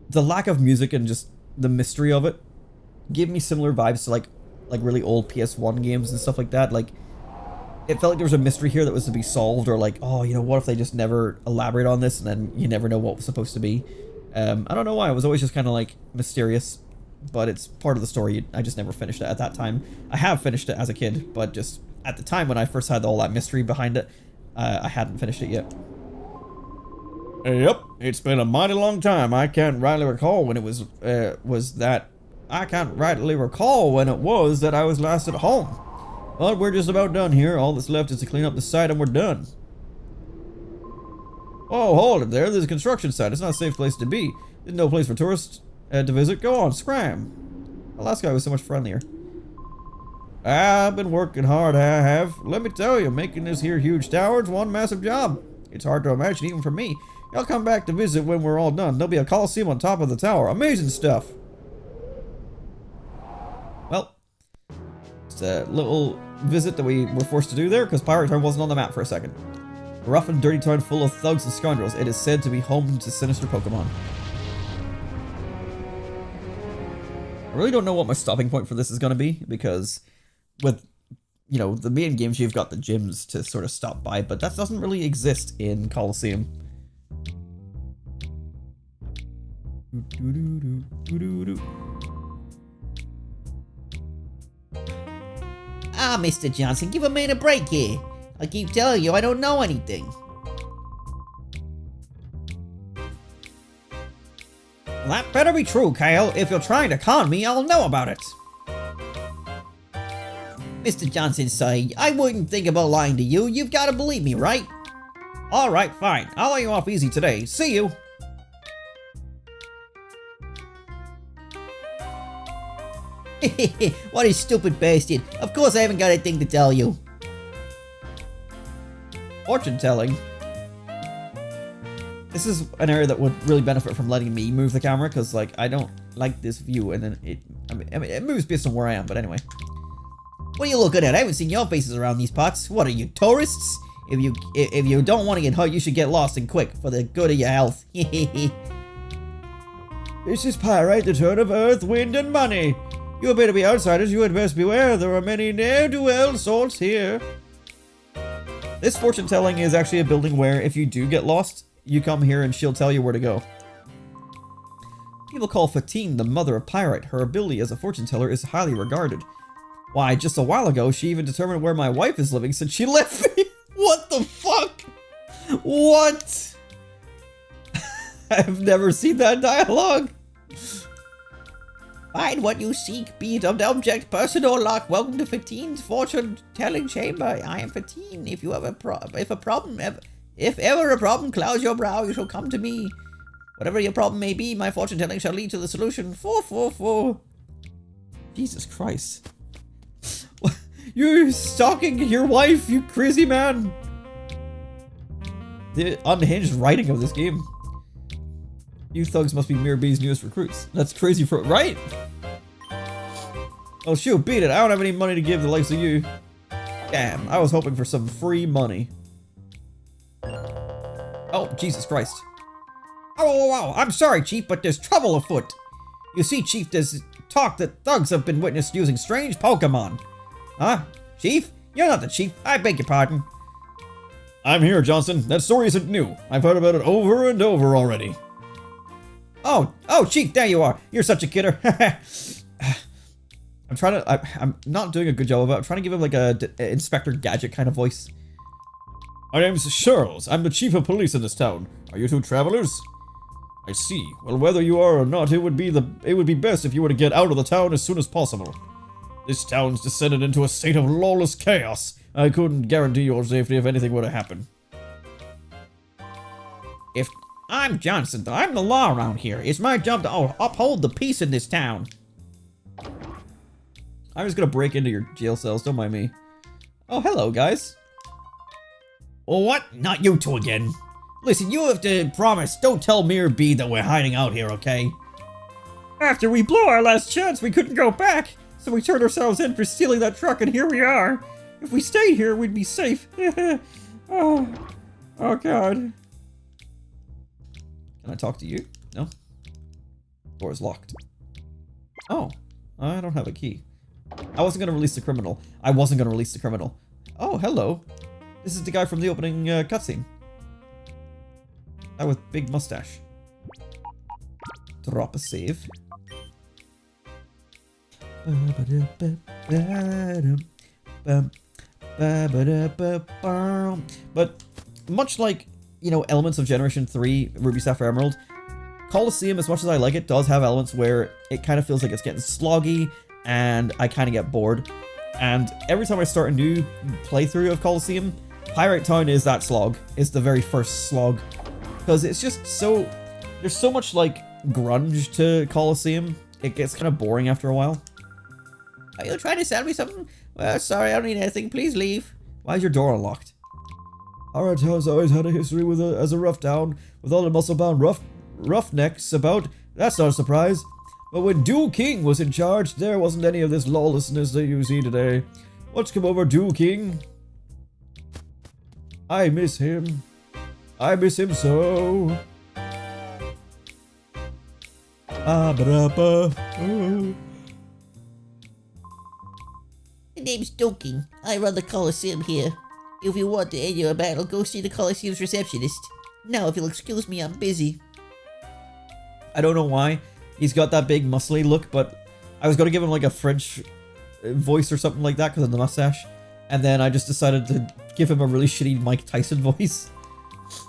the lack of music and just the mystery of it gave me similar vibes to like really old PS1 games and stuff like that. Like, it felt like there was a mystery here that was to be solved, or like, oh, what if they just never elaborate on this and then you never know what was supposed to be. I don't know why, it was always just kind of like mysterious, but it's part of the story. I just never finished it at that time. I have finished it as a kid, but just at the time when I first had all that mystery behind it, I hadn't finished it yet. Yep, it's been a mighty long time. I can't rightly recall when it was that I was last at home. But we're just about done here. All that's left is to clean up the site and we're done. Oh, hold it there. There's a construction site. It's not a safe place to be. There's no place for tourists to visit. Go on, scram. The last guy was so much friendlier. I've been working hard, I have. Let me tell you, making this here huge tower is one massive job. It's hard to imagine even for me. Y'all come back to visit when we're all done. There'll be a Colosseum on top of the tower. Amazing stuff. Well, it's a little visit that we were forced to do there because Pirate Town wasn't on the map for a second. A rough and dirty town full of thugs and scoundrels. It is said to be home to sinister Pokemon. I really don't know what my stopping point for this is going to be, because with, the main games, you've got the gyms to sort of stop by, but that doesn't really exist in Colosseum. Ah, Mr. Johnson, give a man a break here. I keep telling you I don't know anything. Well, that better be true, Kyle. If you're trying to con me, I'll know about it. Mr. Johnson, say, I wouldn't think about lying to you. You've got to believe me, right? Alright, fine. I'll let you off easy today. See you. What a stupid bastard. Of course I haven't got anything to tell you. Fortune telling. This is an area that would really benefit from letting me move the camera, because like I don't like this view, and then it moves based on where I am, but anyway. What are you looking at? I haven't seen your faces around these parts. What are you, tourists? If you don't want to get hurt, you should get lost and quick for the good of your health. This is Pyrite, the turn of earth, wind, and money. You appear to be outsiders, you had best beware. There are many ne'er-do-well sorts here. This fortune telling is actually a building where if you do get lost, you come here and she'll tell you where to go. People call Fatine the mother of Pyrite. Her ability as a fortune teller is highly regarded. Why, just a while ago, she even determined where my wife is living since she left me. What the fuck? What? I've never seen that dialogue. Find what you seek, be it an object, person, or luck. Welcome to Fatine's fortune-telling chamber. I am Fatine. If ever a problem clouds your brow, you shall come to me. Whatever your problem may be, my fortune-telling shall lead to the solution. 444. Jesus Christ. You're stalking your wife, you crazy man. The unhinged writing of this game. You thugs must be Mirabé's newest recruits. That's crazy for right? Oh shoot, beat it. I don't have any money to give the likes of you. Damn, I was hoping for some free money. Oh, Jesus Christ. Oh, I'm sorry, Chief, but there's trouble afoot. You see, Chief, there's talk that thugs have been witnessed using strange Pokemon. Huh? Chief? You're not the Chief. I beg your pardon. I'm here, Johnson. That story isn't new. I've heard about it over and over already. Oh, Chief, there you are. You're such a kidder. I'm not doing a good job of it. I'm trying to give him like a Inspector Gadget kind of voice. My name's Charles. I'm the chief of police in this town. Are you two travelers? I see. Well, whether you are or not, it would be best if you were to get out of the town as soon as possible. This town's descended into a state of lawless chaos. I couldn't guarantee your safety if anything were to happen. If I'm Johnson, though, I'm the law around here. It's my job to uphold the peace in this town. I'm just gonna break into your jail cells, don't mind me. Oh, hello, guys. Oh, what? Not you two again. Listen, you have to promise, don't tell Mirabé that we're hiding out here, okay? After we blew our last chance, we couldn't go back, so we turned ourselves in for stealing that truck, and here we are. If we stayed here, we'd be safe. Oh God. Can I talk to you? No? Door is locked. Oh, I don't have a key. I wasn't gonna release the criminal. Oh, hello. This is the guy from the opening cutscene. Guy with big mustache. Drop a save. But much like, you know, elements of Generation 3 Ruby, Sapphire, Emerald, Colosseum, as much as I like it, does have elements where it kind of feels like it's getting sloggy and I kind of get bored. And every time I start a new playthrough of Colosseum, Pyrite Town is that slog. It's the very first slog. Because it's just so... There's so much, like, grunge to Colosseum. It gets kind of boring after a while. Are you trying to sell me something? Well, sorry, I don't need anything. Please leave. Why is your door unlocked? Our town's always had a history as a rough town, with all the muscle-bound roughnecks about. That's not a surprise. But when Dew King was in charge, there wasn't any of this lawlessness that you see today. What's come over Dew King? I miss him. I miss him so. My name's Doking. I run the Colosseum here. If you want to end your battle, go see the Colosseum's receptionist. Now, if you'll excuse me, I'm busy. I don't know why he's got that big muscly look, but I was going to give him like a French voice or something like that because of the mustache. And then I just decided to give him a really shitty Mike Tyson voice.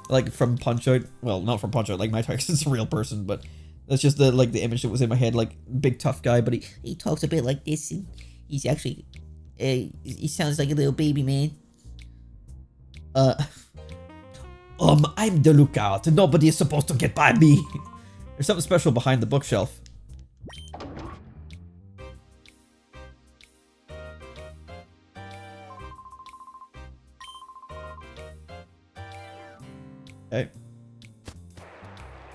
Like from Punch-Out. Well, not from Punch-Out, like Mike Tyson's a real person, but that's just the image that was in my head, like big tough guy, but he talks a bit like this, and he's actually he sounds like a little baby man. I'm the lookout. Nobody is supposed to get by me. There's something special behind the bookshelf. Okay.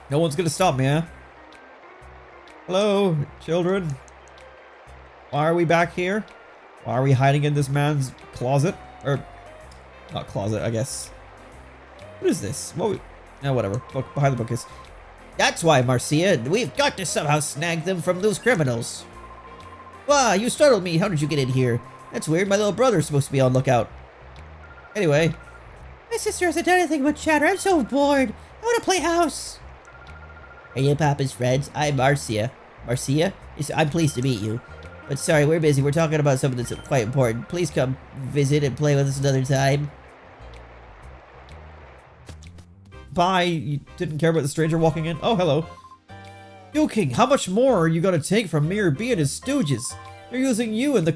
No one's gonna stop me, huh? Hello, children. Why are we back here? Why are we hiding in this man's closet? Or Not closet, I guess. What is this? What? No, whatever. Book behind the bookcase. That's why, Marcia. We've got to somehow snag them from those criminals. Wow, you startled me. How did you get in here? That's weird. My little brother's supposed to be on lookout. Anyway. My sister hasn't done anything but chatter. I'm so bored. I want to play house. Are you Papa's friends? I'm Marcia. Marcia? I'm pleased to meet you. But sorry, we're busy. We're talking about something that's quite important. Please come visit and play with us another time. Bye. You didn't care about the stranger walking in? Oh, hello. Yo, King, how much more are you gonna take from Mirror B and his stooges? They're using you in the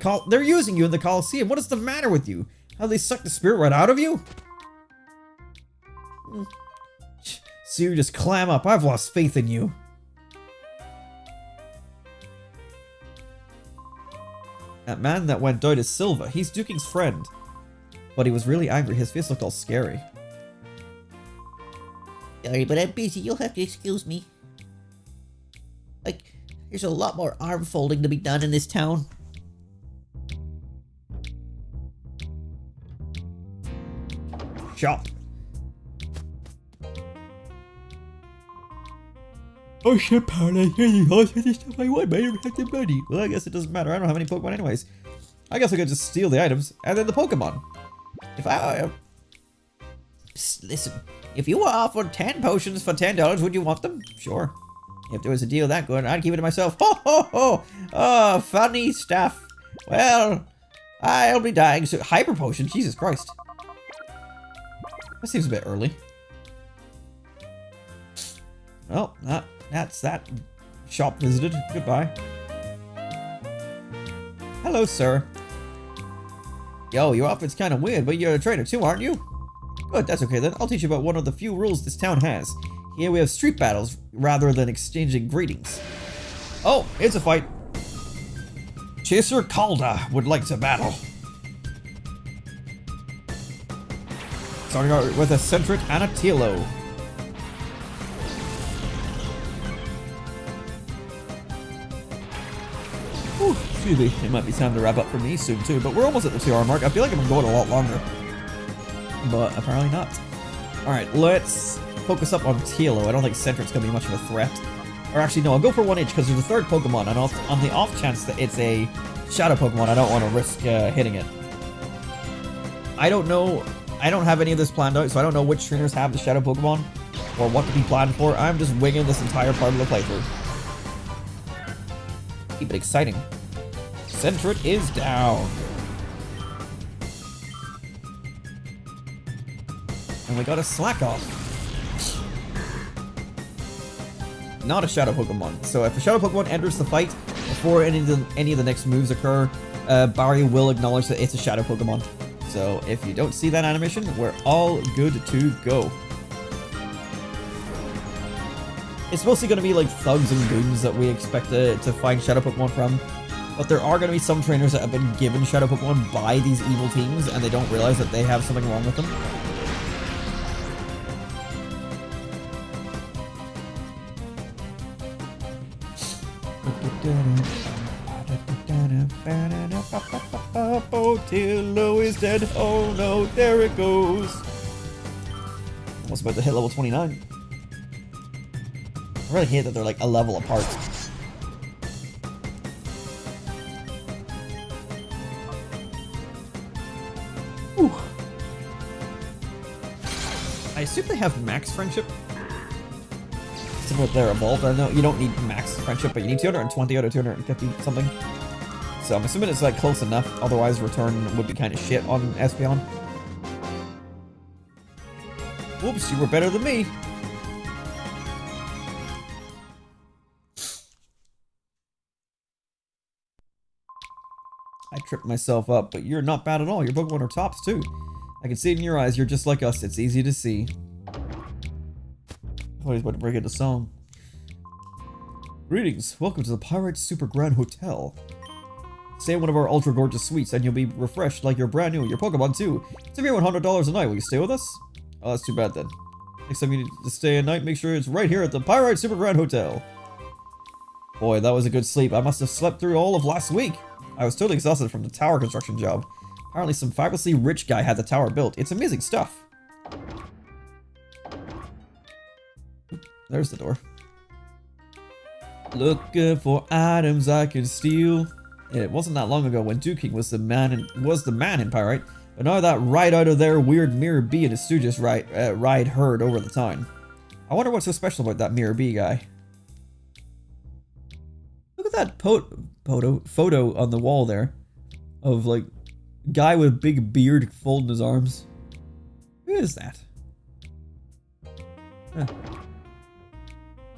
Colosseum. What is the matter with you? How they suck the spirit right out of you? So you just clam up. I've lost faith in you. That man that went out is Silva. He's Duking's friend. But he was really angry. His face looked all scary. Sorry, but I'm busy. You'll have to excuse me. Like, there's a lot more arm folding to be done in this town. Shop. Oh shit, Paul, I really also the stuff I want, but I don't have the money. Well, I guess it doesn't matter. I don't have any Pokemon anyways. I guess I could just steal the items and then the Pokemon. If I... Psst, listen, if you were offered 10 potions for $10, would you want them? Sure. If there was a deal that good, I'd keep it to myself. Ho ho ho! Oh, funny stuff. Well, I'll be dying soon. Hyper potion? Jesus Christ. That seems a bit early. Well, that's that shop visited. Goodbye. Hello, sir. Yo, your outfit's kind of weird, but you're a trainer too, aren't you? Good, that's okay then. I'll teach you about one of the few rules this town has. Here we have street battles rather than exchanging greetings. Oh, it's a fight. Chaser Calda would like to battle. Starting out with a Centric and a Tilo. Whew, excuse me. It might be time to wrap up for me soon too, but we're almost at the 2 hour mark. I feel like I've been going a lot longer. But apparently not. Alright, let's focus up on Tilo. I don't think Centric's gonna be much of a threat. Or actually, no, I'll go for 1H because there's a third Pokemon, and on the off chance that it's a Shadow Pokemon, I don't want to risk hitting it. I don't know. I don't have any of this planned out, so I don't know which trainers have the Shadow Pokemon or what to be planned for. I'm just winging this entire part of the playthrough. Keep it exciting. Centric is down. And we got a Slack Off. Not a Shadow Pokemon. So if a Shadow Pokemon enters the fight before any of the next moves occur, Barry will acknowledge that it's a Shadow Pokemon. So if you don't see that animation, we're all good to go. It's mostly going to be like thugs and goons that we expect to find Shadow Pokemon from. But there are going to be some trainers that have been given Shadow Pokemon by these evil teams and they don't realize that they have something wrong with them. Oh, Tilo is dead. Oh no, there it goes. Almost about to hit level 29. I really hate that they're like a level apart. Whew. I assume they have max friendship. Similar to their evolved. I know you don't need max friendship, but you need 220 out of 250 something. So I'm assuming it's like close enough, otherwise return would be kind of shit on Espeon. Whoops, you were better than me. I tripped myself up, but you're not bad at all. Your Pokemon are tops too. I can see it in your eyes, you're just like us. It's easy to see. I thought he was about to break into song. Greetings, welcome to the Pirate Super Grand Hotel. Stay in one of our ultra gorgeous suites and you'll be refreshed like you're brand new. Your Pokemon too. It's over $100 a night. Will you stay with us? Oh, that's too bad then. Next time you need to stay a night, make sure it's right here at the Pirate Super Grand Hotel. Boy, that was a good sleep. I must have slept through all of last week. I was totally exhausted from the tower construction job. Apparently some fabulously rich guy had the tower built. It's amazing stuff. There's the door. Looking for items I can steal. It wasn't that long ago when Duking was the man in Pyrite, but now that right out of there, weird Mirror B and his stooges ride herd over the town. I wonder what's so special about that Mirror B guy. Look at that photo on the wall there of like guy with big beard folding his arms. Who is that? Huh.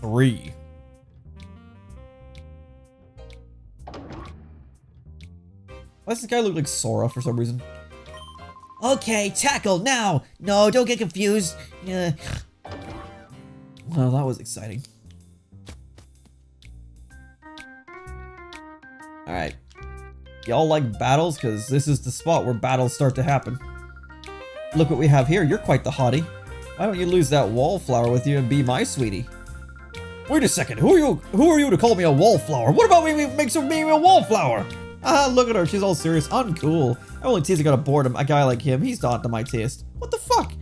3. Why does this guy look like Sora for some reason? Okay, tackle now! No, don't get confused. Well, that was exciting. Alright. Y'all like battles? Because this is the spot where battles start to happen. Look what we have here. You're quite the hottie. Why don't you lose that wallflower with you and be my sweetie? Wait a second, who are you to call me a wallflower? What about me makes me a wallflower? Ah, look at her. She's all serious. Uncool. I'm only teasing out of boredom. A guy like him, he's not to my taste. What the fuck?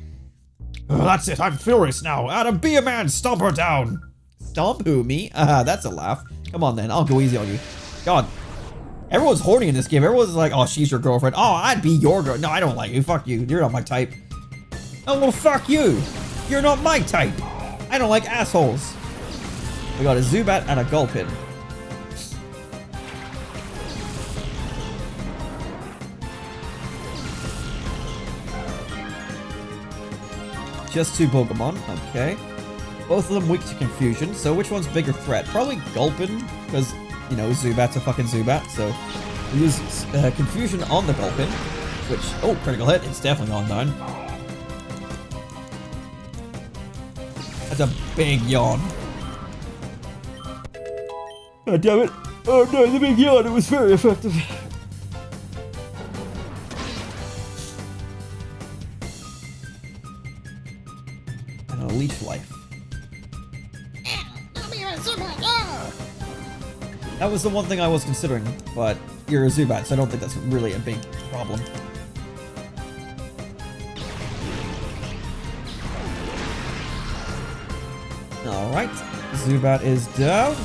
That's it, I'm furious now. Adam, be a man, stomp her down. Stomp who, me? That's a laugh. Come on then, I'll go easy on you. God. Everyone's horny in this game. Everyone's like, oh, she's your girlfriend. Oh, I'd be your girl. No, I don't like you. Fuck you. You're not my type. Oh, well, fuck you. You're not my type. I don't like assholes. We got a Zubat and a Gulpin. Just 2 Pokemon, okay. Both of them weak to confusion, so which one's bigger threat? Probably Gulpin, because, you know, Zubat's a fucking Zubat, so we use confusion on the Gulpin, which, oh, critical hit, it's definitely gone down. That's a big yawn. Oh, damn it. Oh no, the big yawn, it was very effective. And a leech life. That was the one thing I was considering, but you're a Zubat, so I don't think that's really a big problem. Alright, Zubat is down.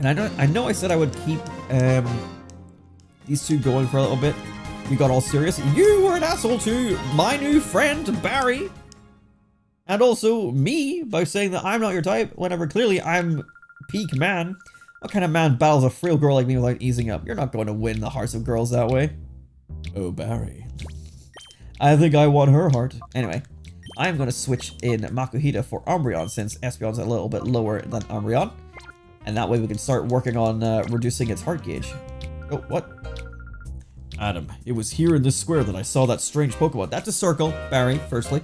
And I know I said I would keep these two going for a little bit. We got all serious. You were an asshole to my new friend, Barry. And also me, by saying that I'm not your type, whenever clearly I'm peak man. What kind of man battles a frail girl like me without easing up? You're not going to win the hearts of girls that way. Oh, Barry. I think I won her heart. Anyway, I'm going to switch in Makuhita for Umbreon, since Espeon's a little bit lower than Umbreon. And that way we can start working on reducing its heart gauge. Oh, what? Adam, it was here in this square that I saw that strange Pokemon. That's a circle, Barry, firstly.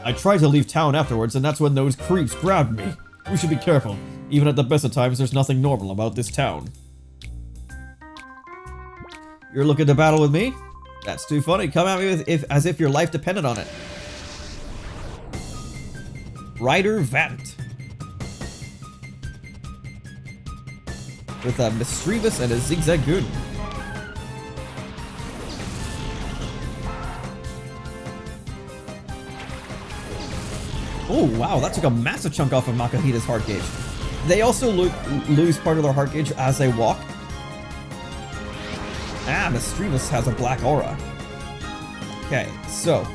I tried to leave town afterwards, and that's when those creeps grabbed me. We should be careful. Even at the best of times, there's nothing normal about this town. You're looking to battle with me? That's too funny. Come at me with as if your life depended on it. Ryder Vant. With a Mischievous and a Zigzagoon. Oh wow, that took a massive chunk off of Makuhita's heart gauge. They also lose part of their heart gauge as they walk. Ah, Mischievous has a black aura. Okay, so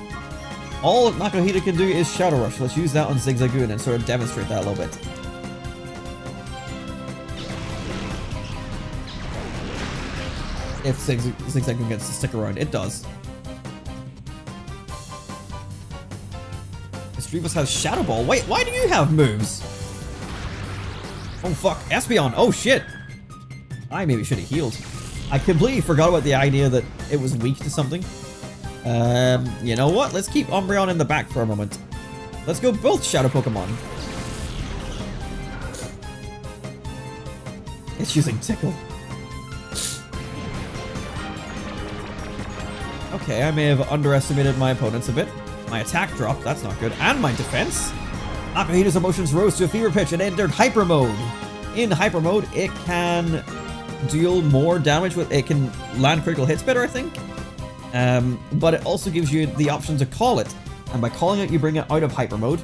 all Makuhita can do is Shadow Rush. Let's use that on Zigzagoon and sort of demonstrate that a little bit. If Zigzagoon gets to stick around, it does. Mischievous has Shadow Ball. Wait, why do you have moves? Oh fuck, Espeon. Oh shit. I maybe should have healed. I completely forgot about the idea that it was weak to something. You know what? Let's keep Umbreon in the back for a moment. Let's go both Shadow Pokemon. It's using Tickle. Okay, I may have underestimated my opponents a bit. My attack dropped, that's not good. And my defense. Makuhita's emotions rose to a fever pitch and entered Hyper Mode. In Hyper Mode, it can deal more damage with, it can land critical hits better, I think. But it also gives you the option to call it, and by calling it, you bring it out of hyper mode,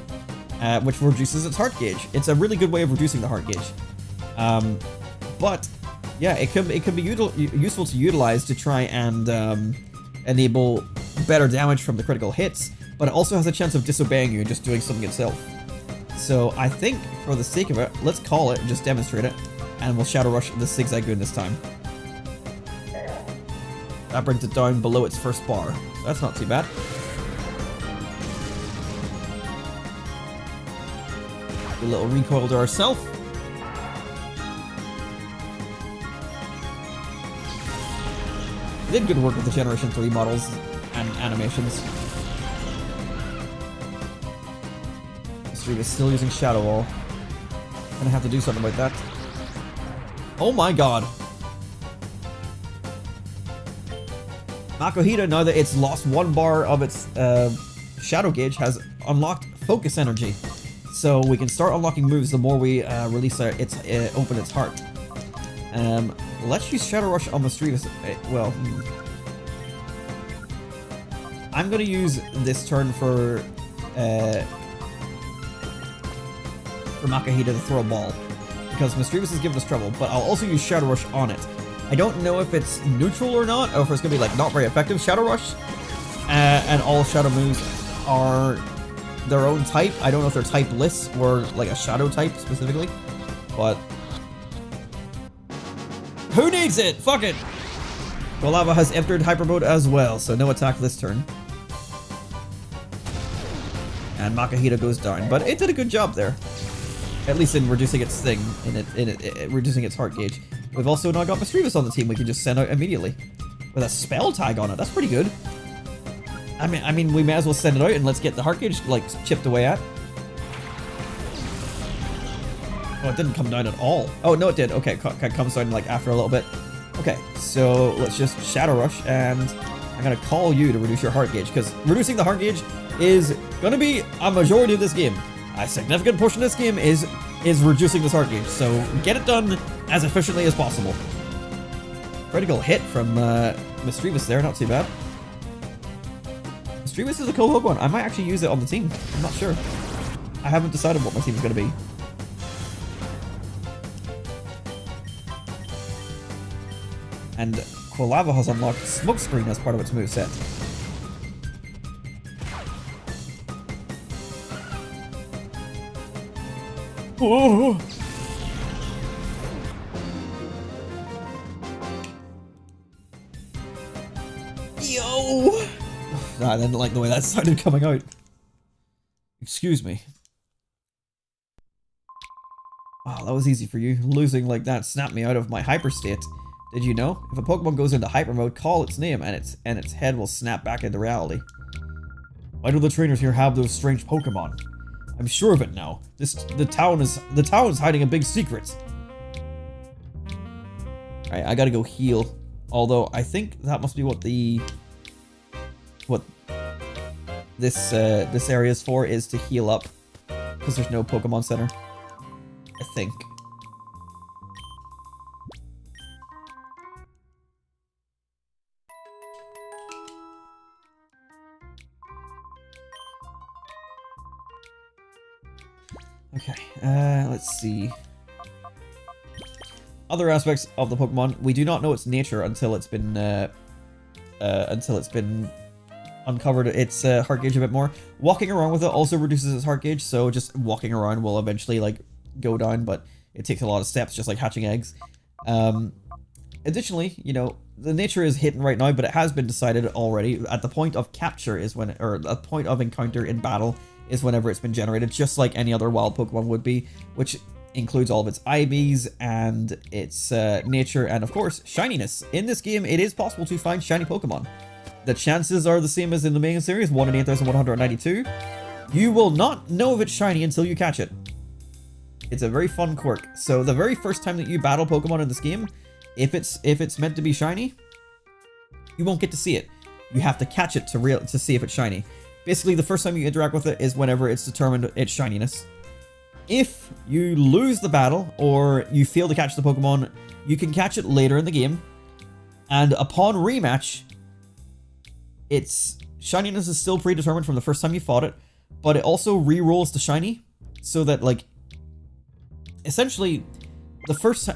which reduces its heart gauge. It's a really good way of reducing the heart gauge. But yeah, it can be useful to utilize to try and enable better damage from the critical hits, but it also has a chance of disobeying you and just doing something itself. So I think, for the sake of it, let's call it and just demonstrate it, and we'll Shadow Rush the Zigzagoon this time. That brings it down below its first bar. That's not too bad. A little recoil to ourselves. Did good work with the Generation 3 models and animations. Street is still using Shadow Wall. Gonna have to do something about that. Oh my god. Makuhita, now that it's lost 1 bar of its shadow gauge, has unlocked focus energy. So we can start unlocking moves the more we release open its heart. Let's use Shadow Rush on Misdreavus. Well, I'm gonna use this turn for Makuhita to throw a ball, because Misdreavus has given us trouble, but I'll also use Shadow Rush on it. I don't know if it's neutral or not, or if it's gonna be like not very effective Shadow Rush, and all shadow moves are their own type. I don't know if they're typeless or like a shadow type specifically, but who needs it? Fuck it! Golava has entered hyper mode as well, so no attack this turn. And Makuhita goes down, but it did a good job there. At least in reducing its thing, reducing its heart gauge. We've also now got Misdreavus on the team we can just send out immediately. With a spell tag on it, that's pretty good. I mean, we may as well send it out and let's get the heart gauge, like, chipped away at. Oh, it didn't come down at all. Oh, no it did. Okay, it comes down, like, after a little bit. Okay, so let's just Shadow Rush, and I'm gonna call you to reduce your heart gauge, because reducing the heart gauge is gonna be a majority of this game. A significant portion of this game is reducing this heart gauge, so get it done as efficiently as possible. Critical hit from Misdreavus there, not too bad. Misdreavus is a cool Pokemon. I might actually use it on the team. I'm not sure. I haven't decided what my team is going to be. And Quilava has unlocked Smokescreen as part of its moveset. Oh. Yo! I didn't like the way that sounded coming out. Excuse me. Wow, that was easy for you. Losing like that snapped me out of my hyper state. Did you know? If a Pokemon goes into hyper mode, call its name and its head will snap back into reality. Why do the trainers here have those strange Pokemon? I'm sure of it now. The town is hiding a big secret. Alright, I gotta go heal. Although I think that must be what this area is for, is to heal up, because there's no Pokemon Center. I think. Okay, let's see. Other aspects of the Pokemon, we do not know its nature until it's been uncovered its heart gauge a bit more. Walking around with it also reduces its heart gauge, so just walking around will eventually like go down, but it takes a lot of steps, just like hatching eggs. Additionally, you know, the nature is hidden right now, but it has been decided already. At the point of capture is when, or a point of encounter in battle is whenever it's been generated, just like any other wild Pokemon would be, which includes all of its IVs and its nature and, of course, shininess. In this game, it is possible to find shiny Pokemon. The chances are the same as in the main series, 1 in 8,192. You will not know if it's shiny until you catch it. It's a very fun quirk. So the very first time that you battle Pokemon in this game, if it's meant to be shiny, you won't get to see it. You have to catch it to see if it's shiny. Basically, the first time you interact with it is whenever it's determined its shininess. If you lose the battle, or you fail to catch the Pokemon You can catch it later in the game, and upon rematch, its shininess is still predetermined from the first time you fought it, but it also re-rolls the shiny, so that, like, essentially,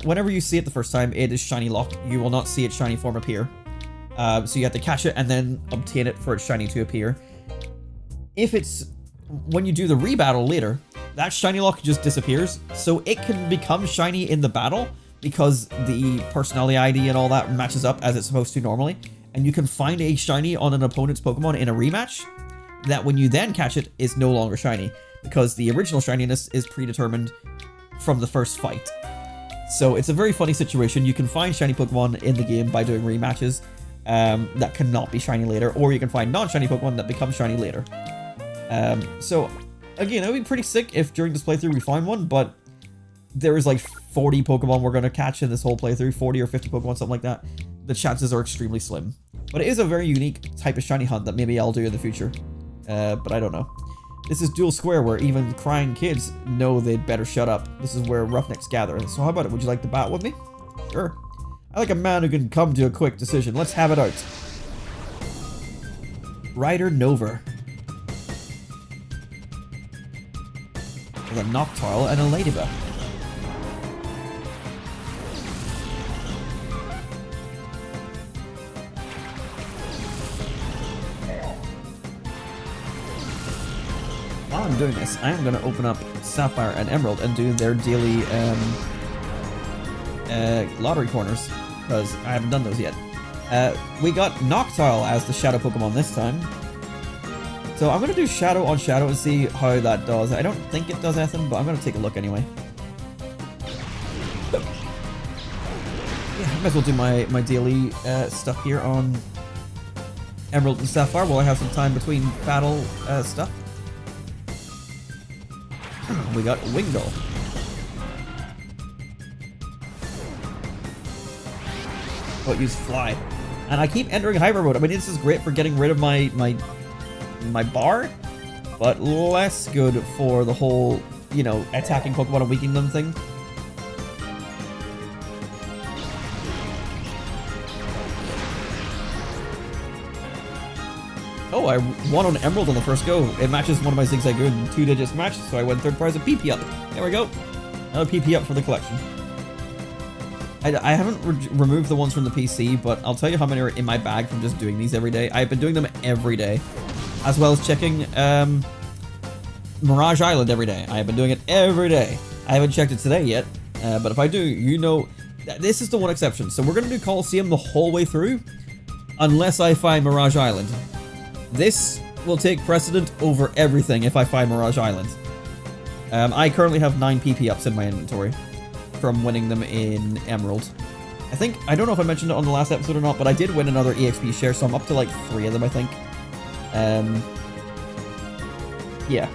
whenever you see it the first time, it is shiny locked. You will not see its shiny form appear. So you have to catch it and then obtain it for its shiny to appear. When you do the rebattle later, that shiny lock just disappears, so it can become shiny in the battle because the personality ID and all that matches up as it's supposed to normally, and you can find a shiny on an opponent's Pokemon in a rematch that when you then catch it is no longer shiny because the original shininess is predetermined from the first fight. So it's a very funny situation. You can find shiny Pokemon in the game by doing rematches that cannot be shiny later, or you can find non-shiny Pokemon that become shiny later. So again, it would be pretty sick if during this playthrough we find one, but there is like 40 Pokemon we're going to catch in this whole playthrough, 40 or 50 Pokemon, something like that. The chances are extremely slim. But it is a very unique type of shiny hunt that maybe I'll do in the future. But I don't know. This is Duel Square, where even crying kids know they'd better shut up. This is where roughnecks gather. So how about it? Would you like to bat with me? Sure. I like a man who can come to a quick decision. Let's have it out. Ryder Nova. With a Noctowl and a Ladybug. While I'm doing this, I am going to open up Sapphire and Emerald and do their daily lottery corners, because I haven't done those yet. We got Noctowl as the Shadow Pokemon this time. So I'm going to do Shadow on Shadow and see how that does. I don't think it does anything, but I'm going to take a look anyway. Yeah, I might as well do my daily stuff here on Emerald and Sapphire while I have some time between battle stuff. We got Wingull. Oh, use Fly. And I keep entering Hyper Mode. I mean, this is great for getting rid of my bar, but less good for the whole, you know, attacking Pokemon and weakening them thing. Oh, I won on Emerald on the first go. It matches one of my Zigzagoon 2-digits match, so I won third prize of PP up. There we go. Another PP up for the collection. I haven't removed the ones from the PC, but I'll tell you how many are in my bag from just doing these every day. I've been doing them every day, as well as checking Mirage Island every day. I have been doing it every day. I haven't checked it today yet, but if I do, you know, this is the one exception. So we're going to do Colosseum the whole way through, unless I find Mirage Island. This will take precedent over everything if I find Mirage Island. I currently have 9 PP ups in my inventory from winning them in Emerald. I don't know if I mentioned it on the last episode or not, but I did win another EXP share, so I'm up to like 3 of them, I think. Yeah.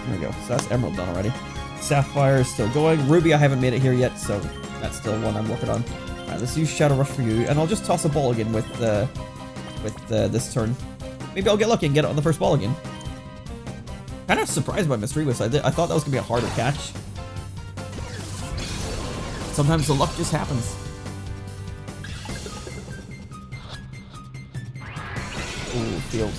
There we go. So that's Emerald done already. Sapphire is still going. Ruby, I haven't made it here yet, so that's still one I'm working on. Alright, let's use Shadow Rush for you, and I'll just toss a ball again with this turn. Maybe I'll get lucky and get it on the first ball again. Kind of surprised by Mystery Wisp. I thought that was going to be a harder catch. Sometimes the luck just happens. Ooh, field.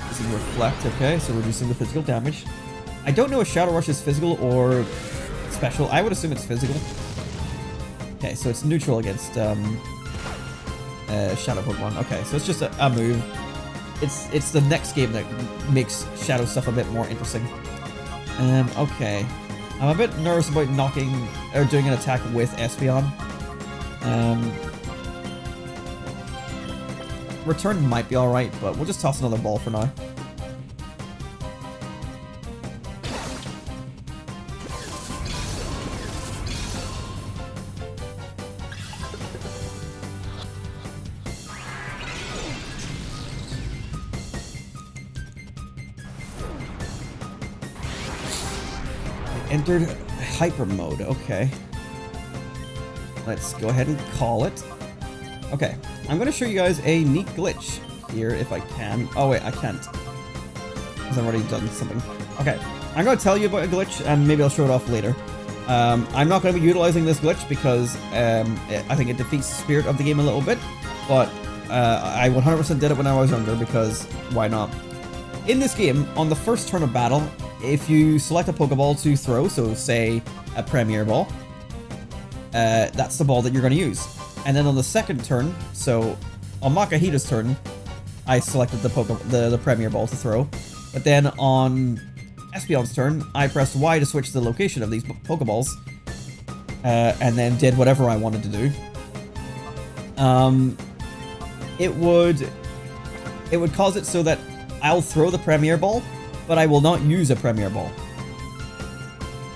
Using Reflect, okay, so reducing the physical damage. I don't know if Shadow Rush is physical or special. I would assume it's physical. Okay, so it's neutral against Shadow Pokemon. Okay, so it's just a move. It's the next game that makes Shadow stuff a bit more interesting. Okay. I'm a bit nervous about doing an attack with Espeon. Return might be alright, but we'll just toss another ball for now. Entered hyper mode. Okay. Let's go ahead and call it. Okay. I'm going to show you guys a neat glitch here if I can. Oh, wait, I can't. Because I've already done something. Okay. I'm going to tell you about a glitch, and maybe I'll show it off later. I'm not going to be utilizing this glitch because I think it defeats the spirit of the game a little bit, but I 100% did it when I was younger because why not? In this game, on the first turn of battle, if you select a Pokeball to throw, so say a Premier Ball, that's the ball that you're going to use. And then on the second turn, so on Makuhita's turn, I selected the Premier Ball to throw, but then on Espeon's turn, I pressed Y to switch the location of these Pokeballs, and then did whatever I wanted to do. It would cause it so that I'll throw the Premier Ball, but I will not use a Premier Ball.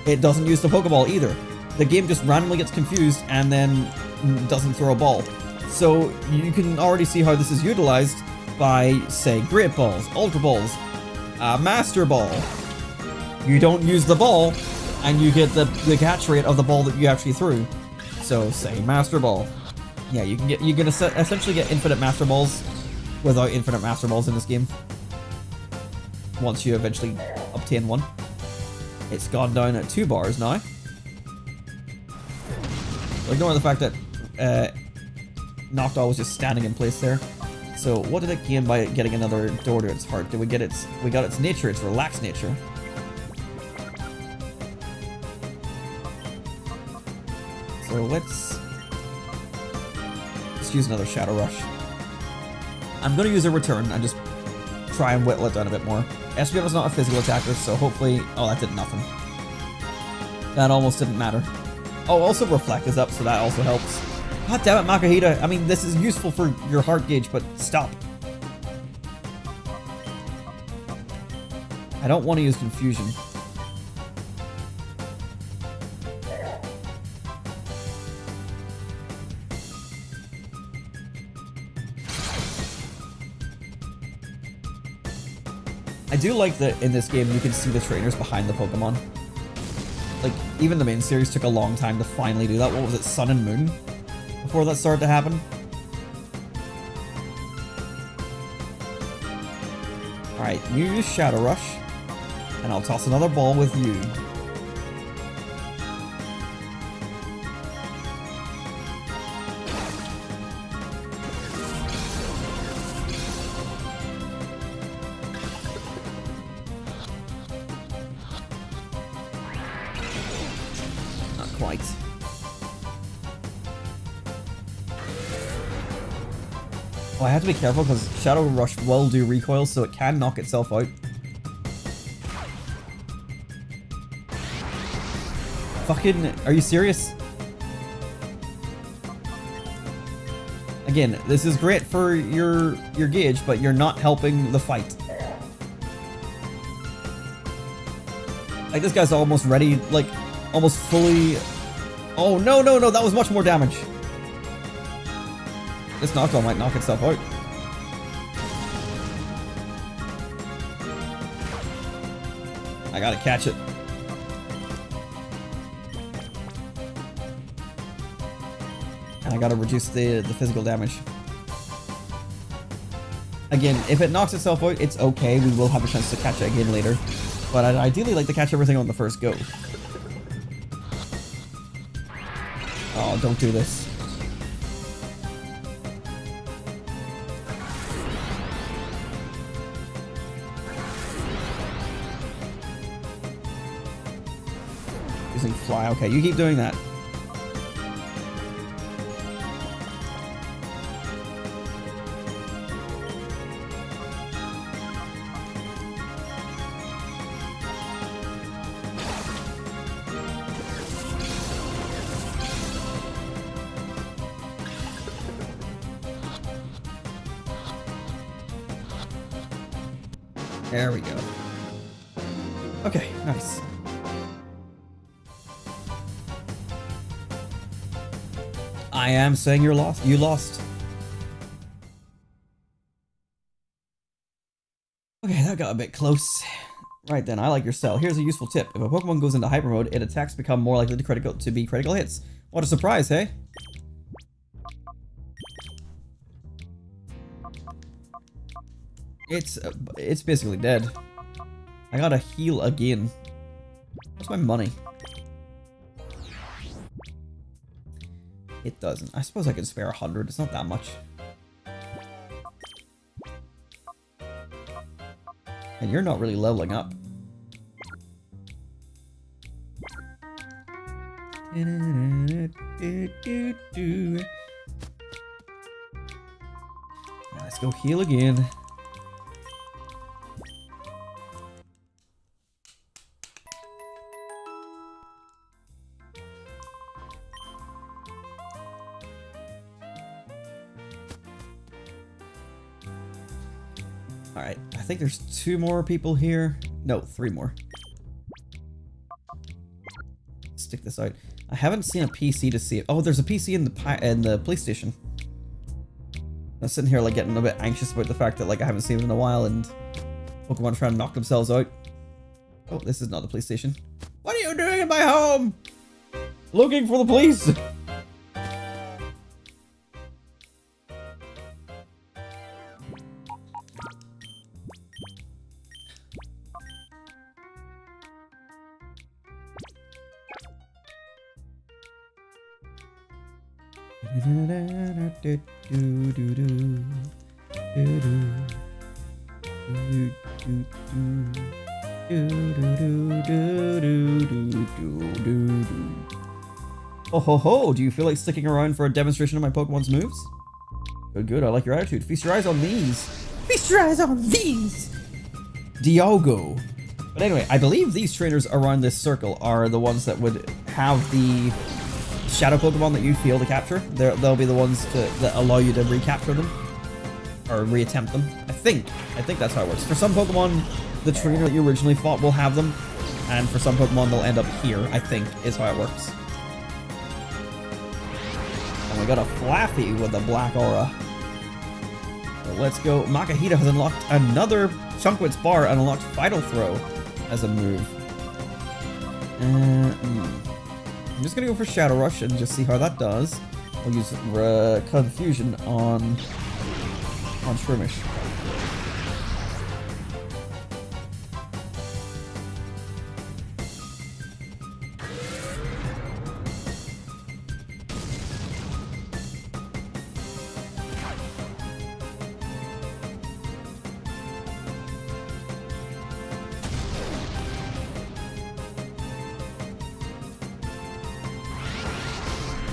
It doesn't use the Pokeball either. The game just randomly gets confused and then doesn't throw a ball. So you can already see how this is utilized by, say, Great Balls, Ultra Balls, Master Ball. You don't use the ball, and you get the catch rate of the ball that you actually threw. So, say Master Ball. Yeah, you can essentially get infinite Master Balls without infinite Master Balls in this game. Once you eventually obtain one. It's gone down at 2 bars now. Ignore the fact that Noctowl was just standing in place there. So, what did it gain by getting another door to its heart? Did we get its? We got its nature, its relaxed nature. So let's use another Shadow Rush. I'm going to use a Return and just try and whittle it down a bit more. Espeon was not a physical attacker, so hopefully... Oh, that did nothing. That almost didn't matter. Oh, also Reflect is up, so that also helps. God damn it, Makuhita. I mean, this is useful for your heart gauge, but stop. I don't want to use Confusion. I do like that in this game you can see the trainers behind the Pokemon. Like, even the main series took a long time to finally do that. What was it, Sun and Moon? Before that started to happen? Alright, you use Shadow Rush, and I'll toss another ball with you. Quite. Oh, I have to be careful because Shadow Rush will do recoil, so it can knock itself out. Fucking, are you serious? Again, this is great for your gauge, but you're not helping the fight. Like, this guy's almost ready, like, almost fully... Oh, no, no, no, that was much more damage. This Noctowl might knock itself out. I gotta catch it. And I gotta reduce the physical damage. Again, if it knocks itself out, it's okay. We will have a chance to catch it again later. But I'd ideally like to catch everything on the first go. Oh, don't do this. Using Fly. Okay, you keep doing that. There we go. Okay, nice. I am saying you're lost. You lost. Okay, that got a bit close. Right then, I like your style. Here's a useful tip. If a Pokemon goes into hyper mode, its attacks become more likely to be critical hits. What a surprise, hey? It's basically dead. I gotta heal again. What's my money? It doesn't. I suppose I can spare 100. It's not that much. And you're not really leveling up. Let's go heal again. Alright, I think there's 2 more people here. No, 3 more. Stick this out. I haven't seen a PC to see it. Oh, there's a PC in the police station. I'm sitting here like getting a bit anxious about the fact that like I haven't seen it in a while and Pokemon trying to knock themselves out. Oh, this is not the police station. What are you doing in my home? Looking for the police. Oh ho ho, do you feel like sticking around for a demonstration of my Pokemon's moves? Good, good, I like your attitude. Feast your eyes on these. Feast your eyes on these! Diogo. But anyway, I believe these trainers around this circle are the ones that would have the shadow Pokemon that you fail to capture. They'll be the ones that allow you to recapture them. Or reattempt them. I think that's how it works. For some Pokemon, the trainer that you originally fought will have them. And for some Pokemon, they'll end up here, I think, is how it works. And we got a Flaffy with a black aura. So let's go. Makahita has unlocked another Chunkwit's bar and unlocked Vital Throw as a move. I'm just gonna go for Shadow Rush and just see how that does. I'll use Confusion on Shroomish.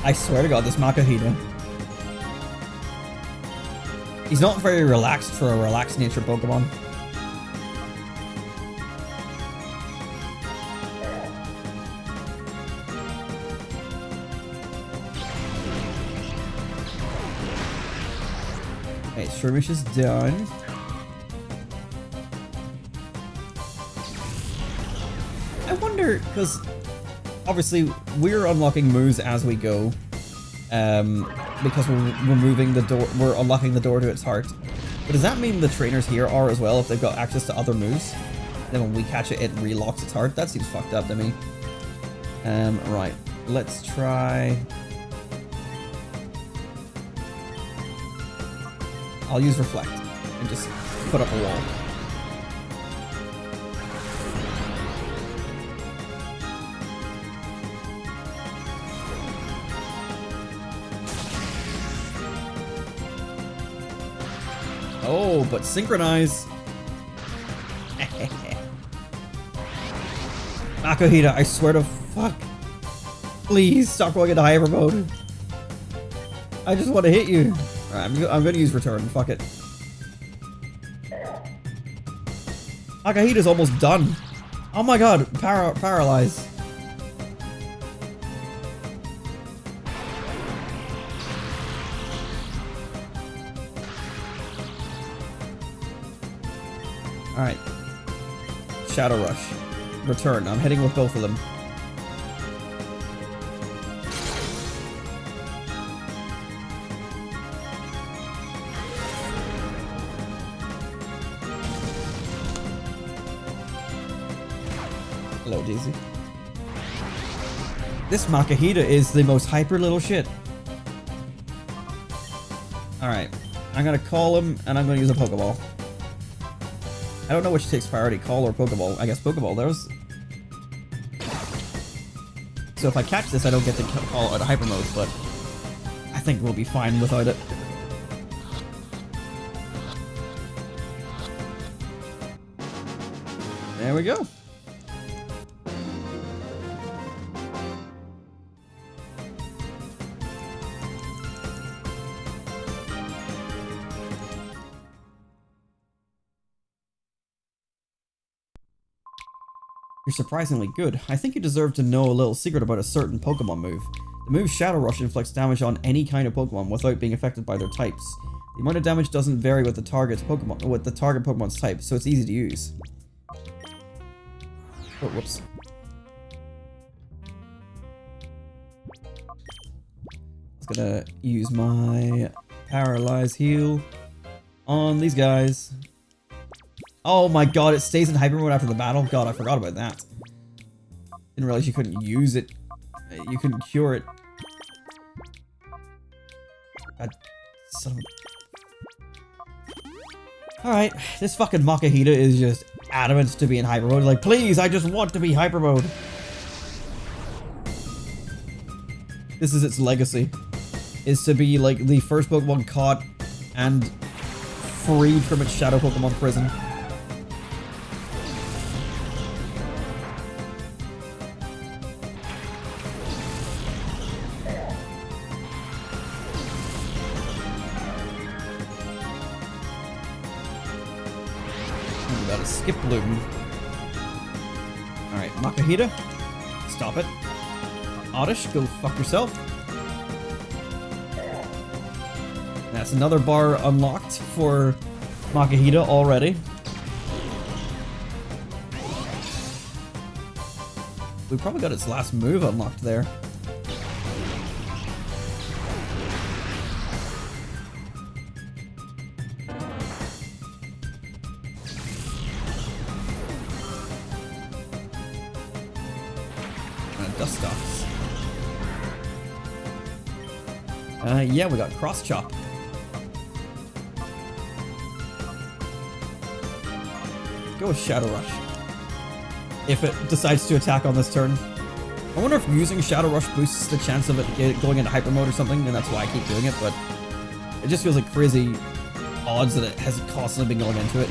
I swear to God, this Makahita. He's not very relaxed for a relaxed nature Pokemon. Okay, Shroomish is done. I wonder, because obviously we're unlocking moves as we go. Because we're removing the door, we're unlocking the door to its heart. But does that mean the trainers here are as well if they've got access to other moves? Then when we catch it, it relocks its heart? That seems fucked up to me. Right. Let's try... I'll use Reflect and just put up a wall. Oh, but synchronize. Makahita, I swear to fuck. Please stop going into hyper mode. I just want to hit you. Alright, I'm gonna use return. Fuck it. Makahita's almost done. Oh my god, paralyze. Alright. Shadow Rush. Return. I'm hitting with both of them. Hello, Daisy. This Makahita is the most hyper little shit. Alright. I'm gonna call him and I'm gonna use a Pokeball. I don't know which takes priority, Call or Pokeball. I guess Pokeball does. So if I catch this, I don't get to call out of Hyper Mode, but I think we'll be fine without it. There we go. You're surprisingly good. I think you deserve to know a little secret about a certain Pokemon move. The move Shadow Rush inflicts damage on any kind of Pokemon without being affected by their types. The amount of damage doesn't vary with the target Pokemon's type, so it's easy to use. Oh, whoops. I was gonna use my Paralyze Heal on these guys. Oh my god, it stays in hyper mode after the battle? God, I forgot about that. Didn't realize you couldn't use it. You couldn't cure it. God, son of a... Alright, this fucking Makahita is just adamant to be in hyper mode. Like, please, I just want to be hyper mode. This is its legacy. Is to be like the first Pokemon caught and freed from its Shadow Pokemon prison. That is Skip Bloom. Alright, Makahita. Stop it. Oddish, go fuck yourself. That's another bar unlocked for Makahita already. We probably got its last move unlocked there. Dustox. Yeah, we got Cross Chop. Go with Shadow Rush. If it decides to attack on this turn. I wonder if using Shadow Rush boosts the chance of it going into hyper mode or something, and that's why I keep doing it, but it just feels like crazy odds that it has constantly been going into it.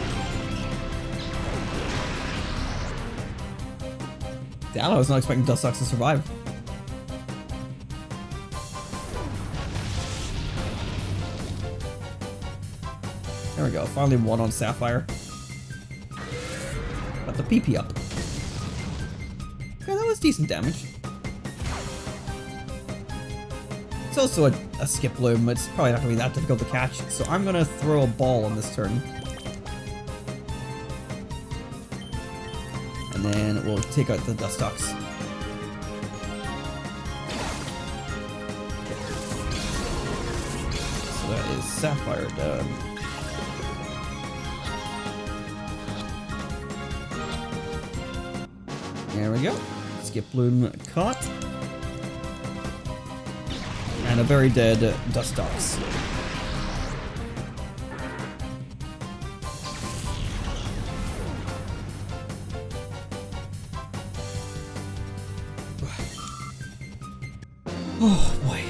Damn, I was not expecting Dustox to survive. There we go, finally won on Sapphire. Got the PP up. Okay, that was decent damage. It's also a Skip Bloom, it's probably not going to be that difficult to catch, so I'm going to throw a ball on this turn. And then we'll take out the Dustox. So that is Sapphire done. There we go. Skip Bloom caught. And a very dead Dustox. Oh boy.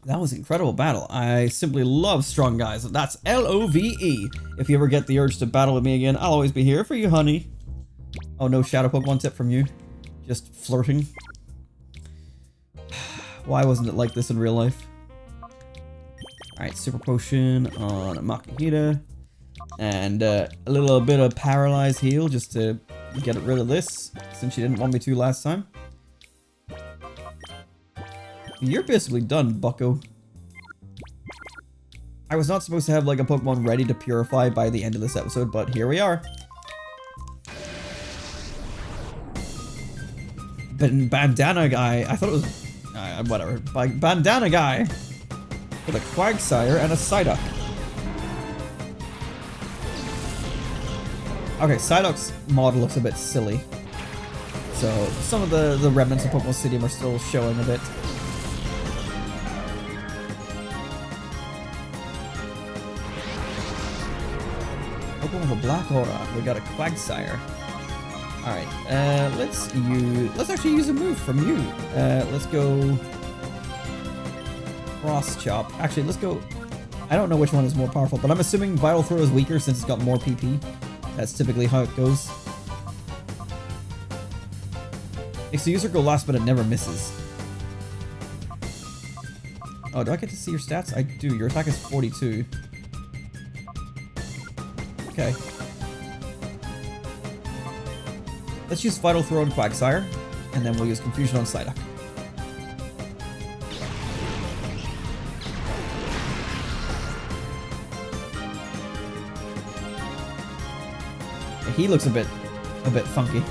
That was an incredible battle. I simply love strong guys. That's L-O-V-E. If you ever get the urge to battle with me again, I'll always be here for you, honey. Oh, no Shadow Pokemon tip from you. Just flirting. Why wasn't it like this in real life? Alright, Super Potion on Makahita. And a little bit of Paralyze Heal just to get rid of this, since you didn't want me to last time. You're basically done, bucko. I was not supposed to have like a Pokemon ready to purify by the end of this episode, but here we are. Bandana guy, I thought it was... whatever. Bandana guy with a Quagsire and a Psyduck. Okay, Psyduck's model looks a bit silly. So some of the remnants of Pokémon Stadium are still showing a bit. Pokemon with a black aura. We got a Quagsire. Alright, let's actually use a move from you. Let's go Cross Chop. Actually, let's go. I don't know which one is more powerful, but I'm assuming Vital Throw is weaker since it's got more PP. That's typically how it goes. Makes the user go last, but it never misses. Oh, do I get to see your stats? I do. Your attack is 42. Okay. Let's use Vital Throw on Quagsire, and then we'll use Confusion on Psyduck. He looks a bit funky.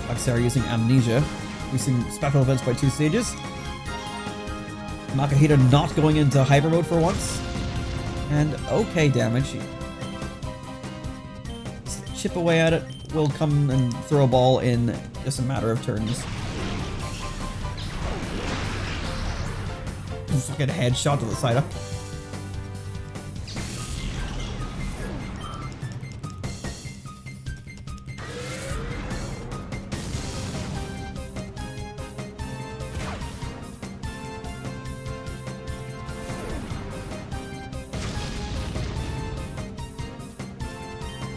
Quagsire using Amnesia, using special events by 2 stages. Makahita not going into Hyper Mode for once, and okay damage. Chip away at it. Will come and throw a ball in just a matter of turns. Fucking headshot to the side up.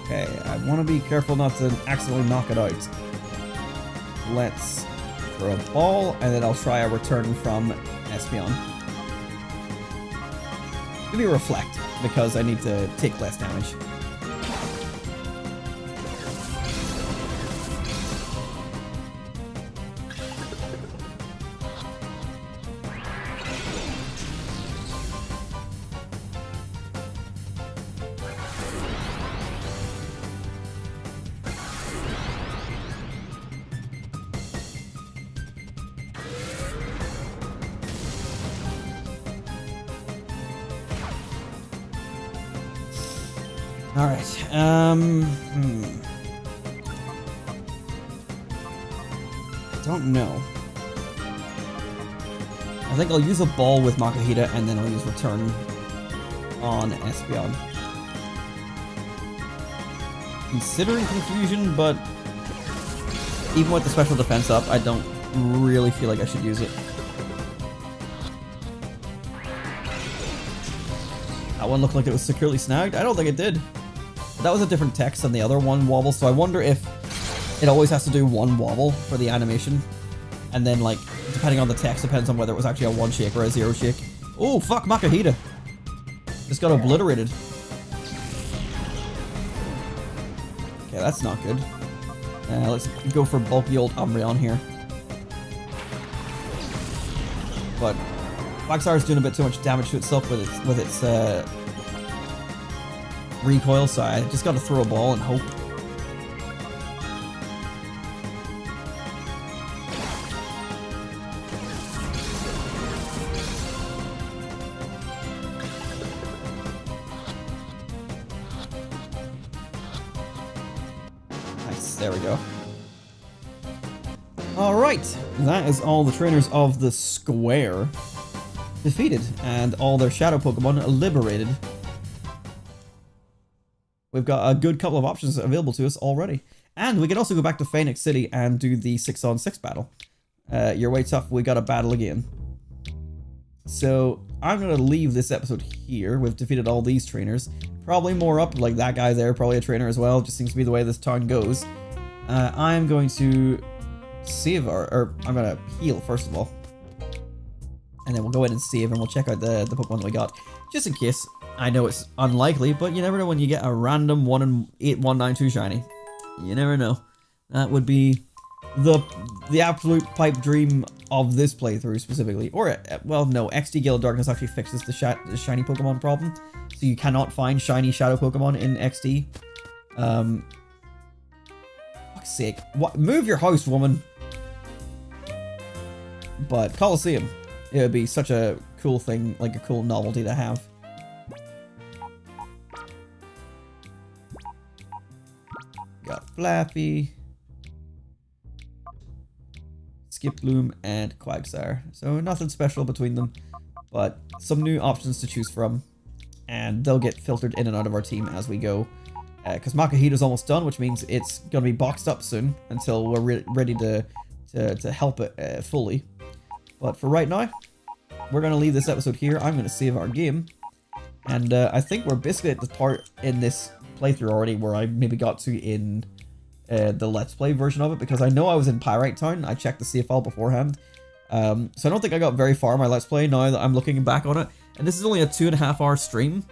Okay, I want to be careful not to accidentally knock it out. Let's throw a ball, and then I'll try a return from Espeon. Give me a Reflect, because I need to take less damage. Alright, I don't know. I think I'll use a ball with Makahita, and then I'll use Return on Espeon. Considering Confusion, but even with the special defense up, I don't really feel like I should use it. That one looked like it was securely snagged. I don't think it did. That was a different text than the other one wobble, so I wonder if it always has to do one wobble for the animation. And then, like, depending on the text, depends on whether it was actually a 1 shake or a 0 shake. Oh, fuck, Makahita. Just got obliterated. Okay, that's not good. Let's go for bulky old Umbreon here. But Quagsire is doing a bit too much damage to itself with its recoil, so I just gotta throw a ball and hope. Nice, there we go. Alright, that is all the trainers of the square defeated, and all their shadow Pokemon liberated. We've got a good couple of options available to us already. And we can also go back to Phoenix City and do the 6-on-6 battle. Your way tough, we got a battle again. So I'm going to leave this episode here. We've defeated all these trainers. Probably more up, like that guy there, probably a trainer as well. Just seems to be the way this town goes. I'm going to save, or I'm going to heal first of all. And then we'll go in and save, and we'll check out the Pokemon that we got. Just in case. I know it's unlikely, but you never know when you get a random 1 in 8192 shiny. You never know. That would be the absolute pipe dream of this playthrough specifically. Or, well, no, XD Gale of Darkness actually fixes the shiny Pokemon problem. So you cannot find shiny shadow Pokemon in XD. Fuck's sake. What? Move your house, woman! But Colosseum, it would be such a cool thing, like a cool novelty to have. Got Flappy. Skiploom, and Quagsire. So nothing special between them, but some new options to choose from, and they'll get filtered in and out of our team as we go. Because Makahita's almost done, which means it's going to be boxed up soon until we're ready to help it fully. But for right now, we're going to leave this episode here. I'm going to save our game. And I think we're basically at the part in this playthrough already where I maybe got to in the Let's Play version of it, because I know I was in Pyrite Town. I checked the save file beforehand. So I don't think I got very far in my Let's Play now that I'm looking back on it. And this is only a 2.5 hour stream.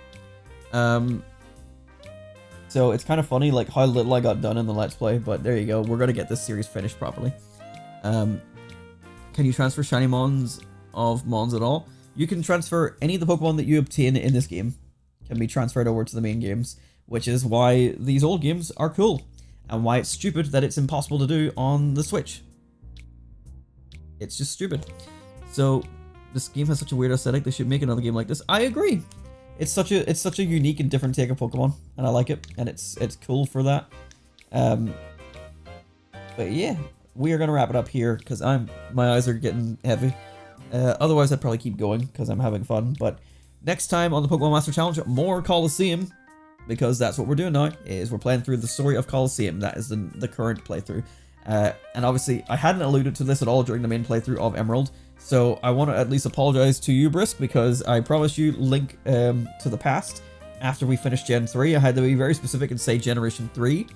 So it's kind of funny like how little I got done in the Let's Play, but there you go. We're going to get this series finished properly. Can you transfer shiny Mons of Mons at all? You can transfer any of the Pokemon that you obtain in this game can be transferred over to the main games, which is why these old games are cool, and why it's stupid that it's impossible to do on the Switch. It's just stupid. So this game has such a weird aesthetic. They should make another game like this. I agree. It's such a unique and different take of Pokemon, and I like it, and it's cool for that. But yeah, we are gonna wrap it up here because my eyes are getting heavy. Otherwise, I'd probably keep going because I'm having fun. But next time on the Pokemon Master Challenge, more Colosseum, because that's what we're doing now. Is we're playing through the story of Colosseum. That is the current playthrough. And obviously, I hadn't alluded to this at all during the main playthrough of Emerald. So I want to at least apologize to you, Brisk, because I promised you link to the past after we finished Gen 3. I had to be very specific and say Generation 3,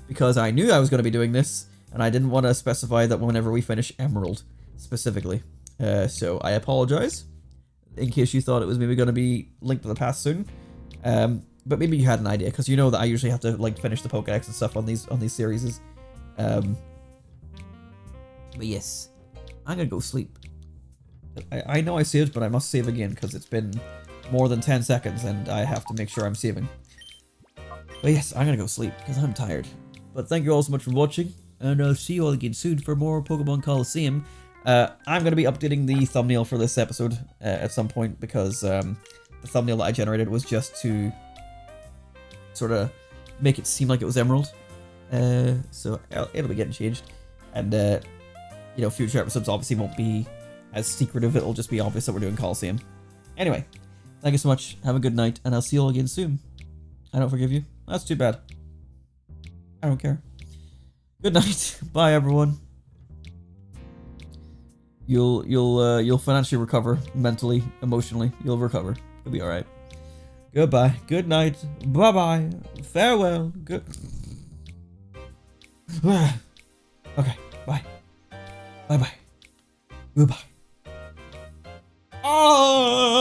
because I knew I was going to be doing this, and I didn't want to specify that whenever we finish Emerald, specifically. So I apologize, in case you thought it was maybe going to be linked to the past soon. But maybe you had an idea, because you know that I usually have to like finish the Pokédex and stuff on these series. But yes, I'm going to go sleep. I know I saved, but I must save again because it's been more than 10 seconds and I have to make sure I'm saving. But yes, I'm gonna go sleep because I'm tired. But thank you all so much for watching, and I'll see you all again soon for more Pokemon Colosseum. I'm going to be updating the thumbnail for this episode at some point, because the thumbnail that I generated was just to sort of make it seem like it was Emerald. So it'll be getting changed. And, you know, future episodes obviously won't be as secretive. It'll just be obvious that we're doing Colosseum. Anyway, thank you so much. Have a good night, and I'll see you all again soon. I don't forgive you. That's too bad. I don't care. Good night. Bye, everyone. You'll financially recover, mentally, emotionally. You'll recover. You'll be all right. Goodbye. Good night. Bye bye. Farewell. Good. Okay. Bye. Bye bye. Goodbye. Oh!